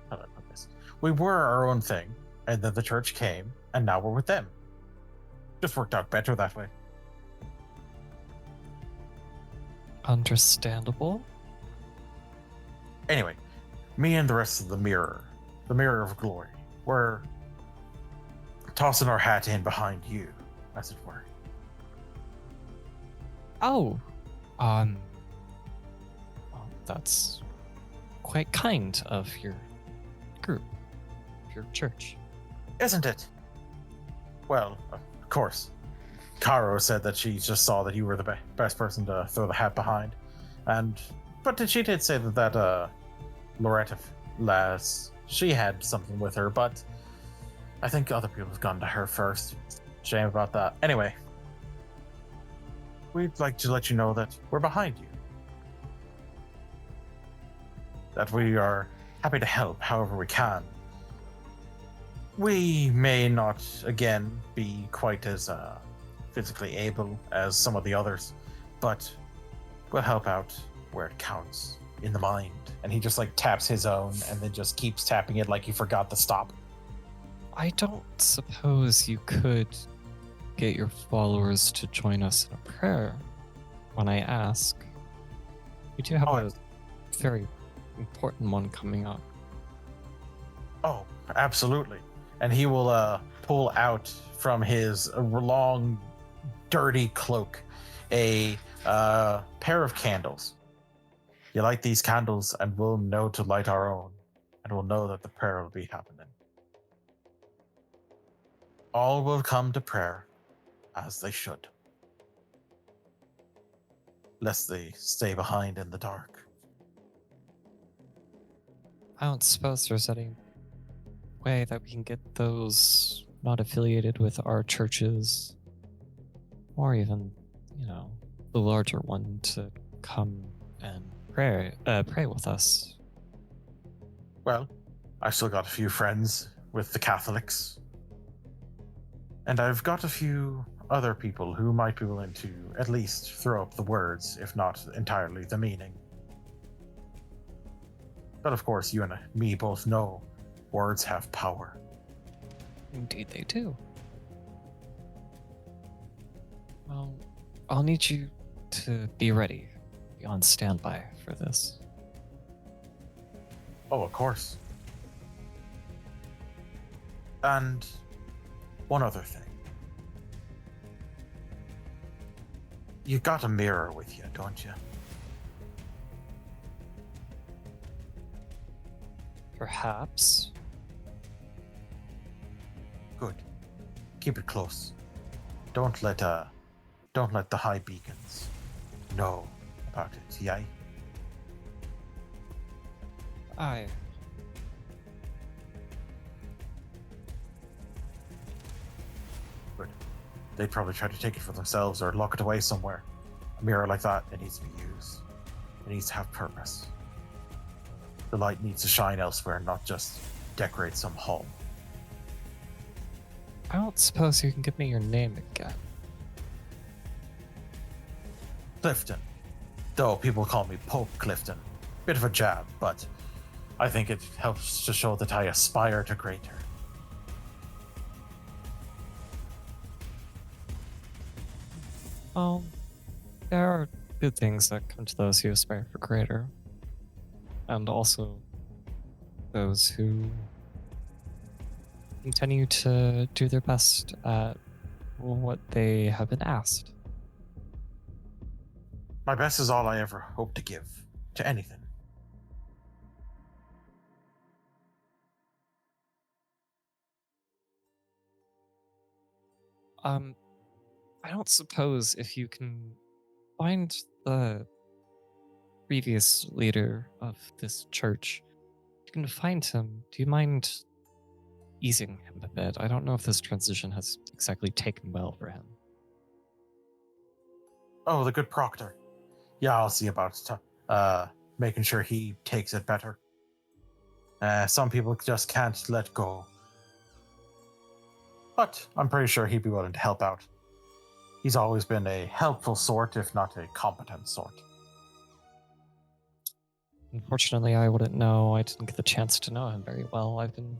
how do I put this? We were our own thing, and then the church came, and now we're with them. Just worked out better that way. Understandable. Anyway, me and the rest of the Mirror of Glory, we're tossing our hat in behind you, as it were. Oh. Well, that's quite kind of your group, your church. Isn't it? Well, of course. Caro said that she just saw that you were the best person to throw the hat behind. But she did say that Loretta lass, she had something with her, but I think other people have gone to her first. Shame about that. Anyway, we'd like to let you know that we're behind you. That we are happy to help however we can. We may not, again, be quite as physically able as some of the others, but we'll help out where it counts, in the mind. And he just like taps his own and then just keeps tapping it like he forgot to stop. I don't suppose you could get your followers to join us in a prayer when I ask. We do have a very important one coming up. Oh, absolutely. And he will pull out from his long, dirty cloak a pair of candles. You light these candles and we'll know to light our own, and we'll know that the prayer will be happening. All will come to prayer as they should, lest they stay behind in the dark. I don't suppose there's any way that we can get those not affiliated with our churches, or even, the larger one, to come and pray with us. Well, I still got a few friends with the Catholics, and I've got a few other people who might be willing to at least throw up the words, if not entirely the meaning. But of course, you and me both know words have power. Indeed they do. Well, I'll need you to be ready, be on standby for this. Oh, of course. And one other thing. You got a mirror with you, don't you? Perhaps. Good. Keep it close. Don't let the high beacons know about it, yay? Aye. Good. They'd probably try to take it for themselves or lock it away somewhere. A mirror like that, it needs to be used. It needs to have purpose. The light needs to shine elsewhere, not just decorate some hall. I don't suppose you can give me your name again. Clifton. Though people call me Pope Clifton. Bit of a jab, but I think it helps to show that I aspire to greater. Well, there are good things that come to those who aspire for greater. And also those who continue to do their best at what they have been asked. My best is all I ever hope to give to anything. I don't suppose if you can find the previous leader of this church, you can find him. Do you mind easing him a bit? I don't know if this transition has exactly taken well for him. Oh, the good Proctor. Yeah, I'll see about making sure he takes it better. Some people just can't let go. But I'm pretty sure he'd be willing to help out. He's always been a helpful sort, if not a competent sort. Unfortunately, I wouldn't know. I didn't get the chance to know him very well. I've been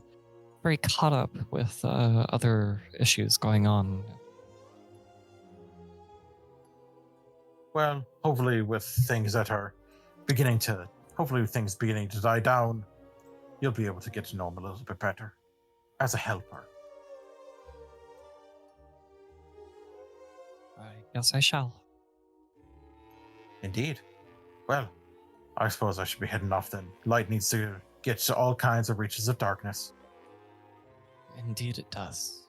very caught up with other issues going on. Well, hopefully with things beginning to die down, you'll be able to get to know him a little bit better. As a helper. I guess I shall. Indeed. Well, I suppose I should be heading off then. Light needs to get to all kinds of reaches of darkness. Indeed it does.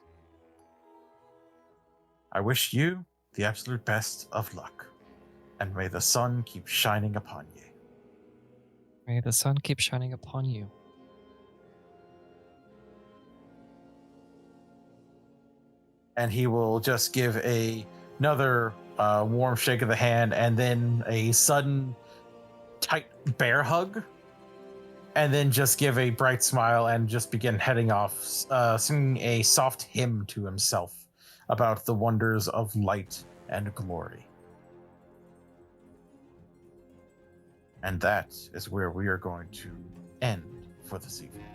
I wish you the absolute best of luck, and may the sun keep shining upon you. May the sun keep shining upon you. And he will just give another warm shake of the hand and then a sudden tight bear hug and then just give a bright smile and just begin heading off, singing a soft hymn to himself about the wonders of light and glory. And that is where we are going to end for this evening.